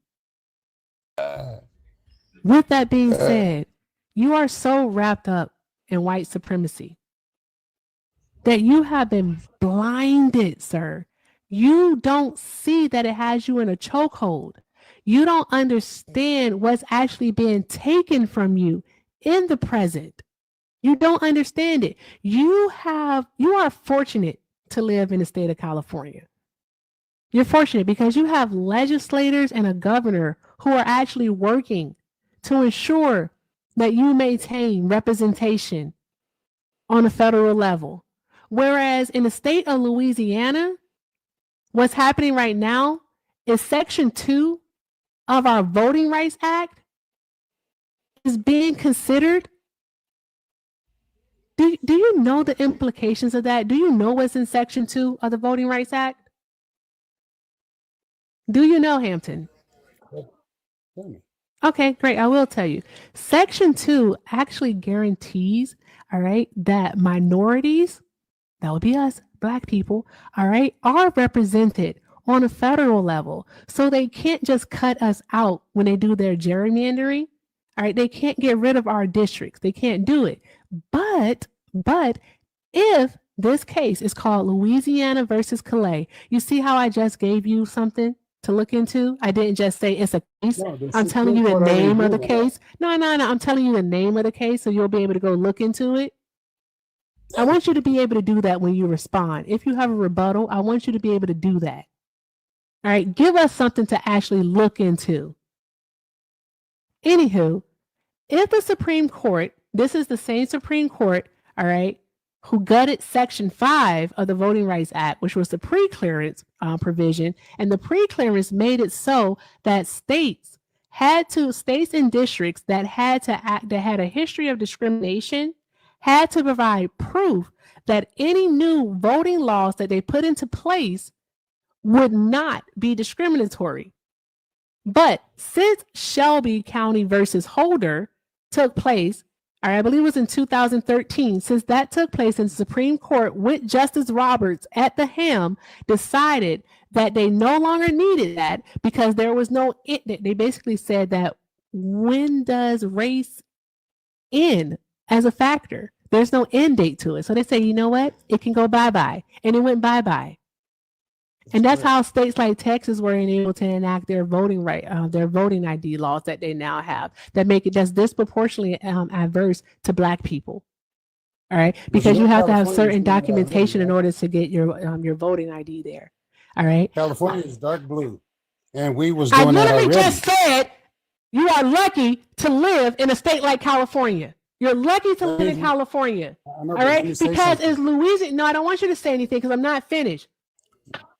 With that being said, you are so wrapped up in white supremacy that you have been blinded, sir. You don't see that it has you in a chokehold. You don't understand what's actually being taken from you in the present. You don't understand it. You are fortunate to live in the state of California. You're fortunate because you have legislators and a governor who are actually working to ensure that you maintain representation on a federal level. Whereas in the state of Louisiana, what's happening right now is Section 2 of our Voting Rights Act is being considered. Do you know the implications of that? Do you know what's in Section 2 of the Voting Rights Act? Do you know, Hampton? Okay, great. I will tell you. Section 2 actually guarantees, all right, that minorities, that would be us, Black people, all right, are represented on a federal level. So they can't just cut us out when they do their gerrymandering. All right, they can't get rid of our districts. They can't do it. But if this case is called Louisiana versus Calais, you see how I just gave you something to look into? I didn't just say it's a case. No, I'm telling you the name of the case. No, I'm telling you the name of the case so you'll be able to go look into it. I want you to be able to do that when you respond. If you have a rebuttal, I want you to be able to do that. All right, give us something to actually look into. Anywho, if the Supreme Court, this is the same Supreme Court, all right, who gutted Section 5 of the Voting Rights Act, which was the pre-clearance provision, and the pre-clearance made it so that states and districts that had a history of discrimination had to provide proof that any new voting laws that they put into place would not be discriminatory. But since Shelby County versus Holder took place, or I believe it was in 2013, since that took place in the Supreme Court with Justice Roberts at the helm, decided that they no longer needed that because there was they basically said that when does race end as a factor? There's no end date to it. So they say, you know what? It can go bye-bye. And it went bye-bye. And that's how states like Texas were able to enact their voting ID laws that they now have that make it that's disproportionately adverse to Black people. All right, because you have to have certain documentation in order to get your voting ID there. All right. California is dark blue, and we was doing I that literally already. just said you are lucky to live in a state like California. You're lucky to live in California. All right, because it's Louisiana. No, I don't want you to say anything because I'm not finished.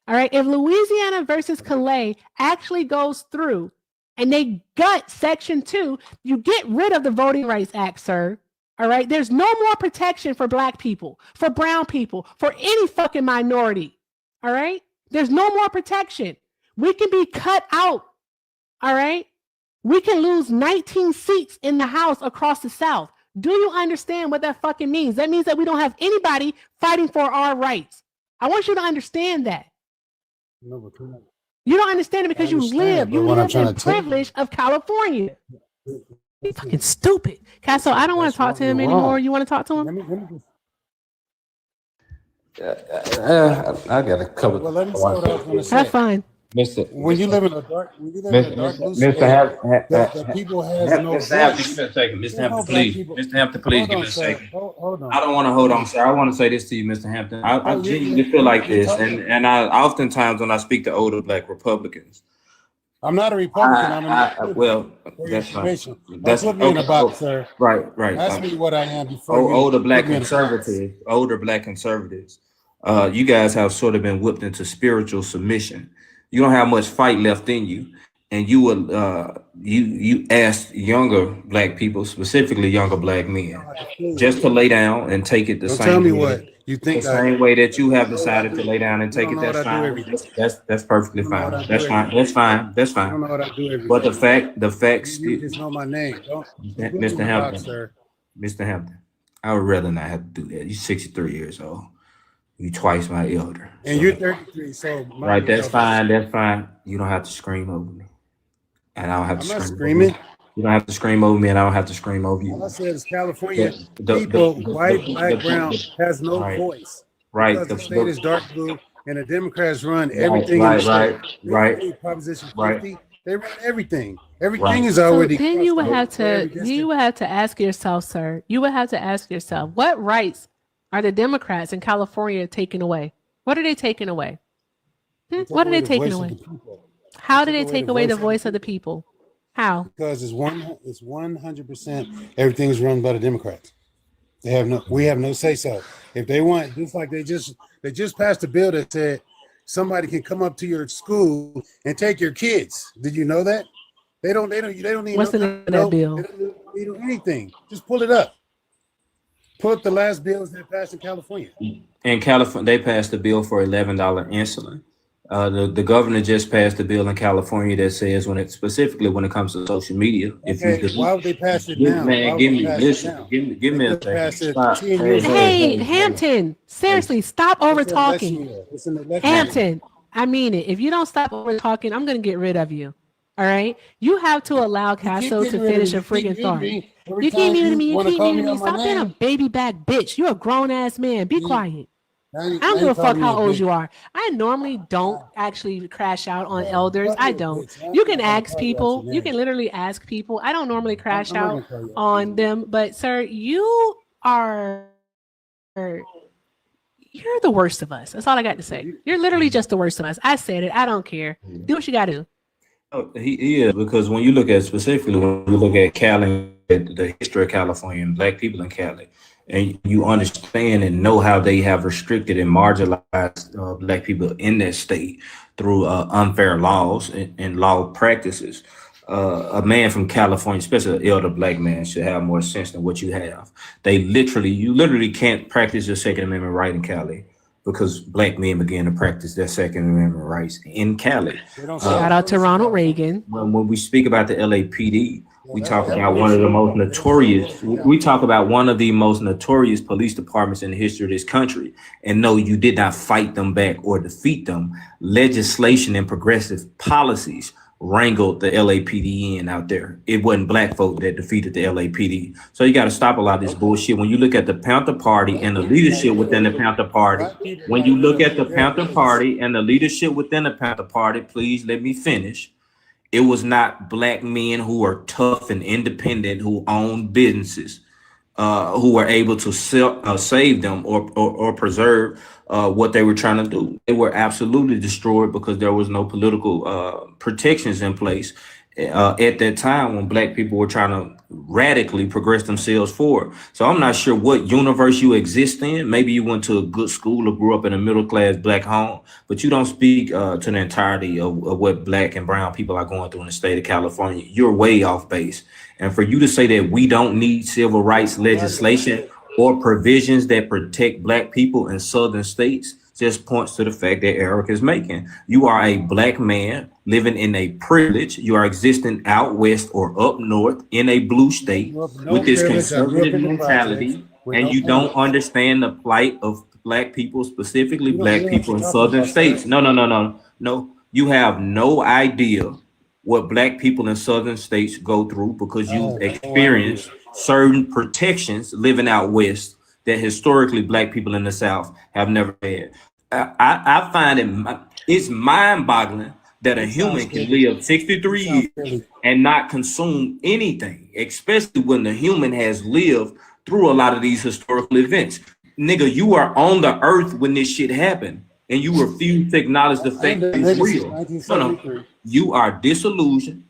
All right, if Louisiana versus Calais actually goes through and they gut Section 2, you get rid of the Voting Rights Act, sir. All right. There's no more protection for black people, for brown people, for any fucking minority. All right. There's no more protection. We can be cut out. All right. We can lose 19 seats in the House across the South. Do you understand what that fucking means? That means that we don't have anybody fighting for our rights. I want you to understand that. No, but you're not- You don't understand it because you live in to privilege of California. You're fucking stupid. Castle, I don't want to talk to him You're anymore. wrong. You want to talk to him? Let me just, I got a couple. well, let me say what I was going to say. That's fine. Mr. When you live in a dark blue state, the people has no Mr. Hampton, voice. give me a second. Mr. There's no Hampton, black please. people. Mr. Hampton, please Hold give on, me a sir. second. Hold on. I don't want to hold on, sir. I want to say this to you, Mr. Hampton. I Oh, you- genuinely you- feel like you're this, talking- and I oftentimes when I speak to older black Republicans, I'm not a Republican. I'm a well, for your that's fine. information. Don't That's put me in a okay. box, sir. Right. Ask me what I am before you Older put black me in a box. conservatives. You guys have sort of been whipped into spiritual submission. You don't have much fight left in you, and you will you ask younger black people, specifically younger black men, just to lay down and take it the Don't same tell me way. what you think. The same way that you have decided to lay down and take You it. don't know That's what I do fine. every day. That's perfectly You don't know fine. what I do That's every fine. day. That's fine. That's I don't fine. know what I do every But day. the facts, You just know my name. Don't put me Mr. in a box, Hampton, sir. Mr. Hampton, I would rather not have to do that. You're 63 years old. You twice my elder. And So- you're 33, so my right. That's elder. fine. That's fine. You don't have to scream over me, and I don't have I'm to not scream over screaming. you. You don't have to scream over me, and I don't have to scream over you. All I said is California The- people, the- white, the- black, the- brown, has no right. voice. Right. Because the state is dark blue and the Democrats run Right, everything in the right, state. right, They run Proposition 50. right. They run everything. Everything Right. is So already. then you would crossed have for to every you district. would have to ask yourself, sir. You would have to ask yourself, what rights are the Democrats in California taking away? What are they taking away? What are they taking away? How do they take away the voice of the people? How? Because it's 100%. Everything is run by the Democrats. We have no say so. If they want, just like they just passed a bill that said somebody can come up to your school and take your kids. Did you know that? They don't even What's the name of that bill? They don't do anything. Just pull it up. Pull up the last bills that passed in California. In California, they passed a bill for $11 insulin. The governor just passed a bill in California that says specifically when it comes to social media, if Okay, you why would they pass it now? Why man, would give they me pass it listen, now? give me a They passed second. it Stop. 10 years ago. Hey, Hampton, seriously, stop over It's an election talking. year. It's an election year. Hampton, I mean it. If you don't stop over talking, I'm going to get rid of you. All right? You have to allow You keep Casso to getting rid of finish me. a You keep freaking muting thought. me. Every You keep time muting me. You wanna keep call muting me. out my Stop being a name, baby back bitch. You're a grown ass man. Be you- quiet. now I you- don't now give you a fuck calling me how a old bitch. you are. I normally don't actually crash out on elders. Call I me a don't. bitch. I'm You not can gonna ask call you out people. your You name. can literally ask people. I don't normally crash I'm not out gonna call you out. on them, but sir, you are you're the worst of us. That's all I got to say. You're literally just the worst of us. I said it. I don't care. Do what you got to do. Oh, he is, because when you look at specifically when you look at Cali, at the history of California and black people in Cali, and you understand and know how they have restricted and marginalized black people in that state through unfair laws and law practices. A man from California, especially an elder black man, should have more sense than what you have. You literally can't practice your Second Amendment right in Cali because black men began to practice their Second Amendment rights in Cali. Shout out to Ronald Reagan. When we speak about the LAPD, we talk about one of the most notorious. We talk about one of the most notorious police departments in the history of this country. And no, you did not fight them back or defeat them. Legislation and progressive policies wrangled the LAPD in out there. It wasn't black folk that defeated the LAPD. So you got to stop a lot of this bullshit. When you look at the Panther Party and the leadership within the Panther Party, when you look at the Panther Party and the leadership within the Panther Party, please let me finish. It was not black men who are tough and independent, who own businesses, who were able to save them or preserve what they were trying to do. They were absolutely destroyed because there was no political protections in place at that time when black people were trying to radically progress themselves forward. So I'm not sure what universe you exist in. Maybe you went to a good school or grew up in a middle class black home, but you don't speak to the entirety of what black and brown people are going through in the state of California. You're way off base. And for you to say that we don't need civil rights legislation or provisions that protect black people in southern states just points to the fact that Eric is making. You are a black man living in a privilege. You are existing out west or up north in a blue state with this conservative mentality, and you don't understand the plight of black people, specifically black people in southern states. No. You have no idea what black people in southern states go through because you've experienced certain protections living out west that historically black people in the South have never had. I find it's mind-boggling that a human can live 63 years and not consume anything, especially when the human has lived through a lot of these historical events. Nigga, you are on the earth when this shit happened, and you refuse to acknowledge the fact that it's real. No. You are disillusioned,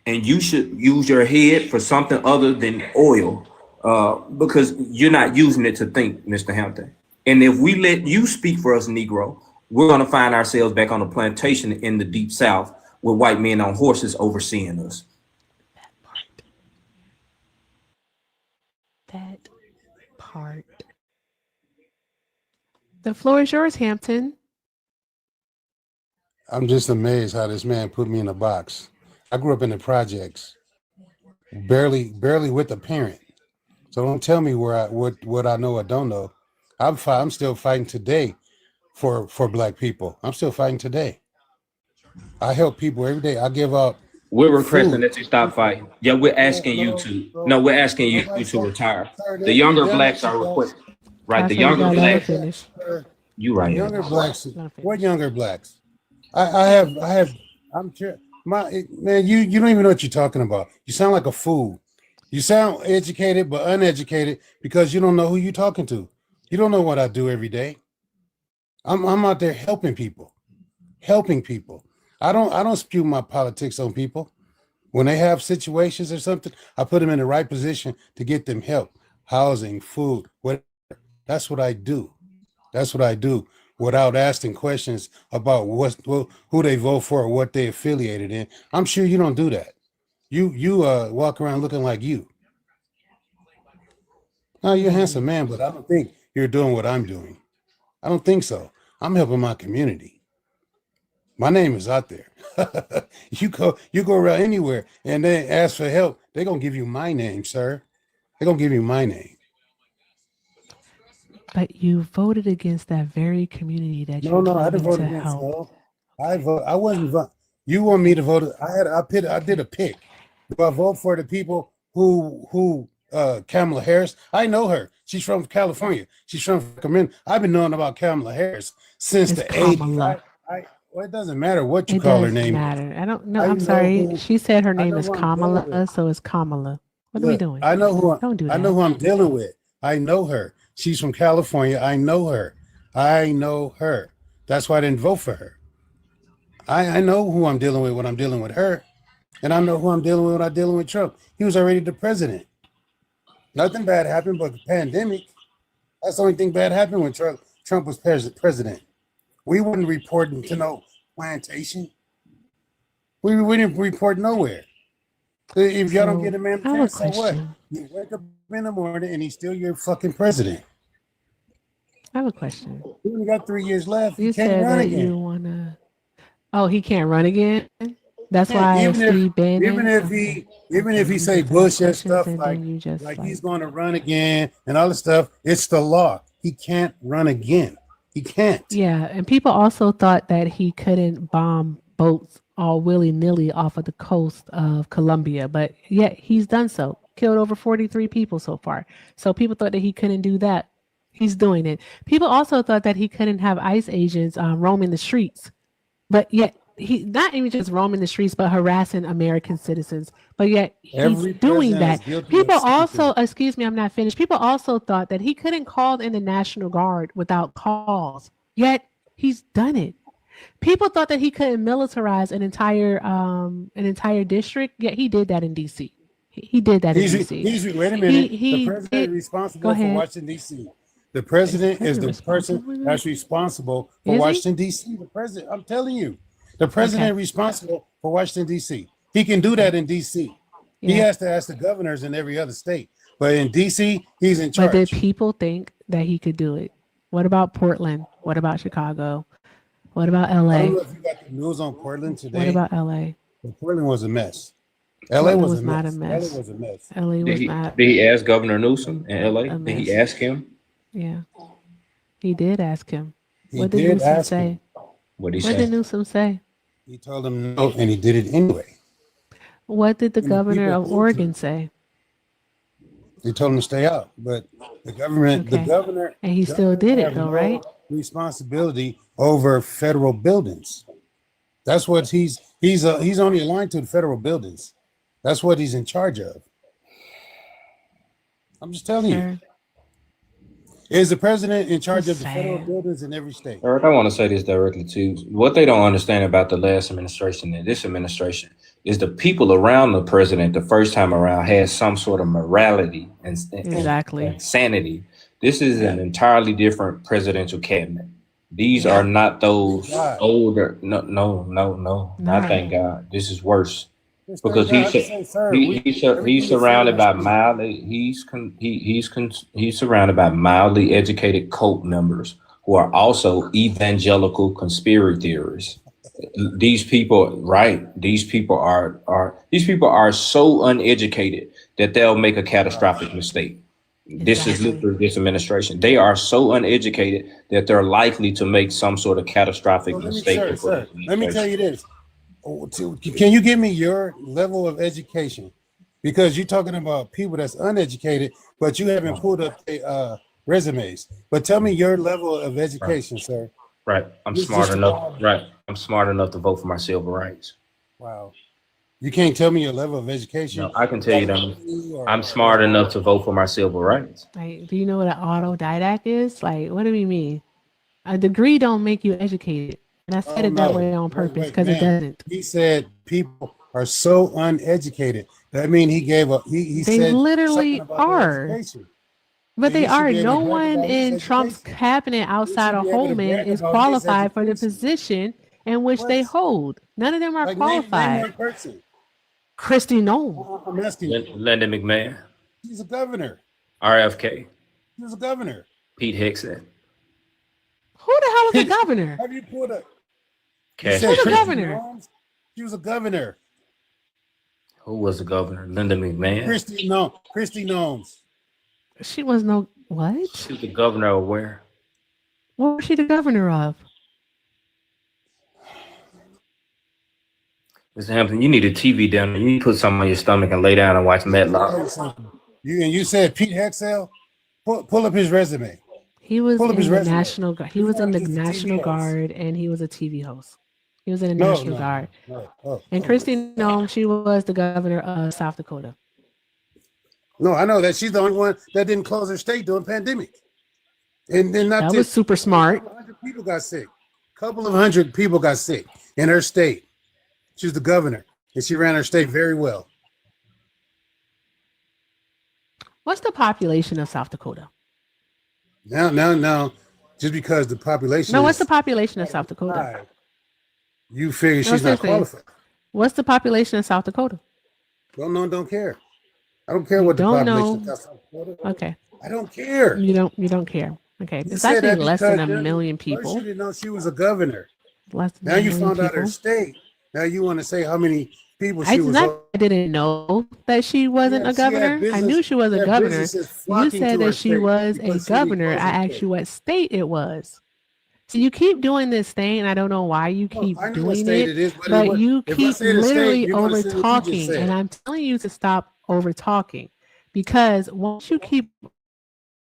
and you should use your head for something other than oil, because you're not using it to think, Mr. Hampton. And if we let you speak for us, Negro, we're going to find ourselves back on a plantation in the deep South with white men on horses overseeing us. That part. The floor is yours, Hampton. I'm just amazed how this man put me in a box. I grew up in the projects, barely with a parent. So don't tell me what I know or don't know. I'm still fighting today for black people. I'm still fighting today. I help people every day. I give out. We're requesting that you stop fighting. Yeah, we're asking you to. No, we're asking you to retire. The younger blacks are requesting. Right, the younger blacks. You right. Younger blacks. What younger blacks? I'm sure. Man, you don't even know what you're talking about. You sound like a fool. You sound educated but uneducated because you don't know who you're talking to. You don't know what I do every day. I'm out there helping people. I don't spew my politics on people. When they have situations or something, I put them in the right position to get them help, housing, food, whatever. That's what I do. Without asking questions about who they vote for or what they affiliated in. I'm sure you don't do that. You walk around looking like you. No, you're a handsome man, but I don't think you're doing what I'm doing. I don't think so. I'm helping my community. My name is out there. You go around anywhere and they ask for help. They're gonna give you my name, sir. They're gonna give you my name. But you voted against that very community that you're I didn't vote to against help. I wasn't vote. You want me to vote? I did a pick. Do I vote for the people who Kamala Harris? I know her. She's from California. She's from Sacramento. I've been knowing about Kamala Harris since the 80s. Well, it doesn't matter what you call her name. It doesn't matter. I don't know. I'm sorry. She said her name is Kamala, so it's Kamala. What are we doing? I know who. Don't do that. I know who I'm dealing with. I know her. She's from California. I know her. That's why I didn't vote for her. I know who I'm dealing with when I'm dealing with her. And I know who I'm dealing with when I'm dealing with Trump. He was already the president. Nothing bad happened but the pandemic. That's the only thing bad happened when Trump was president. We wouldn't report to no plantation. We didn't report nowhere. If y'all don't get a man a chance, so what? You wake up in the morning and he's still your fucking president. I have a question. He only got 3 years left. You He can't said run that again. you wanna. Oh, he can't run again. That's why Steve Bannon. Even if he say bullshit stuff like he's going to run again and all this stuff, it's the law. He can't run again. He can't. Yeah, and people also thought that he couldn't bomb boats all willy-nilly off of the coast of Colombia, but yet he's done so. Killed over 43 people so far. So people thought that he couldn't do that. He's doing it. People also thought that he couldn't have ICE agents roaming the streets, but yet he not even just roaming the streets, but harassing American citizens. But yet he's doing that. People also, excuse me, I'm not finished. People also thought that he couldn't call in the National Guard without cause. Yet he's done it. People thought that he couldn't militarize an entire district. Yet he did that in DC. He did that in He's, DC. he's wait a minute. He The president did. is Go responsible for ahead. Washington D.C. The president is president the person responsible for that's that? responsible for Is he? Washington D.C. The president, I'm telling you, the president Okay. is responsible for Washington D.C. He can do that in D.C. He Yeah. has to ask the governors in every other state, but in D.C. he's in But did charge. people think that he could do it? What about Portland? What about Chicago? What about I don't LA? know if you got the news on Portland What today, about LA? but Portland was a mess. LA Portland was was a not a mess. mess. LA was a mess. LA Did was he not did he ask Governor Newsom in LA? a Did he mess. ask him? Yeah. He did ask him. He What did did Newsom ask say? him. What did he What did say? Newsom say? He told him no, and he did it anyway. What did the And the governor people of voted to Oregon say? He told him to stay out, but the government, the Okay. governor, And he still governors did it have though, no right? responsibility over federal buildings. That's what he's only aligned to the federal buildings. That's what he's in charge of. I'm just telling you. Sure. Is the president in charge That's of the federal sad. buildings in every state? Eric, I want to say this directly to you. What they don't understand about the last administration and this administration is the people around the president the first time around had some sort of morality Exactly. and sanity. This is an entirely different presidential cabinet. These are not those God. older. No. No. Not thank God. This is worse Just because thank God. I just say, sir, he's everything surrounded is by said. mildly he's surrounded by mildly educated cult members who are also evangelical conspiracy theorists. These people, right? These people are so uneducated that they'll make a catastrophic mistake. This is Exactly. literally this administration. They are so uneducated that they're likely to make some sort of catastrophic So let me, mistake. sir, before sir, this let me tell administration. you this. Can you give me your level of education? Because you're talking about people that's uneducated, but you haven't pulled up their resumes. But tell me your level of education, sir. Right. I'm This smart just enough. about- Right. I'm smart enough to vote for my civil rights. Wow. You can't tell me your level of education? No, I can tell you that I'm smart enough to vote for my civil rights. Like, do you know what an autodidact is? Like, what do we mean? A degree don't make you educated. And I said Oh, it that no. way on Wait, purpose wait, because it ma'am. doesn't. He said people are so uneducated. That means he gave up. He They said literally something about their are. education. But And they he should are. be able No to brag one about his in Trump's education. cabinet outside should of be able to Holman brag is about his qualified for the education. position in which they What? hold. None of them are Like name qualified. that person. Christy Nome. I'm asking you. Lyndon McMahon, She's a governor. RFK, She was a governor. Pete Hegseth, Who the hell is a governor? Have you pulled up? You Cash. said Who's a Christy governor? Nones? She was a governor. Who was the governor? Lyndon McMahon. Christy Nones. She was no what? She was the governor of where? What was she the governor of? Mr. Hampton, you need a TV down there. You need to put something on your stomach and lay down and watch Matlock. You said Pete Hexel? Pull up his resume. He was Pull up in his the resume. National Guard. He was in the He's a TV National host. Guard and he was a TV host. He was in the No, National no, Guard. no. Oh, And Christy Nome, she was the governor of South Dakota. no, I know that she's the only one that didn't close her state during pandemic. And then not That just was super smart. 100 people got sick. Couple of 100 people got sick in her state. She was the governor, and she ran her state very well. What's the population of South Dakota? Now, just because the population No, what's the is population of South Dakota? high, you figure No, she's not seriously. qualified. What's the population of South Dakota? Don't care. I don't care what the Don't population know. of South Dakota. Okay. I don't care. You don't care. Okay. You It's said actually that less than because a million first you people. didn't know she was a governor. Less than Now a you million found out her people. state. Now you want to say how many people I she was. didn't know that she wasn't Yeah, a she had governor. I business- knew she was she a had governor. businesses You flocking to said her that she state was a because she didn't governor. close I her asked state. you what state it was. So you keep doing this thing, and I don't know why you keep I know what doing state it, it is, but you if I keep say the state, literally you're gonna over say what you just talking, said. and I'm telling you to stop over talking because once you keep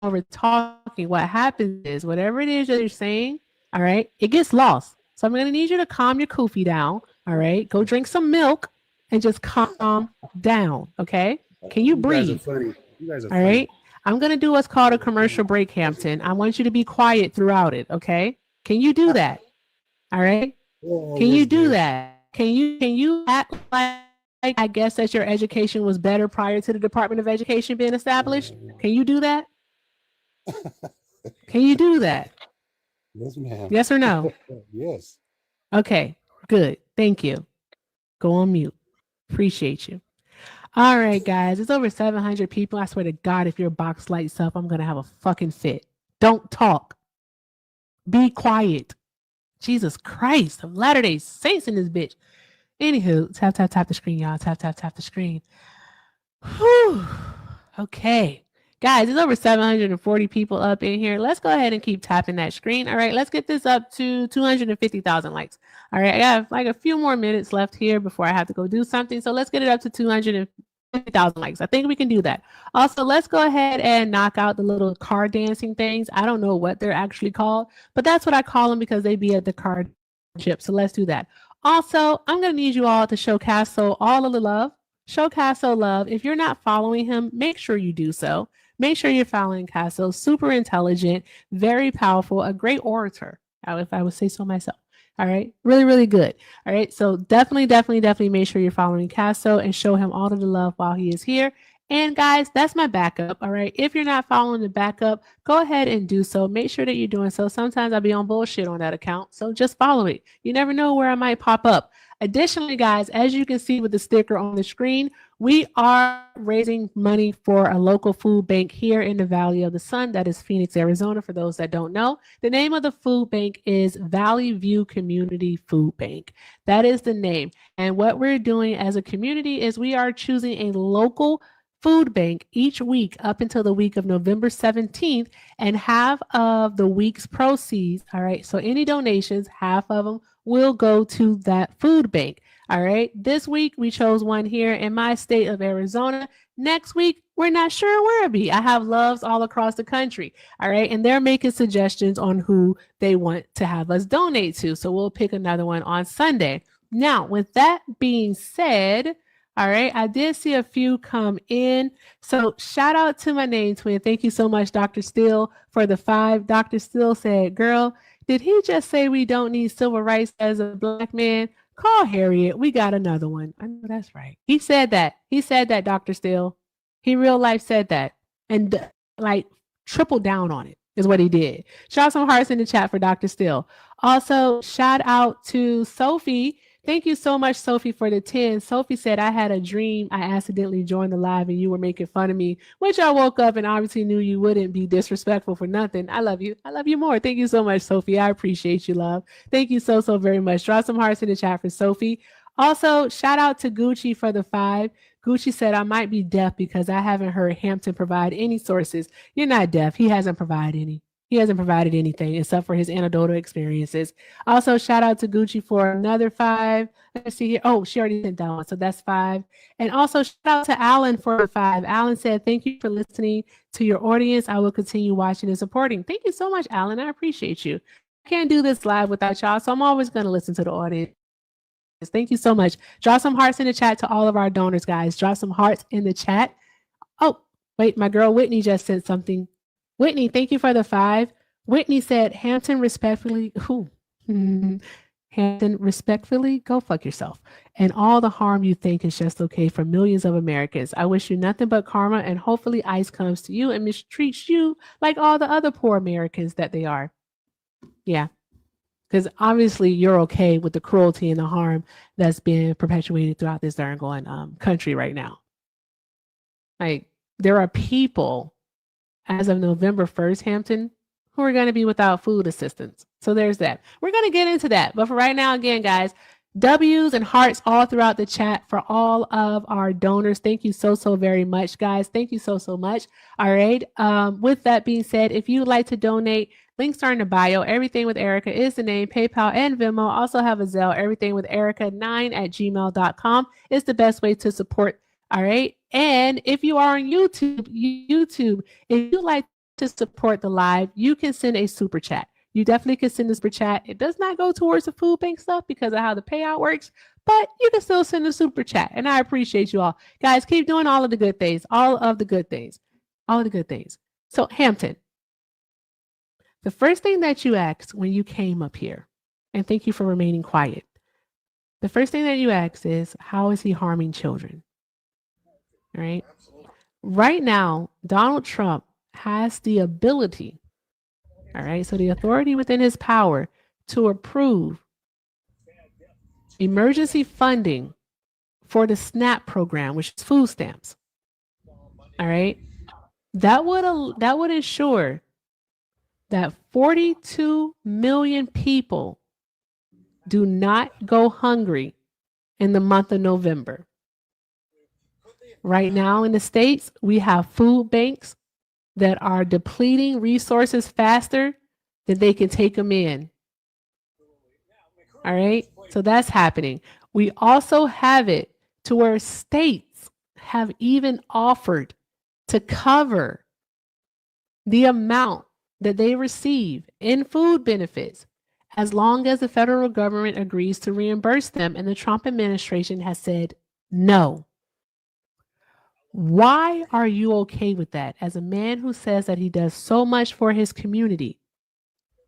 over talking, what happens is whatever it is that you're saying, all right, it gets lost. So I'm going to need you to calm your koofy down, all right? Go drink some milk and just calm down, okay? Can you You guys are breathe? funny. You guys are All funny. right. I'm going to do what's called a commercial break, Hampton. I want you to be quiet throughout it. Okay. Can you do that? All right. Whoa, Can you what's do this? that? Can you act like I guess that your education was better prior to the Department of Education being established? Can you do that? Can you do that? Yes, ma'am. Yes or no? Yes. Okay, good. Thank you. Go on mute. Appreciate you. All right, guys. It's over 700 people. I swear to God, if your box lights up, I'm going to have a fucking fit. Don't talk. Be quiet. Jesus Christ. Of Latter-day Saints in this bitch. Anywho, tap the screen, y'all. Tap the screen. Whew. Okay. Guys, it's over 740 people up in here. Let's go ahead and keep tapping that screen. All right, let's get this up to 250,000 likes. All right, I got like a few more minutes left here before I have to go do something. So let's get it up to 250,000 likes. I think we can do that. Also, let's go ahead and knock out the little card dancing things. I don't know what they're actually called, but that's what I call them because they be at the card chip. So let's do that. Also, I'm going to need you all to show Casso all of the love. Show Casso love. If you're not following him, make sure you do so. Make sure you're following Casso. Super intelligent, very powerful, a great orator, if I would say so myself. All right. Really, really good. All right. So definitely make sure you're following Casso and show him all of the love while he is here. And guys, that's my backup. All right. If you're not following the backup, go ahead and do so. Make sure that you're doing so. Sometimes I'll be on bullshit on that account. So just follow it. You never know where I might pop up. Additionally, guys, as you can see with the sticker on the screen, we are raising money for a local food bank here in the Valley of the Sun. That is Phoenix, Arizona, for those that don't know. The name of the food bank is Valley View Community Food Bank. That is the name. And what we're doing as a community is we are choosing a local food bank each week up until the week of November 17th, and half of the week's proceeds, all right, so any donations, half of them will go to that food bank. All right, this week we chose one here in my state of Arizona. Next week, we're not sure where it'll be. I have loves all across the country. All right, and they're making suggestions on who they want to have us donate to. So we'll pick another one on Sunday. Now, with that being said, all right, I did see a few come in. So shout out to my name twin. Thank you so much, Dr. Steele, for the 5. Dr. Steele said, girl, did he just say we don't need civil rights as a Black man? Call Harriet. We got another one. I know that's right. He said that. He said that, Dr. Steele. He real life said that. And like tripled down on it is what he did. Shout out some hearts in the chat for Dr. Steele. Also, shout out to Sophie. Thank you so much, Sophie, for the 10. Sophie said, I had a dream. I accidentally joined the live and you were making fun of me, which I woke up and obviously knew you wouldn't be disrespectful for nothing. I love you. I love you more. Thank you so much, Sophie. I appreciate you, love. Thank you so very much. Drop some hearts in the chat for Sophie. Also, shout out to Gucci for the 5. Gucci said, I might be deaf because I haven't heard Hampton provide any sources. You're not deaf. He hasn't provided any. He hasn't provided anything except for his anecdotal experiences. Also, shout out to Gucci for another 5. Let's see here. Oh, she already sent that one. So that's 5. And also shout out to Alan for the 5. Alan said, thank you for listening to your audience. I will continue watching and supporting. Thank you so much, Alan. I appreciate you. I can't do this live without y'all, so I'm always going to listen to the audience. Thank you so much. Drop some hearts in the chat to all of our donors, guys. Drop some hearts in the chat. Oh, wait, my girl Whitney just sent something. Whitney, thank you for the 5. Whitney said, Hampton respectfully, Hampton respectfully, go fuck yourself. And all the harm you think is just okay for millions of Americans. I wish you nothing but karma, and hopefully ICE comes to you and mistreats you like all the other poor Americans that they are. Yeah. Because obviously you're okay with the cruelty and the harm that's been perpetuated throughout this darn going country right now. Like, there are people as of November 1st, Hampton, who are going to be without food assistance. So there's that. We're going to get into that. But for right now, again, guys, W's and hearts all throughout the chat for all of our donors. Thank you so very much, guys. Thank you so much. All right. With that being said, if you'd like to donate, links are in the bio. Everything with Erica is the name. PayPal and Venmo. Also have a Zelle. Everything with Erica9@gmail.com is the best way to support. All right. And if you are on YouTube, if you like to support the live, you can send a super chat. You definitely can send a super chat. It does not go towards the food bank stuff because of how the payout works, but you can still send a super chat. And I appreciate you all. Guys, keep doing all of the good things. All of the good things. All of the good things. So Hampton, the first thing that you asked when you came up here, and thank you for remaining quiet, the first thing that you ask is, how is he harming children? All right. Right now, Donald Trump has the ability, all right, so the authority within his power to approve emergency funding for the SNAP program, which is food stamps. All right. That would ensure that 42 million people do not go hungry in the month of November. Right now in the States, we have food banks that are depleting resources faster than they can take them in. All right. So that's happening. We also have it to where states have even offered to cover the amount that they receive in food benefits as long as the federal government agrees to reimburse them. And the Trump administration has said no. Why are you okay with that? As a man who says that he does so much for his community,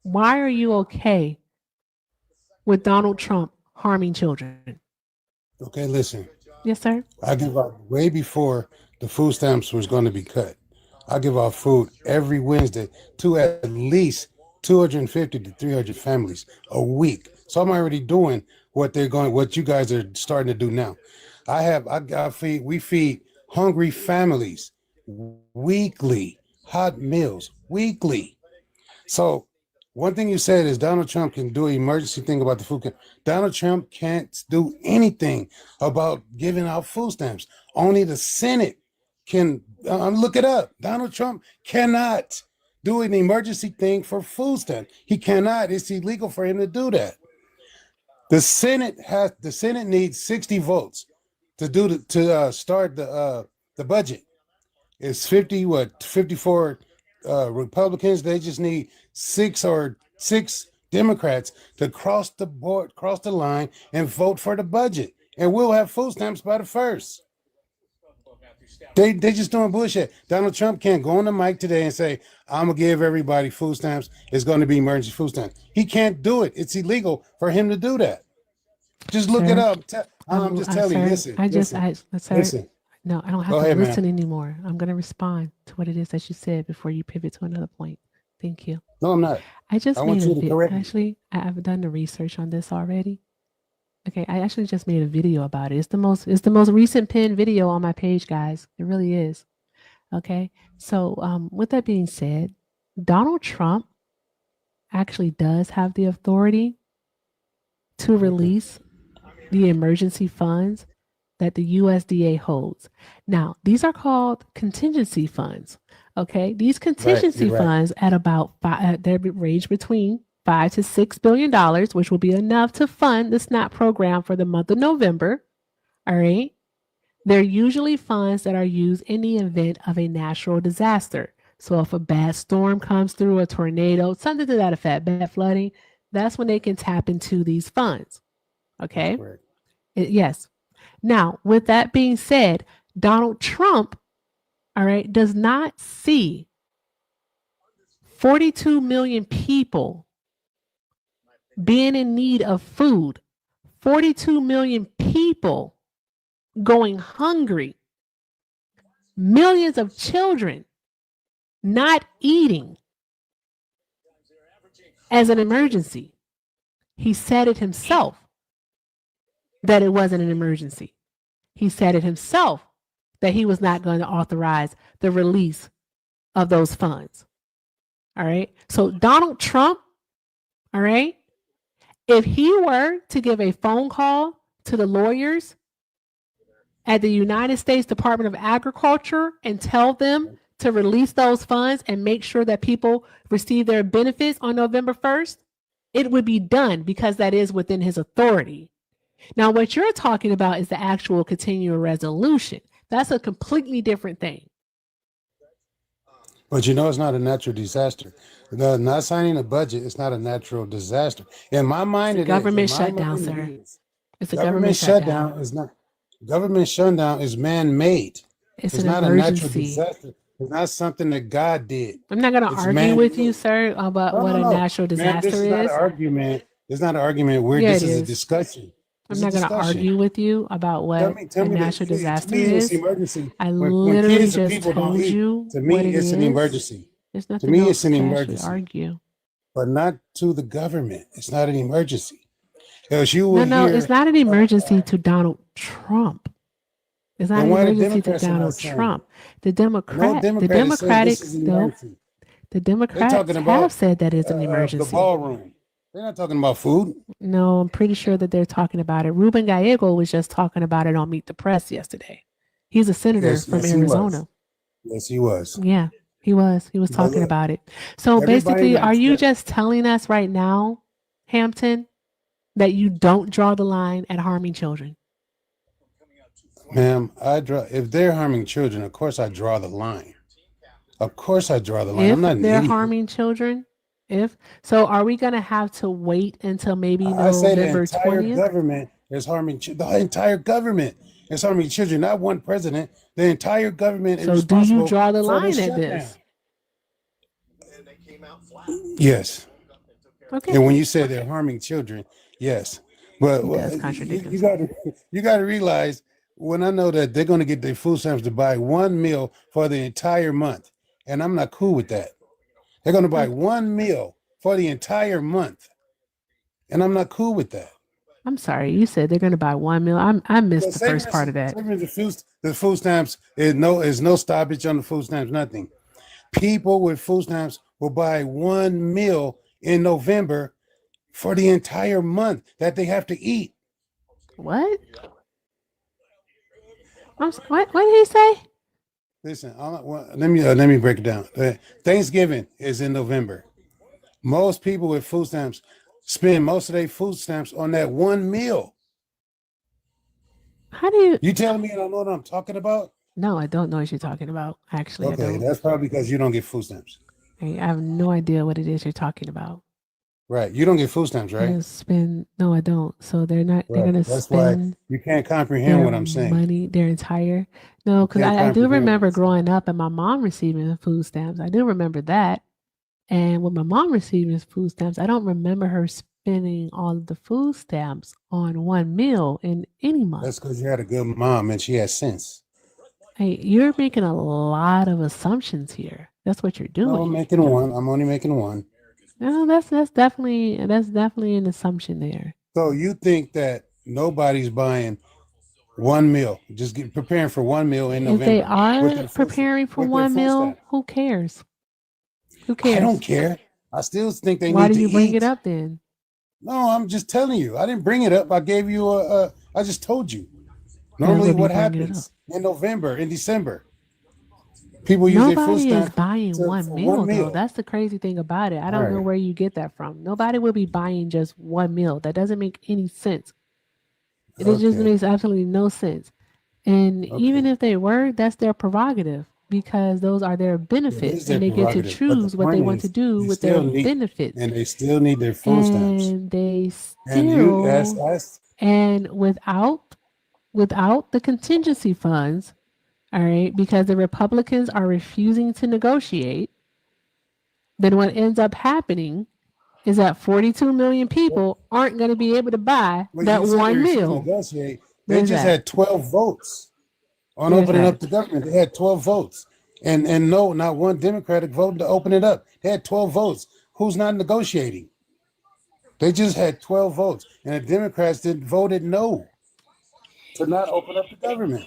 why are you okay with Donald Trump harming children? Okay, listen. Yes, sir. I give out way before the food stamps was going to be cut. I give out food every Wednesday to at least 250 to 300 families a week. So I'm already doing what you guys are starting to do now. We feed hungry families weekly, hot meals weekly. So one thing you said is Donald Trump can do an emergency thing about the food camp. Donald Trump can't do anything about giving out food stamps. Only the Senate can look it up. Donald Trump cannot do an emergency thing for food stamps. He cannot. It's illegal for him to do that. The Senate needs 60 votes to start the budget. It's 54 Republicans. They just need six Democrats to cross the line and vote for the budget. And we'll have food stamps by the 1st. They just doing bullshit. Donald Trump can't go on the mic today and say, I'm gonna give everybody food stamps. It's gonna be emergency food stamps. He can't do it. It's illegal for him to do that. Just look it up. I'm just telling you. Listen. Listen. No, I don't have to listen anymore. I'm going to respond to what it is that you said before you pivot to another point. Thank you. No, I'm not. I want you to correct me. Actually, I've done the research on this already. Okay, I actually just made a video about it. It's the most recent pinned video on my page, guys. It really is. Okay, so with that being said, Donald Trump actually does have the authority to release the emergency funds that the USDA holds. Now, these are called contingency funds. Okay, these contingency funds at about they range between $5 to $6 billion, which will be enough to fund the SNAP program for the month of November. All right, they're usually funds that are used in the event of a natural disaster. So if a bad storm comes through, a tornado, something to that effect, bad flooding, that's when they can tap into these funds. Okay. Yes. Now, with that being said, Donald Trump, all right, does not see 42 million people being in need of food, 42 million people going hungry, millions of children not eating as an emergency. He said it himself that it wasn't an emergency. He said it himself that he was not going to authorize the release of those funds. All right. So Donald Trump, all right, if he were to give a phone call to the lawyers at the United States Department of Agriculture and tell them to release those funds and make sure that people receive their benefits on November 1st, it would be done because that is within his authority. Now, what you're talking about is the actual continuing resolution. That's a completely different thing. But it's not a natural disaster. Not signing a budget is not a natural disaster. In my mind, it's a government shutdown, sir. It's a government shutdown. Is not government shutdown is man-made. It's not a natural disaster. It's not something that God did. I'm not going to argue with you, sir, about what a natural disaster is. It's not an argument. It's not an argument. This is a discussion. I'm It's a not going to discussion. argue with you about what Tell a me natural to disaster me it's is. emergency. I When literally kids and just people don't told eat, you to what me it it's an is. emergency. There's To nothing me else it's an to actually emergency, argue. but not to the government. It's not an emergency. Because you No, will no, hear, it's not an emergency to Donald Trump. It's not then an why the emergency to Democrats are not Donald saying Trump. The no the Democrat is saying this Democrats, is an though, emergency. the They're Democrats talking have about said that it's an the emergency. ballroom. They're not talking about food. No, I'm pretty sure that they're talking about it. Ruben Gallego was just talking about it on Meet the Press yesterday. He's a senator Yes, from yes, he was. Arizona. Yes, he was. Yeah, he was. He was But talking look, about it. So everybody basically, are you that, just telling us right now, Hampton, that you don't draw the line at harming children? ma'am, if they're harming children, of course I draw the line. Of course I draw the line. If I'm not an they're idiot. harming children, if so, are we gonna have to wait until maybe I say the November entire 20th? government is harming the entire government is harming children, not one president. The entire government is So do you responsible draw the for line the at shutdown. this? Yes. Okay. And when you say they're harming children, yes. But He does contradict you got to realize when I know that they're going to get their food stamps to buy one meal for the entire month, and I'm not cool with that. They're going to buy one meal for the entire month, and I'm not cool with that. I'm sorry, you said they're gonna buy one meal. I missed the first part of that. The food stamps is no stoppage on the food stamps, nothing. People with food stamps will buy one meal in November for the entire month that they have to eat. What? What did he say? Listen, let me break it down. Thanksgiving is in November. Most people with food stamps spend most of their food stamps on that one meal. How do you telling me I don't know what I'm talking about? No, I don't know what you're talking about. Actually, I Okay, don't. that's probably because you don't get food stamps. I have no idea what it is you're talking about. Right. You don't get food stamps, right? No, I don't. So they're not. They're Right. gonna That's why spend you can't comprehend their what I'm saying. money, their entire. No, because can't I do comprehend remember what growing up and my mom receiving the food stamps. I do remember that. And when my mom received his food stamps, I don't remember her spending all of the food stamps on one meal in any month. That's because you had a good mom and she has sense. Hey, you're making a lot of assumptions here. That's what you're No, I'm doing. making one. I'm only making one. No, that's definitely an assumption there. So you think that nobody's buying one meal, just preparing for one meal in If November? they with are their food- preparing for with their one food meal, stamp? who cares? Who cares? I don't care. I still think they Why need do you to bring eat. it up then? No, I'm just telling you. I didn't bring it up. I gave you I just told you. Yeah, Normally what do you what bring it happens in November, in December, people use their food Nobody is stamps buying for one one meal, though. meal. That's the crazy thing about it. I don't know Right. where you get that from. Nobody will be buying just one meal. That doesn't make any sense. It just Okay. makes absolutely no sense. And even if they were, that's their prerogative because those are their benefits their and they get to prerogative, but the choose what they point want to is do you with their still need- benefits. And they still need their food stamps. And they And you ask still, us, and without the contingency funds, all right, because the Republicans are refusing to negotiate, then what ends up happening is that 42 million people aren't going to be able to buy when that you said one they refused to meal. negotiate, they Where's just that? had 12 votes on Where's opening that? up the government. They had 12 votes. And no, not one Democratic vote to open it up. They had 12 votes. Who's not negotiating? They just had 12 votes. And the Democrats voted no to not open up the government.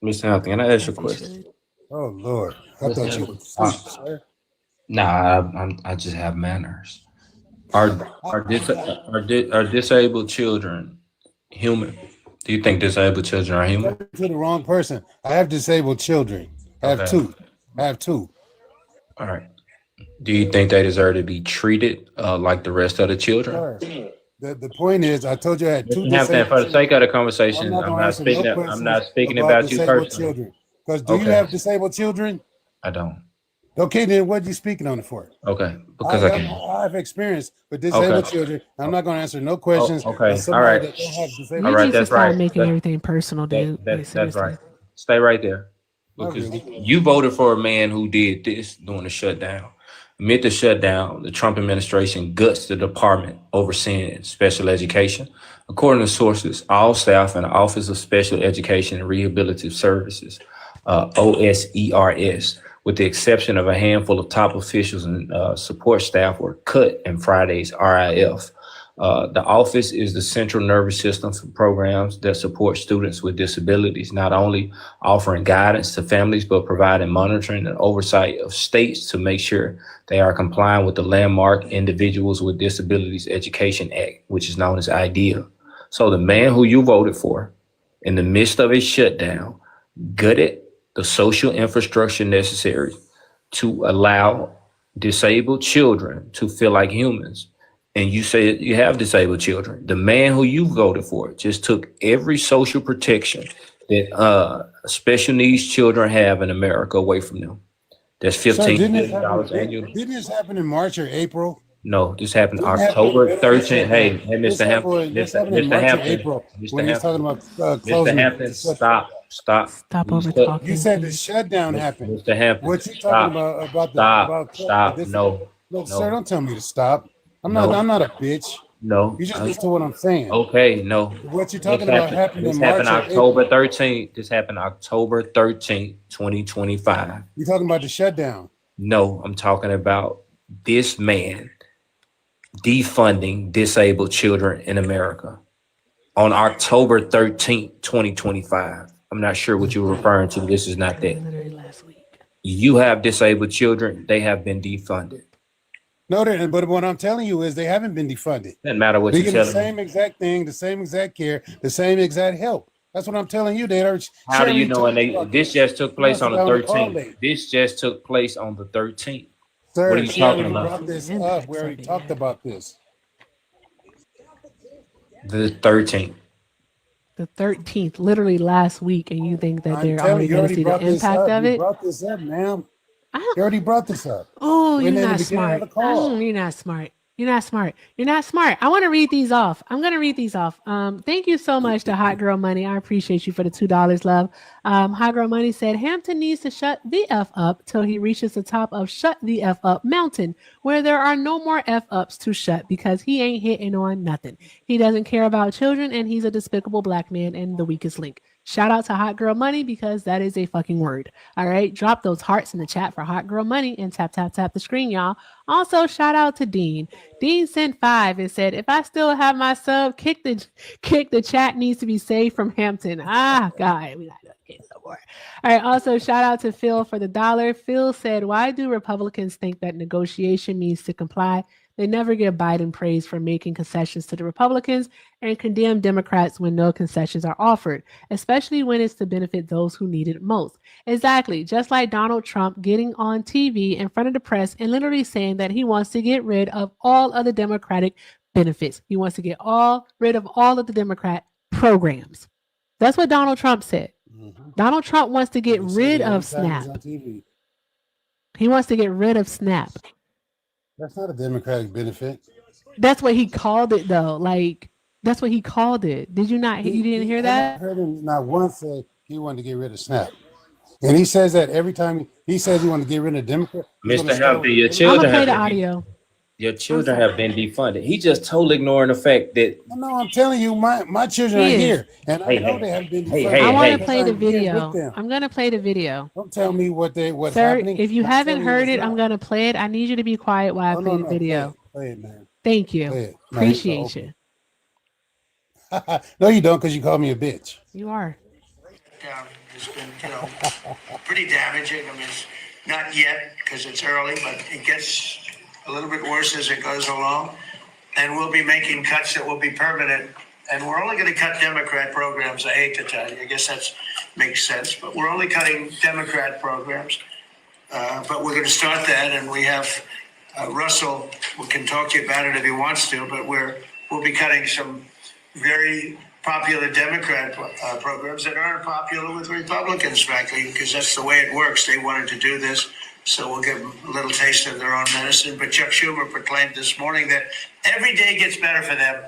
Mr. Hampton, can I ask you a question? Oh, Lord. I thought you were asleep, sir. Nah, I just have manners. Are disabled children human? Do you think disabled children are human? To the wrong person. I have disabled children. I have Okay. two. All right. Do you think they deserve to be treated like the rest of the children? Sir, the point is, I told you I had two Mr. Hampton, for the sake of the conversation, I'm gonna not answer no speaking. I'm questions not speaking about you disabled personally. children. Because do you Okay. have disabled children? I don't. Okay, then what are you speaking on it for? Okay, because I can. I have experience with disabled Okay. children. I'm not going to answer no questions. okay. of somebody All right. that don't have disabled You All right, need to that's start right. making That- everything personal, dude. Like, That's seriously. right. Stay right there. Because really. you voted for a man who did this during the shutdown. Amid the shutdown, the Trump administration guts the department overseeing special education. According to sources, all staff in the Office of Special Education and Rehabilitative Services, OSERS, with the exception of a handful of top officials and support staff, were cut in Friday's RIF. The office is the central nervous system for programs that support students with disabilities, not only offering guidance to families, but providing monitoring and oversight of states to make sure they are complying with the landmark Individuals with Disabilities Education Act, which is known as IDEA. So the man who you voted for, in the midst of a shutdown, gutted the social infrastructure necessary to allow disabled children to feel like humans. And you say you have disabled children. The man who you voted for just took every social protection that special needs children have in America away from them. That's $15 million annually. Didn't this happen in March or April? No, this happened October 13th. Hey, Mr. Hampton, Mr. Hampton, when he's talking about Mr. closing. Hampton, stop over talking. You said the shutdown happened. Mr. Hampton, What you talking about? Stop. This- No, No, sir, don't tell me to stop. I'm not a bitch. no. You just listen to what I'm saying. Okay, no. What you're talking about happened in This March happened or October April. 13th. This happened October 13th, 2025. You're talking about the shutdown. No, I'm talking about this man defunding disabled children in America on October 13th, 2025. I'm not sure what you're referring to. This is not that. Literally last week. You have disabled children. They have been defunded. No, but what I'm telling you is they haven't been defunded. Doesn't matter what They you get tell the me. same exact thing, the same exact care, the same exact help. That's what I'm telling you. How do you know? And this just took place on the Must have been 13th. This just took place on the 13th. Sir, What are you she talking already about? brought this up. We already talked about this. The 13th. The 13th, literally last week, and you think that I'm they're telling already you, going to see the brought this impact up. of You it? brought this up, ma'am. I don't- You already brought this up. Oh, We're you're in the not beginning of smart. the call. You're not smart. You're not smart. You're not smart. I want to read these off. I'm going to read these off. Thank you so much to Hot Girl Money. I appreciate you for the $2, love. Hot Girl Money said Hampton needs to shut the F up till he reaches the top of Shut the F Up Mountain, where there are no more F ups to shut because he ain't hitting on nothing. He doesn't care about children and he's a despicable black man and the weakest link. Shout out to Hot Girl Money because that is a fucking word. All right. Drop those hearts in the chat for Hot Girl Money and tap the screen, y'all. Also, shout out to Dean. Dean sent 5 and said, if I still have my sub, kick the chat needs to be saved from Hampton. God, we got to get some more. All right. Also, shout out to Phil for the $1. Phil said, why do Republicans think that negotiation means to comply? They never give Biden praise for making concessions to the Republicans and condemn Democrats when no concessions are offered, especially when it's to benefit those who need it most. Exactly. Just like Donald Trump getting on TV in front of the press and literally saying that he wants to get rid of all of the Democratic benefits. He wants to get rid of all of the Democrat programs. That's what Donald Trump said. Donald Trump wants to get rid of SNAP. He wants to get rid of SNAP. That's not a Democratic benefit. That's what he called it, though. Like, that's what he called it. Did you not? You didn't hear that? I heard him not once say he wanted to get rid of SNAP. And he says that every time he says he wanted to get rid of Democrats. Mr. Hampton, your I'm children gonna play the have audio. your children have been defunded. He just totally ignoring the fact that No, I'm telling you, my children He are is. here, and I Hey, know hey, they haven't been. hey, defunded. hey, I want hey. to play the I'm here video. with them. I'm gonna play the video. Don't tell me what's Sir, happening. if you I'm haven't telling you heard what's it, I'm not. gonna play it. I need you to be quiet while I play the video. Play it, man. Thank you. Play it. No, Appreciate you. No, you don't, because you called me a bitch. You are. Down has been, pretty damaging. I mean, it's not yet because it's early, but it gets a little bit worse as it goes along. And we'll be making cuts that will be permanent. And we're only going to cut Democrat programs. I hate to tell you. I guess that makes sense. But we're only cutting Democrat programs. But we're going to start that. And we have Russell, who can talk to you about it if he wants to. But we'll be cutting some very popular Democrat programs that aren't popular with Republicans, frankly, because that's the way it works. They wanted to do this, so we'll give them a little taste of their own medicine. But Chuck Schumer proclaimed this morning that every day gets better for them.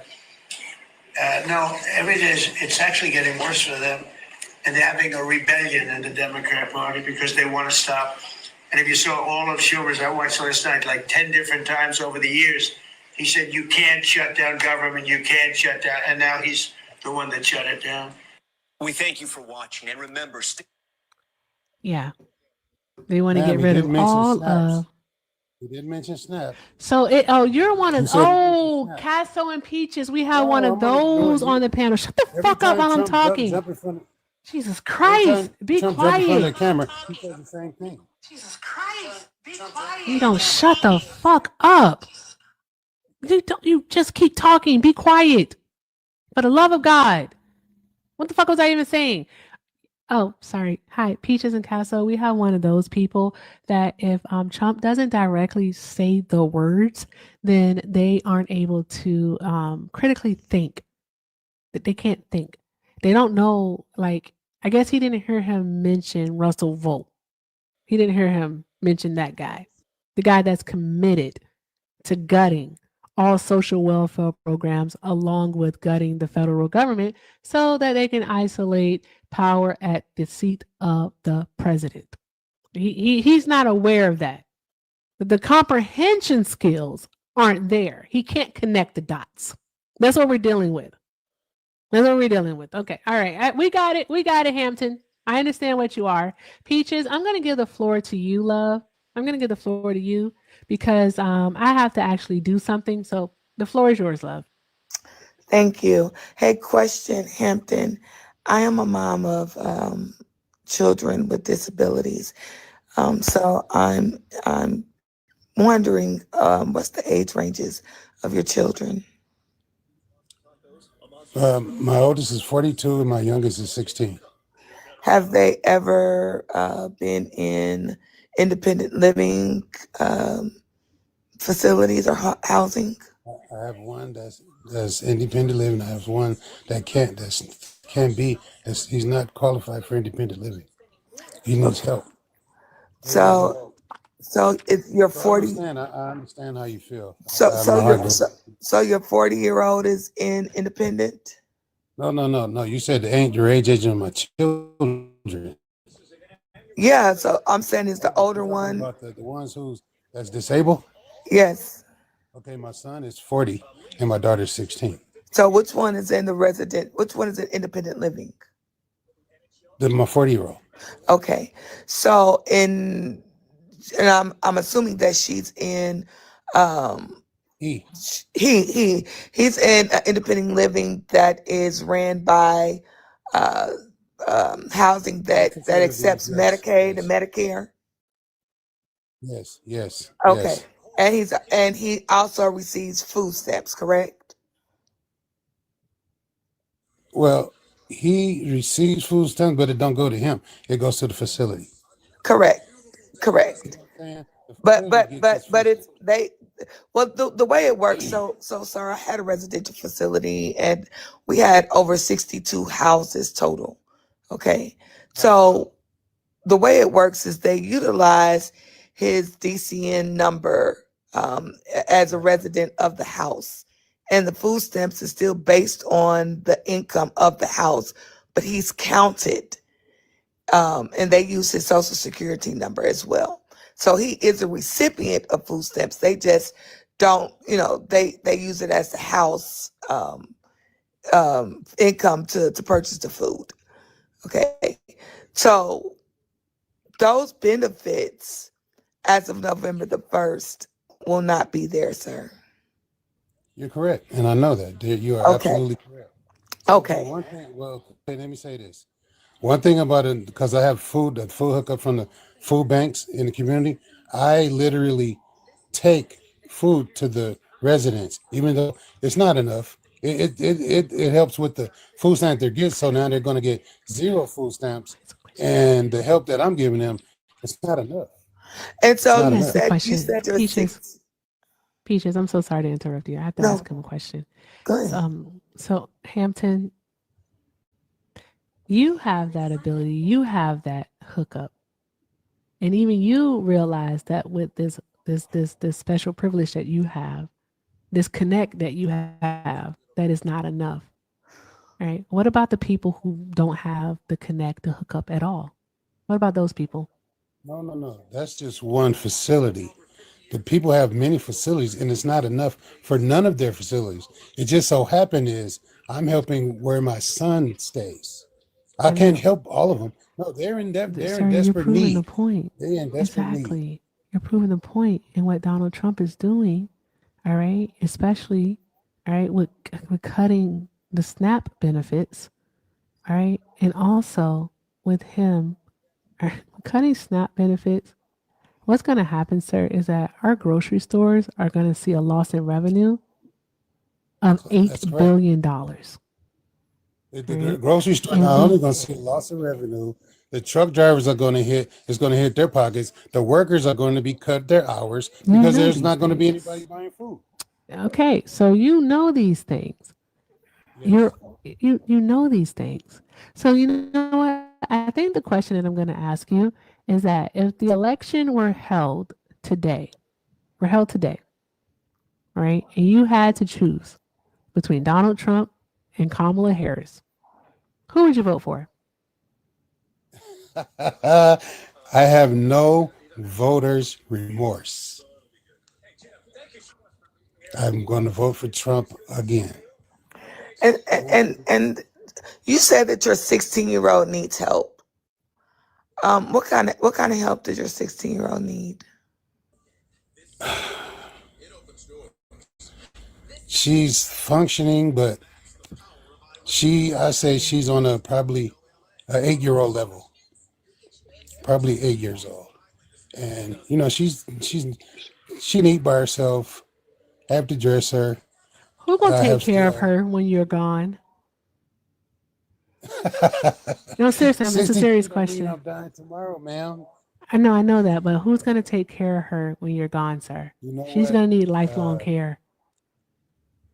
No, every day it's actually getting worse for them. And they're having a rebellion in the Democrat Party because they want to stop And if you saw all of Schumer's, I watched last night like 10 different times over the years, he said, you can't shut down government, you can't shut down. And now he's the one that shut it down. We thank you for watching, and remember, Yeah. They want to Ma'am, get he rid did of mention all snaps. of. He did mention SNAP. So you're one He of, said he mentioned oh, SNAP. Casso and Peaches. We have No, one of I'm only doing those you. on the panel. Shut the Every fuck up time while I'm Trump talking. jump in front of, Jesus every Christ. time Be Trump jump in front of the quiet. camera, he says the same thing. Jesus Christ, be quiet. You don't shut the fuck up. You just keep talking. Be quiet. For the love of God. What the fuck was I even saying? Oh, sorry. Hi, Peaches and Casso. We have one of those people that if Trump doesn't directly say the words, then they aren't able to critically think. That they can't think. They don't know, like, I guess he didn't hear him mention Russell Volt. He didn't hear him mention that guy. The guy that's committed to gutting all social welfare programs along with gutting the federal government so that they can isolate power at the seat of the president. He's not aware of that. But the comprehension skills aren't there. He can't connect the dots. That's what we're dealing with. That's what we're dealing with. Okay. All right. We got it. We got it, Hampton. I understand what you are. Peaches, I'm going to give the floor to you, love. I'm going to give the floor to you because I have to actually do something. So the floor is yours, love. Thank you. Hey, question, Hampton. I am a mom of children with disabilities. So I'm wondering what's the age ranges of your children? My oldest is 42 and my youngest is 16. Have they ever been in independent living facilities or housing? I have one that's independent living. I have one that can't be. He's not qualified for independent living. He needs help. So if you're 40, I understand how you feel. so your 40-year-old is in independent? No. You said your age of my children. Yeah, so I'm saying it's the older one. About the ones that's disabled? Yes. Okay, my son is 40 and my daughter's 16. So which one is in the resident? Which one is in independent living? My 40-year-old. Okay, so and I'm assuming that she's in he's in independent living that is ran by housing that accepts Medicaid and Medicare. Yes. Okay, Yes. and he also receives food stamps, correct? Well, he receives food stamps, but it don't go to him. It goes to the facility. Correct. But it's the way it works. So sir, I had a residential facility and we had over 62 houses total. Okay. So the way it works is they utilize his DCN number as a resident of the house. And the food stamps is still based on the income of the house, but he's counted. And they use his social security number as well. So he is a recipient of food stamps. They just don't, they use it as the house income to purchase the food. Okay. So those benefits as of November the 1st will not be there, sir. You're correct. And I know that. You are absolutely correct. Okay. One thing, let me say this. One thing about it, because I have the food hookup from the food banks in the community, I literally take food to the residents, even though it's not enough. It helps with the food stamp they're getting, so now they're going to get 0 food stamps, and the help that I'm giving them, it's not enough. And so you said Peaches, I'm so sorry to interrupt you. I have to ask him a question. Go ahead. So Hampton, you have that ability, you have that hookup. And even you realize that with this special privilege that you have, this connect that you have, that is not enough. Right? What about the people who don't have the connect, the hookup at all? What about those people? No. That's just one facility. The people have many facilities, and it's not enough for none of their facilities. It just so happened is I'm helping where my son stays. I And can't that's, help all of them. No, they're in sir, you're desperate proving the need. point. They're in desperate need. Exactly. You're proving the point in what Donald Trump is doing, all right? Especially, all right, with cutting the SNAP benefits, all right? And also with him cutting SNAP benefits, what's going to happen, sir, is that our grocery stores are going to see a loss in revenue of That's $8 correct. billion. The Right? grocery store not only going to see loss of revenue, the truck drivers are going to hit their pockets. The workers are going to be cut their hours You because know there's these not going to be things. anybody buying food. Okay, so you know these things. Yes. You know these things. So you know what? I think the question that I'm going to ask you is that if the election were held today, right? And you had to choose between Donald Trump and Kamala Harris, who would you vote for? I have no voters remorse. I'm going to vote for Trump again. And you said that your 16-year-old needs help. What kind of help does your 16-year-old need? She's functioning, but I say she's on a probably an 8-year-old level, probably 8 years old. And she can eat by herself. I have to dress her. Who's going to I take have care of to. her when you're gone? No, seriously, it's a 60 serious don't mean question. I'm dying tomorrow, ma'am. I know that, but who's going to take care of her when you're gone, sir? You know She's what? going to need lifelong care.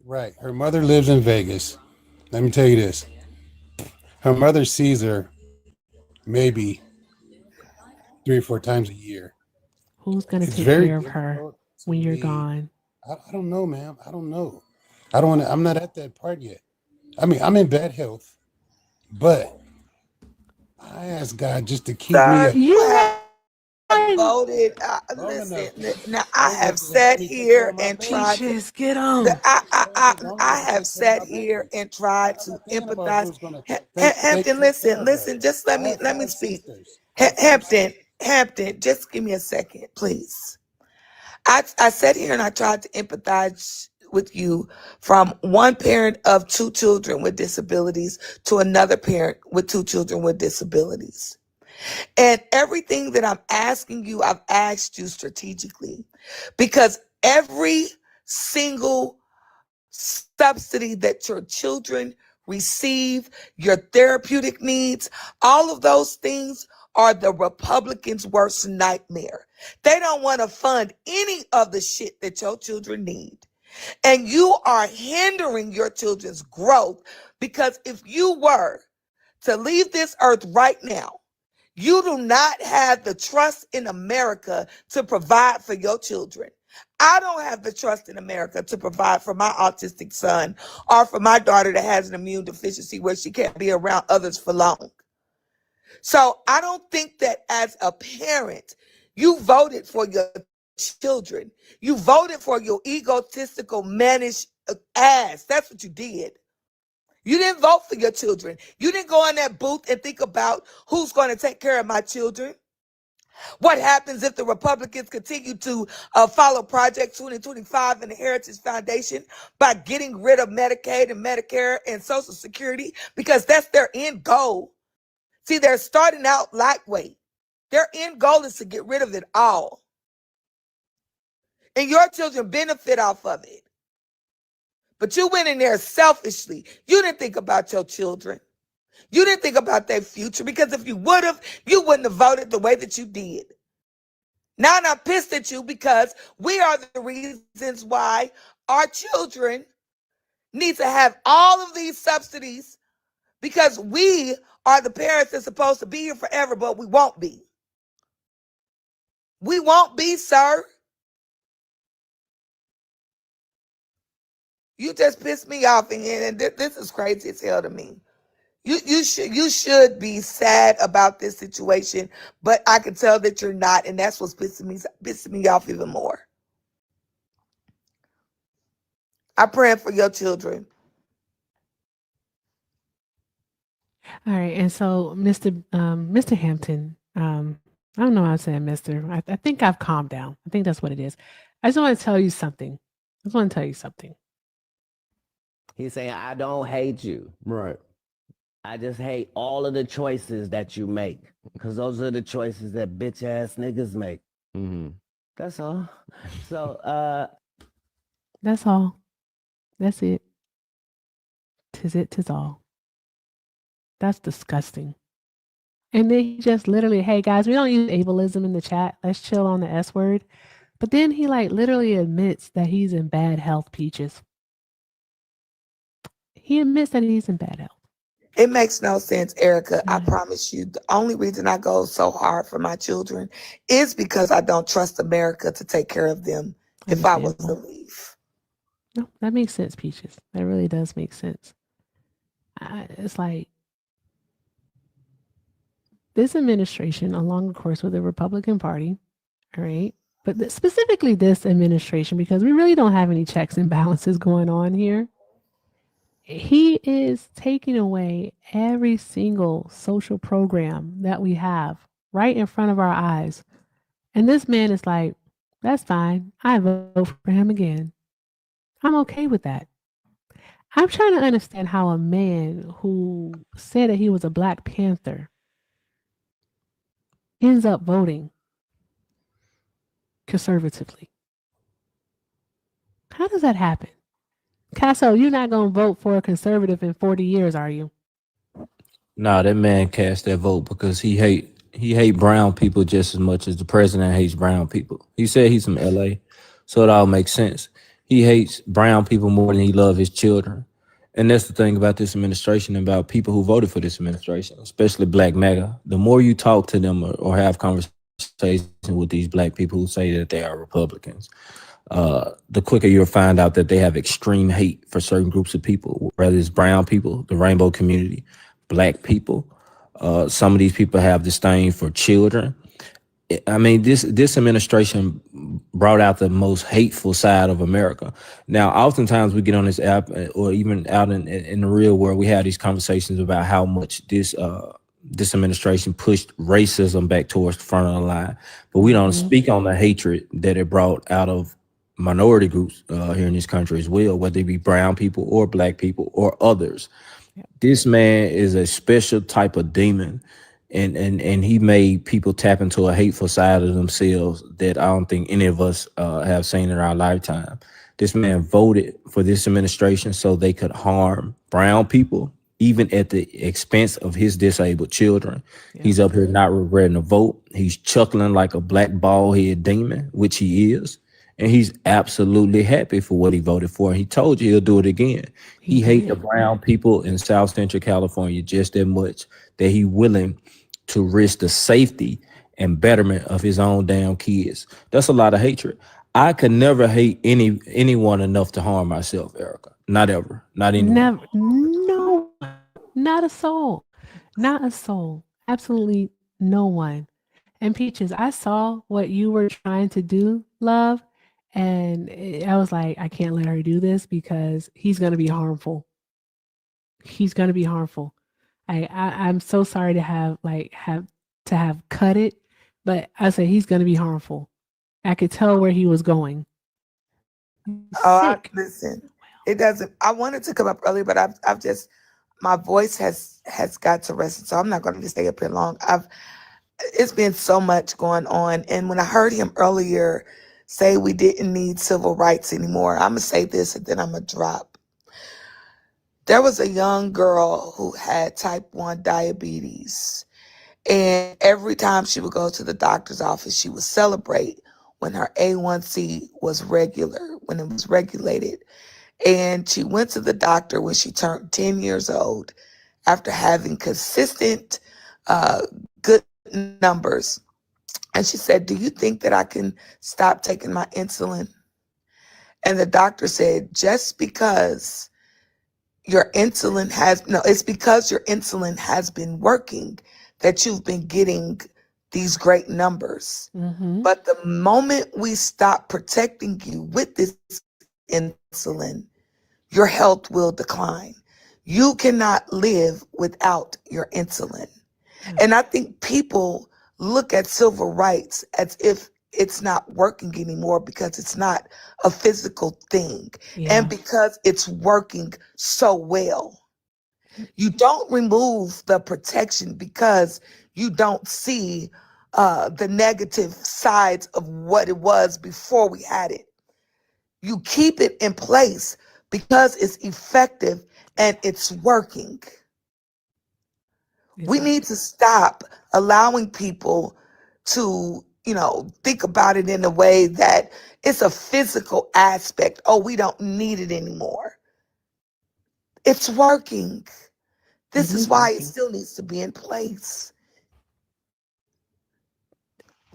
Right. Her mother lives in Vegas. Let me tell you this. Her mother sees her maybe 3 or 4 times a year. Who's going to It's take very care of her difficult to when you're me. gone? I don't know, ma'am. I don't know. I don't want to. I'm not at that part yet. I mean, I'm in bad health, but I ask God just to keep me Sir, up. you have voted. Long enough. Now I have Long enough to sat help me take care here of my and baby. tried to. Peaches, get them. I have sat here and tried to I'm not thinking about empathize. who's going to Hampton, take care of her. listen. Just let I me have 5 speak. sisters. I have 5 sisters. Hampton, just give me a second, please. I sat here and I tried to empathize with you from one parent of 2 children with disabilities to another parent with 2 children with disabilities. And everything that I'm asking you, I've asked you strategically, because every single subsidy that your children receive, your therapeutic needs, all of those things are the Republicans' worst nightmare. They don't want to fund any of the shit that your children need. And you are hindering your children's growth, because if you were to leave this earth right now, you do not have the trust in America to provide for your children. I don't have the trust in America to provide for my autistic son or for my daughter that has an immune deficiency where she can't be around others for long. So I don't think that as a parent, you voted for your children. You voted for your egotistical, managed ass. That's what you did. You didn't vote for your children. You didn't go in that booth and think about who's going to take care of my children. What happens if the Republicans continue to follow Project 2025 and the Heritage Foundation by getting rid of Medicaid and Medicare and Social Security, because that's their end goal? See, they're starting out lightweight. Their end goal is to get rid of it all. And your children benefit off of it. But you went in there selfishly. You didn't think about your children. You didn't think about their future, because if you would have, you wouldn't have voted the way that you did. Now I'm pissed at you because we are the reasons why our children need to have all of these subsidies, because we are the parents that's supposed to be here forever, but we won't be. We won't be, sir. You just pissed me off, and this is crazy as hell to me. You should be sad about this situation, but I can tell that you're not, and that's what's pissing me off even more. I'm praying for your children. All right, and so Mr. Hampton, I don't know how I'm saying Mr. I think I've calmed down. I think that's what it is. I just want to tell you something. He's saying, I don't hate you. Right. I just hate all of the choices that you make. Because those are the choices that bitch ass niggas make. Mm-hmm. That's all. So, That's all. That's it. 'Tis all. That's disgusting. And then he just literally, hey guys, we don't use ableism in the chat. Let's chill on the S word. But then he like literally admits that he's in bad health, Peaches. He admits that he's in bad health. It makes no sense, Erica. I promise you, the only reason I go so hard for my children is because I don't trust America to take care of them if I was to leave. No, that makes sense, Peaches. That really does make sense. It's like this administration, along the course with the Republican Party, all right, but specifically this administration, because we really don't have any checks and balances going on here. He is taking away every single social program that we have right in front of our eyes. And this man is like, that's fine. I vote for him again. I'm okay with that. I'm trying to understand how a man who said that he was a Black Panther ends up voting conservatively. How does that happen? Casso, you're not going to vote for a conservative in 40 years, are you? Nah, that man cast that vote because he hate brown people just as much as the president hates brown people. He said he's from LA, so it all makes sense. He hates brown people more than he loves his children. And that's the thing about this administration, about people who voted for this administration, especially Black MAGA. The more you talk to them or have conversations with these Black people who say that they are Republicans, the quicker you'll find out that they have extreme hate for certain groups of people, whether it's brown people, the rainbow community, Black people. Some of these people have disdain for children. I mean, this administration brought out the most hateful side of America. Now, oftentimes we get on this app or even out in the real world, we have these conversations about how much this administration pushed racism back towards the front of the line. But we don't speak on the hatred that it brought out of minority groups here in this country as well, whether it be brown people or Black people or others. This man is a special type of demon, and he made people tap into a hateful side of themselves that I don't think any of us have seen in our lifetime. This man voted for this administration so they could harm brown people, even at the expense of his disabled children. Yeah. He's up here not regretting the vote. He's chuckling like a black bald-head demon, which he is. And he's absolutely happy for what he voted for. And he told you he'll do it again. He hates the brown people in South Central California just that much that he's willing to risk the safety and betterment of his own damn kids. That's a lot of hatred. I could never hate anyone enough to harm myself, Erica. Not ever. Not anyone. Never. No. Not a soul. Not a soul. Absolutely no one. And Peaches, I saw what you were trying to do, love. And I was like, I can't let her do this because he's going to be harmful. He's going to be harmful. I'm so sorry to have cut it, but I said he's going to be harmful. I could tell where he was going. Listen, it doesn't. I wanted to come up earlier, but I've just, my voice has got to rest, so I'm not going to stay up here long. It's been so much going on, and when I heard him earlier say we didn't need civil rights anymore, I'm gonna say this and then I'm gonna drop. There was a young girl who had type 1 diabetes, and every time she would go to the doctor's office, she would celebrate when her A1C was regular, when it was regulated. And she went to the doctor when she turned 10 years old after having consistent good numbers. And she said, do you think that I can stop taking my insulin? And the doctor said, just because your insulin has no, it's because your insulin has been working that you've been getting these great numbers. Mm-hmm. But the moment we stop protecting you with this insulin, your health will decline. You cannot live without your insulin. And I think people look at civil rights as if it's not working anymore because it's not a physical thing. Yeah. And because it's working so well. You don't remove the protection because you don't see the negative sides of what it was before we had it. You keep it in place because it's effective and it's working. We need to stop allowing people to, think about it in a way that it's a physical aspect. Oh, we don't need it anymore. It's working. This is why it still needs to be in place.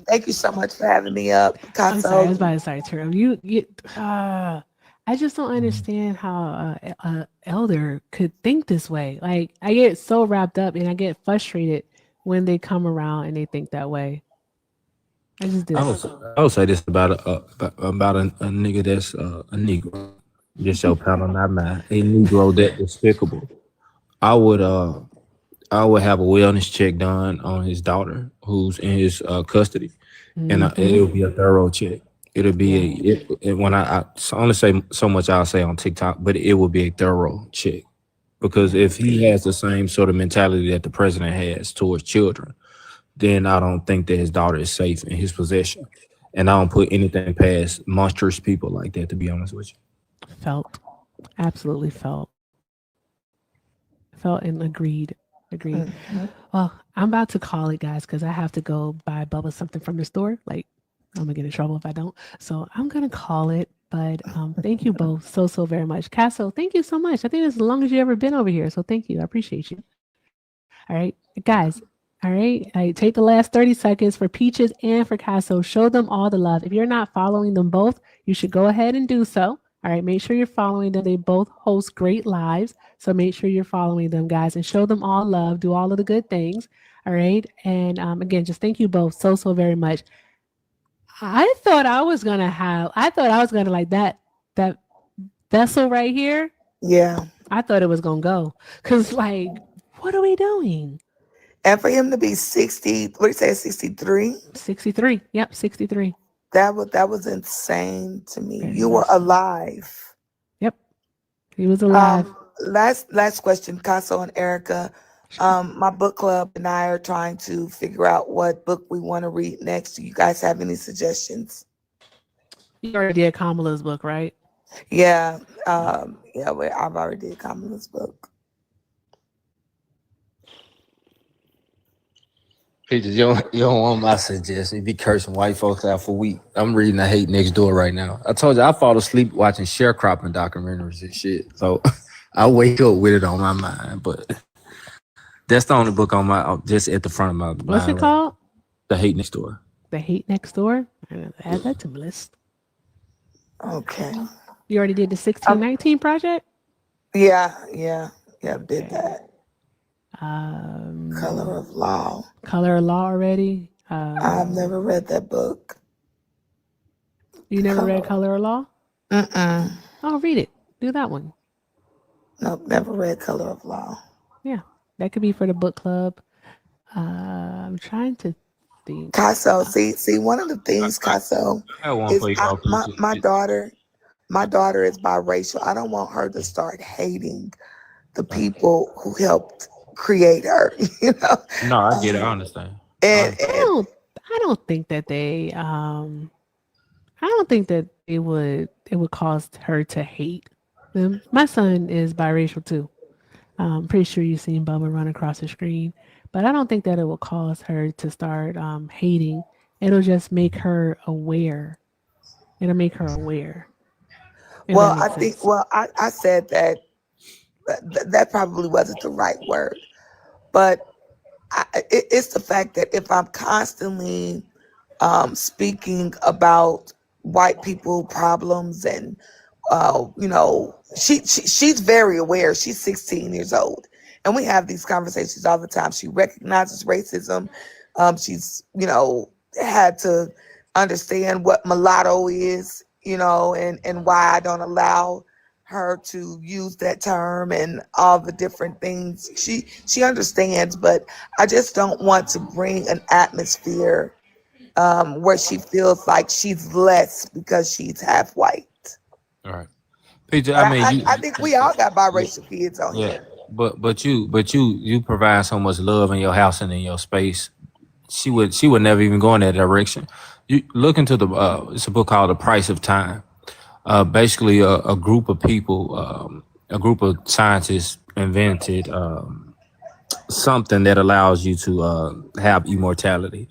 Thank you so much for having me up, I'm sorry, I was Casso. about to start turn. I just don't understand how a elder could think this way. Like, I get so wrapped up and I get frustrated when they come around and they think that way. I just do. I would say this about a nigga that's a Negro. Just your panel, not mine. A Negro that despicable. I would have a wellness check done on his daughter who's in his custody, and it would be a thorough check. It'll be when I only say so much I'll say on TikTok, but it will be a thorough check because if he has the same sort of mentality that the president has towards children, then I don't think that his daughter is safe in his possession, and I don't put anything past monstrous people like that. To be honest with you, Absolutely felt and agreed. Well, I'm about to call it, guys, because I have to go buy Bubba something from the store. Like, I'm gonna get in trouble if I don't. So I'm gonna call it. But thank you both so very much. Casso, thank you so much. I think it's as long as you ever been over here. So thank you. I appreciate you. All right, guys. All right. I take the last 30 seconds for Peaches and for Casso. Show them all the love. If you're not following them both, you should go ahead and do so. All right. Make sure you're following them. They both host great lives. So make sure you're following them, guys, and show them all love. Do all of the good things. All right. And again, just thank you both so very much. I thought I was gonna like that vessel right here. Yeah. I thought it was gonna go. Cause like, what are we doing? And for him to be 60, what do you say, 63? 63. Yep, 63. That was insane to me. You were alive. Yep. He was alive. Last question, Casso and Erica. My book club and I are trying to figure out what book we want to read next. Do you guys have any suggestions? You already did Kamala's book, right? Yeah. I've already did Kamala's book. Peaches, you don't want my suggestion. You be cursing white folks out for weeks. I'm reading The Hate Next Door right now. I told you I fall asleep watching sharecropping documentaries and shit. So I wake up with it on my mind. But that's the only book on my just at the front of my mind. What's it called? The Hate Next Door. The Hate Next Door. Add that to my list. Okay. You already did the 1619 project? Yeah, did that. Color of Law. Color of Law already. I've never read that book. You never read Color of Law? Oh, read it. Do that one. Nope, never read Color of Law. Yeah, that could be for the book club. I'm trying to think. Casso, see, one of the things, Casso, is my daughter is biracial. I don't want her to start hating the people who helped create her. No, I get it. I understand. And I don't think that they it would cause her to hate them. My son is biracial too. I'm pretty sure you've seen Bubba run across the screen, but I don't think that it will cause her to start hating. It'll just make her aware. It'll make her aware. Well, I said that probably wasn't the right word, but it's the fact that if I'm constantly speaking about white people problems and she's very aware. She's 16 years old, and we have these conversations all the time. She recognizes racism. She's had to understand what mulatto is, and why I don't allow her to use that term and all the different things. She understands, but I just don't want to bring an atmosphere where she feels like she's less because she's half white. All right, PJ. I mean, I think we all got biracial kids on yeah, here. but you provide so much love in your house and in your space. She would never even go in that direction. You look into the it's a book called The Price of Time. Basically, a group of people, a group of scientists invented something that allows you to have immortality,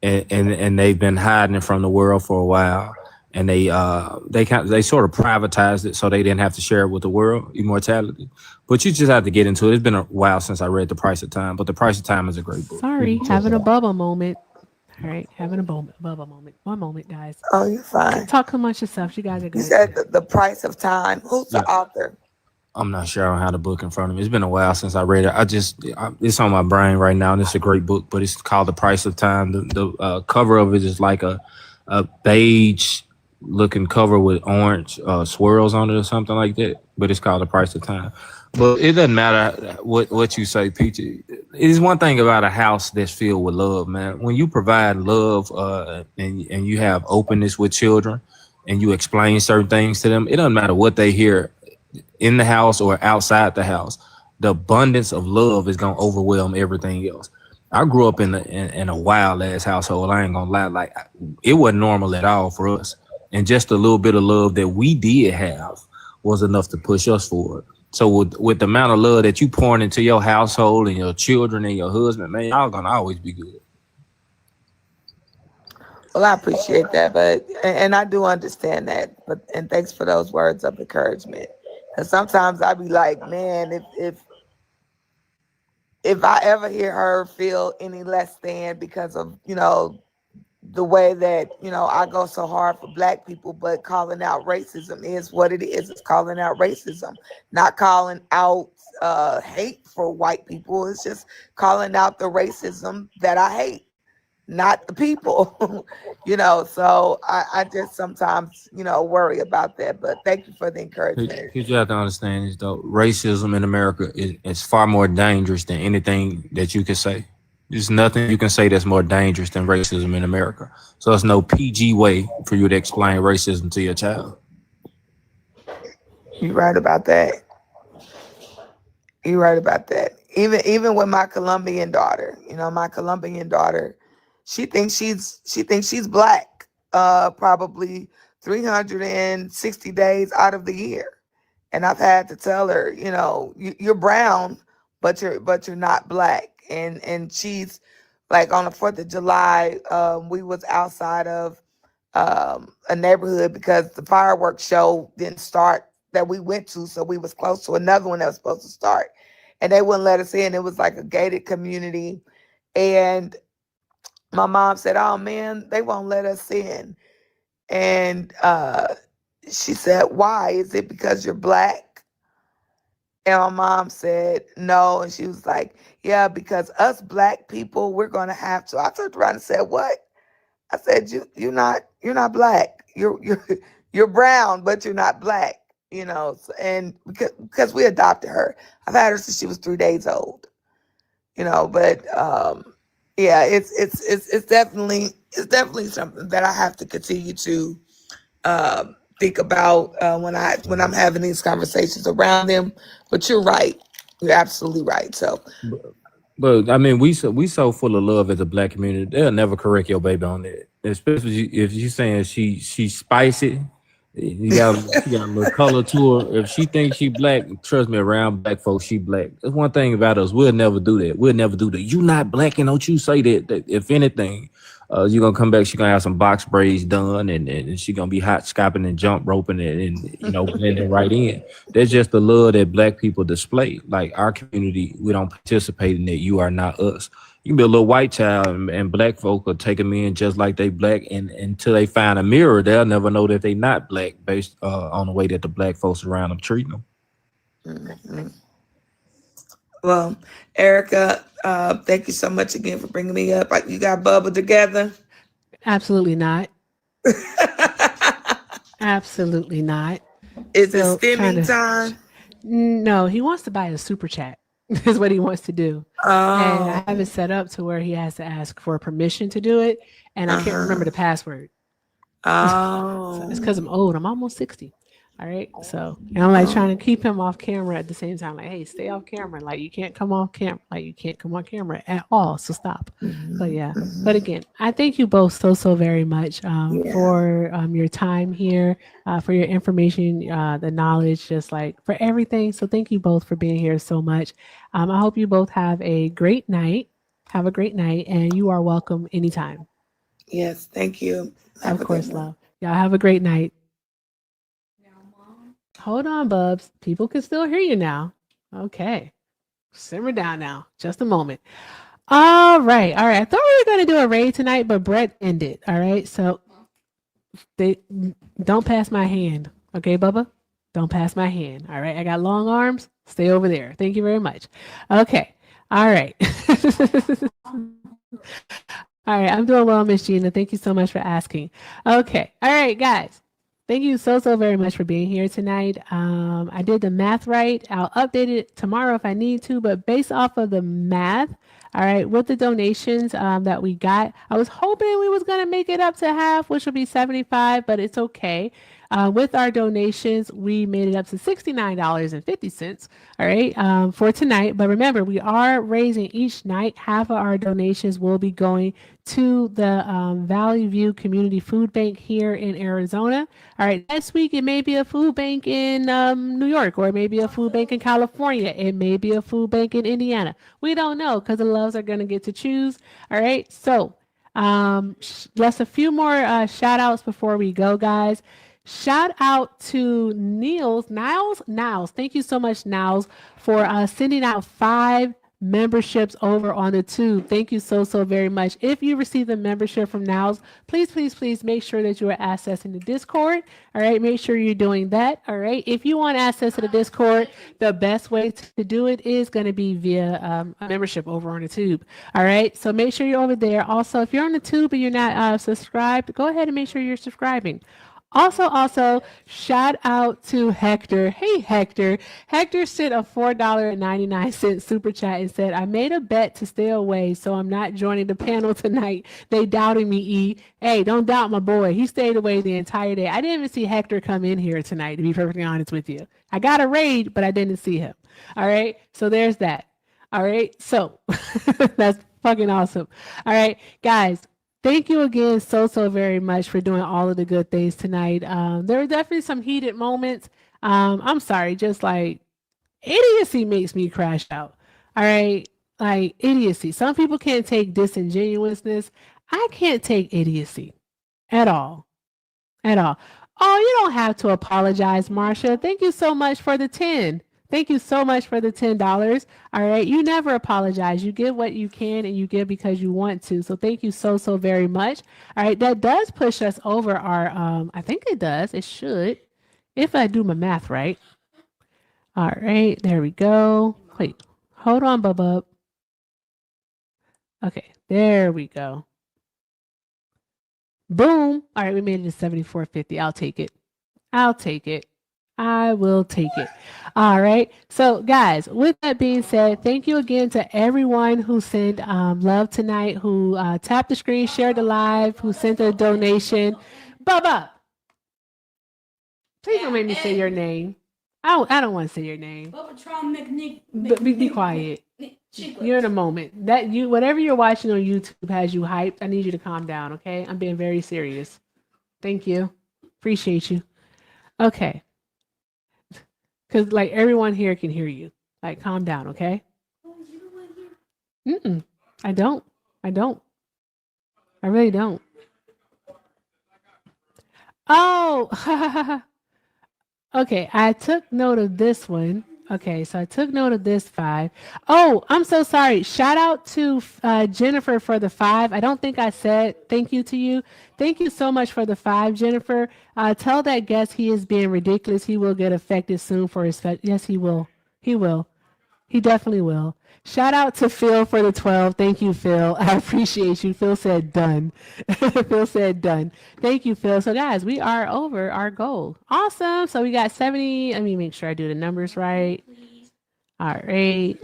and they've been hiding it from the world for a while. And they sort of privatized it so they didn't have to share it with the world, immortality. But you just have to get into it. It's been a while since I read The Price of Time, but The Price of Time is a great book. Sorry, having a Bubba moment. All right, having a Bubba moment. One moment, guys. Oh, you're fine. Talk amongst yourself. You guys are good. You said the Price of Time. Who's the author? I'm not sure I have the book in front of me. It's been a while since I read it. It's on my brain right now, and it's a great book, but it's called The Price of Time. The cover of it is like a beige looking cover with orange swirls on it or something like that, but it's called The Price of Time. But it doesn't matter what you say, Peachy. It's one thing about a house that's filled with love, man. When you provide love and you have openness with children and you explain certain things to them, it doesn't matter what they hear in the house or outside the house. The abundance of love is gonna overwhelm everything else. I grew up in a wild ass household. I ain't gonna lie, like it wasn't normal at all for us. And just a little bit of love that we did have was enough to push us forward. So with the amount of love that you pouring into your household and your children and your husband, man, y'all gonna always be good. Well, I appreciate that, and I do understand that. And thanks for those words of encouragement. And sometimes I be like, man, if I ever hear her feel any less than because of the way that I go so hard for Black people, but calling out racism is what it is. It's calling out racism, not calling out hate for white people. It's just calling out the racism that I hate, not the people. So I just sometimes worry about that. But thank you for the encouragement. You have to understand is though racism in America is far more dangerous than anything that you can say. There's nothing you can say that's more dangerous than racism in America. So there's no PG way for you to explain racism to your child. You're right about that. You're right about that. Even with my Colombian daughter, she thinks she's Black, probably 360 days out of the year. And I've had to tell her, you're brown, but you're not Black. And she's like on the 4th of July, we was outside of a neighborhood because the fireworks show didn't start that we went to. So we was close to another one that was supposed to start and they wouldn't let us in. It was like a gated community. And my mom said, oh man, they won't let us in. And she said, why? Is it because you're Black? And my mom said, no. And she was like, yeah, because us Black people, we're going to have to. I turned around and said, what? I said, you're not Black. You're brown, but you're not Black, and because we adopted her. I've had her since she was 3 days old, but yeah, it's definitely something that I have to continue to think about when I'm having these conversations around them. But you're right. You're absolutely right. So, but I mean, we so full of love as a Black community. They'll never correct your baby on that. Especially if you saying she's spicy. You got a little color to her. If she thinks she Black, trust me, around Black folks, she Black. That's one thing about us. We'll never do that. We'll never do that. You not Black, and don't you say that if anything, you're gonna come back. She's gonna have some box braids done, and she's gonna be hot scopping and jump roping and blending right in. That's just the love that Black people display. Like our community, we don't participate in that. You are not us. You can be a little white child, and black folk will take them in just like they black, and until they find a mirror, they'll never know that they not black based on the way that the black folks around them treat them. Mhm. Well, Erica, thank you so much again for bringing me up. You got Bubba together? Absolutely not. Absolutely not. Is it Still trying stimming to- time? No, he wants to buy a super chat. Is what he wants to do. And I have Oh, it set up to where he has to ask for permission to do it, and I can't remember the password. So it's oh, because I'm old. I'm almost 60. All right. So, and I'm like trying to keep him off camera at the same time. Like, hey, stay off camera. Like, you can't come off camera. Like, you can't come on camera at all. So stop. But yeah. But again, I thank you both so very much for your time here, for your information, the knowledge, just like for everything. So thank you both for being here so much. I hope you both have a great night. Have a great night, and you are welcome anytime. yes, thank you. Have Of a good course, one. love. Y'all have a great night. Hold on, Bubs. People can still hear you now. Okay. Simmer down now. Just a moment. All right. All right. I thought we were going to do a raid tonight, but Brett ended. All right. So they don't pass my hand. Okay, Bubba? Don't pass my hand. All right. I got long arms. Stay over there. Thank you very much. Okay. All right. All right. I'm doing well, Miss Gina. Thank you so much for asking. Okay. All right, guys. Thank you so very much for being here tonight. I did the math right. I'll update it tomorrow if I need to, but based off of the math, all right, with the donations that we got, I was hoping we was going to make it up to half, which would be 75, but it's okay. With our donations, we made it up to $69.50, all right, for tonight. But remember, we are raising each night. Half of our donations will be going to the Valley View Community Food Bank here in Arizona. All right, next week it may be a food bank in New York, or it may be a food bank in California. It may be a food bank in Indiana. We don't know because the loves are going to get to choose. All right, so just a few more shout outs before we go, guys. Shout out to Niles. Thank you so much, Niles, for sending out 5 memberships over on the tube. Thank you so very much. If you receive a membership from Niles, please make sure that you are accessing the Discord. All right, make sure you're doing that. All right, if you want access to the Discord, the best way to do it is going to be via a membership over on the tube. All right, so make sure you're over there. Also, if you're on the tube and you're not subscribed, go ahead and make sure you're subscribing. Also, shout out to Hector. Hey, Hector. Hector sent a $4.99 super chat and said, I made a bet to stay away, so I'm not joining the panel tonight. They doubted me, E. Hey, don't doubt my boy. He stayed away the entire day. I didn't even see Hector come in here tonight, to be perfectly honest with you. I got a raid, but I didn't see him. All right, so there's that. All right, so that's fucking awesome. All right, guys. Thank you again so very much for doing all of the good things tonight. There were definitely some heated moments. I'm sorry, just like idiocy makes me crash out. All right, like idiocy. Some people can't take disingenuousness. I can't take idiocy at all. At all. Oh, you don't have to apologize, Marsha. Thank you so much for the 10. Thank you so much for the $10. All right. You never apologize. You give what you can and you give because you want to. So thank you so very much. All right. That does push us over our, I think it does. It should, if I do my math right. All right. There we go. Wait, hold on, Bubba. Okay. There we go. Boom. All right. We made it to 74.50. I'll take it. I'll take it. I will take it. All right. So, guys, with that being said, thank you again to everyone who sent love tonight, who tapped the screen, shared the live, who sent a donation. Bubba, please don't make me say your name. I don't want to say your name. But be quiet. You're in a moment. That you whatever you're watching on YouTube has you hyped. I need you to calm down, okay? I'm being very serious. Thank you. Appreciate you. Okay. Because like everyone here can hear you. Like calm down, okay? I don't. I really don't. Oh, okay. I took note of this one. Okay, so I took note of this 5. Oh, I'm so sorry. Shout out to Jennifer for the 5. I don't think I said thank you to you. Thank you so much for the 5, Jennifer. Tell that guest he is being ridiculous. He will get affected soon for his yes, he will. He will. He definitely will. Shout out to Phil for the 12. Thank you, Phil. I appreciate you. Phil said done. Phil said done. Thank you, Phil. So guys, we are over our goal. Awesome. So we got 70. Let me make sure I do the numbers right. All right.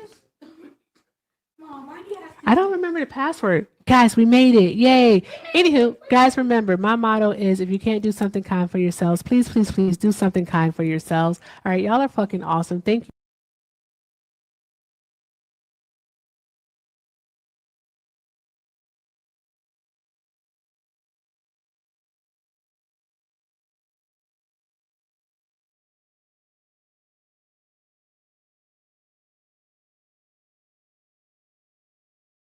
I don't remember the password. Guys, we made it. Yay. Anywho, guys, remember, my motto is if you can't do something kind for yourselves, please, please, please do something kind for yourselves. All right. Y'all are fucking awesome. Thank you.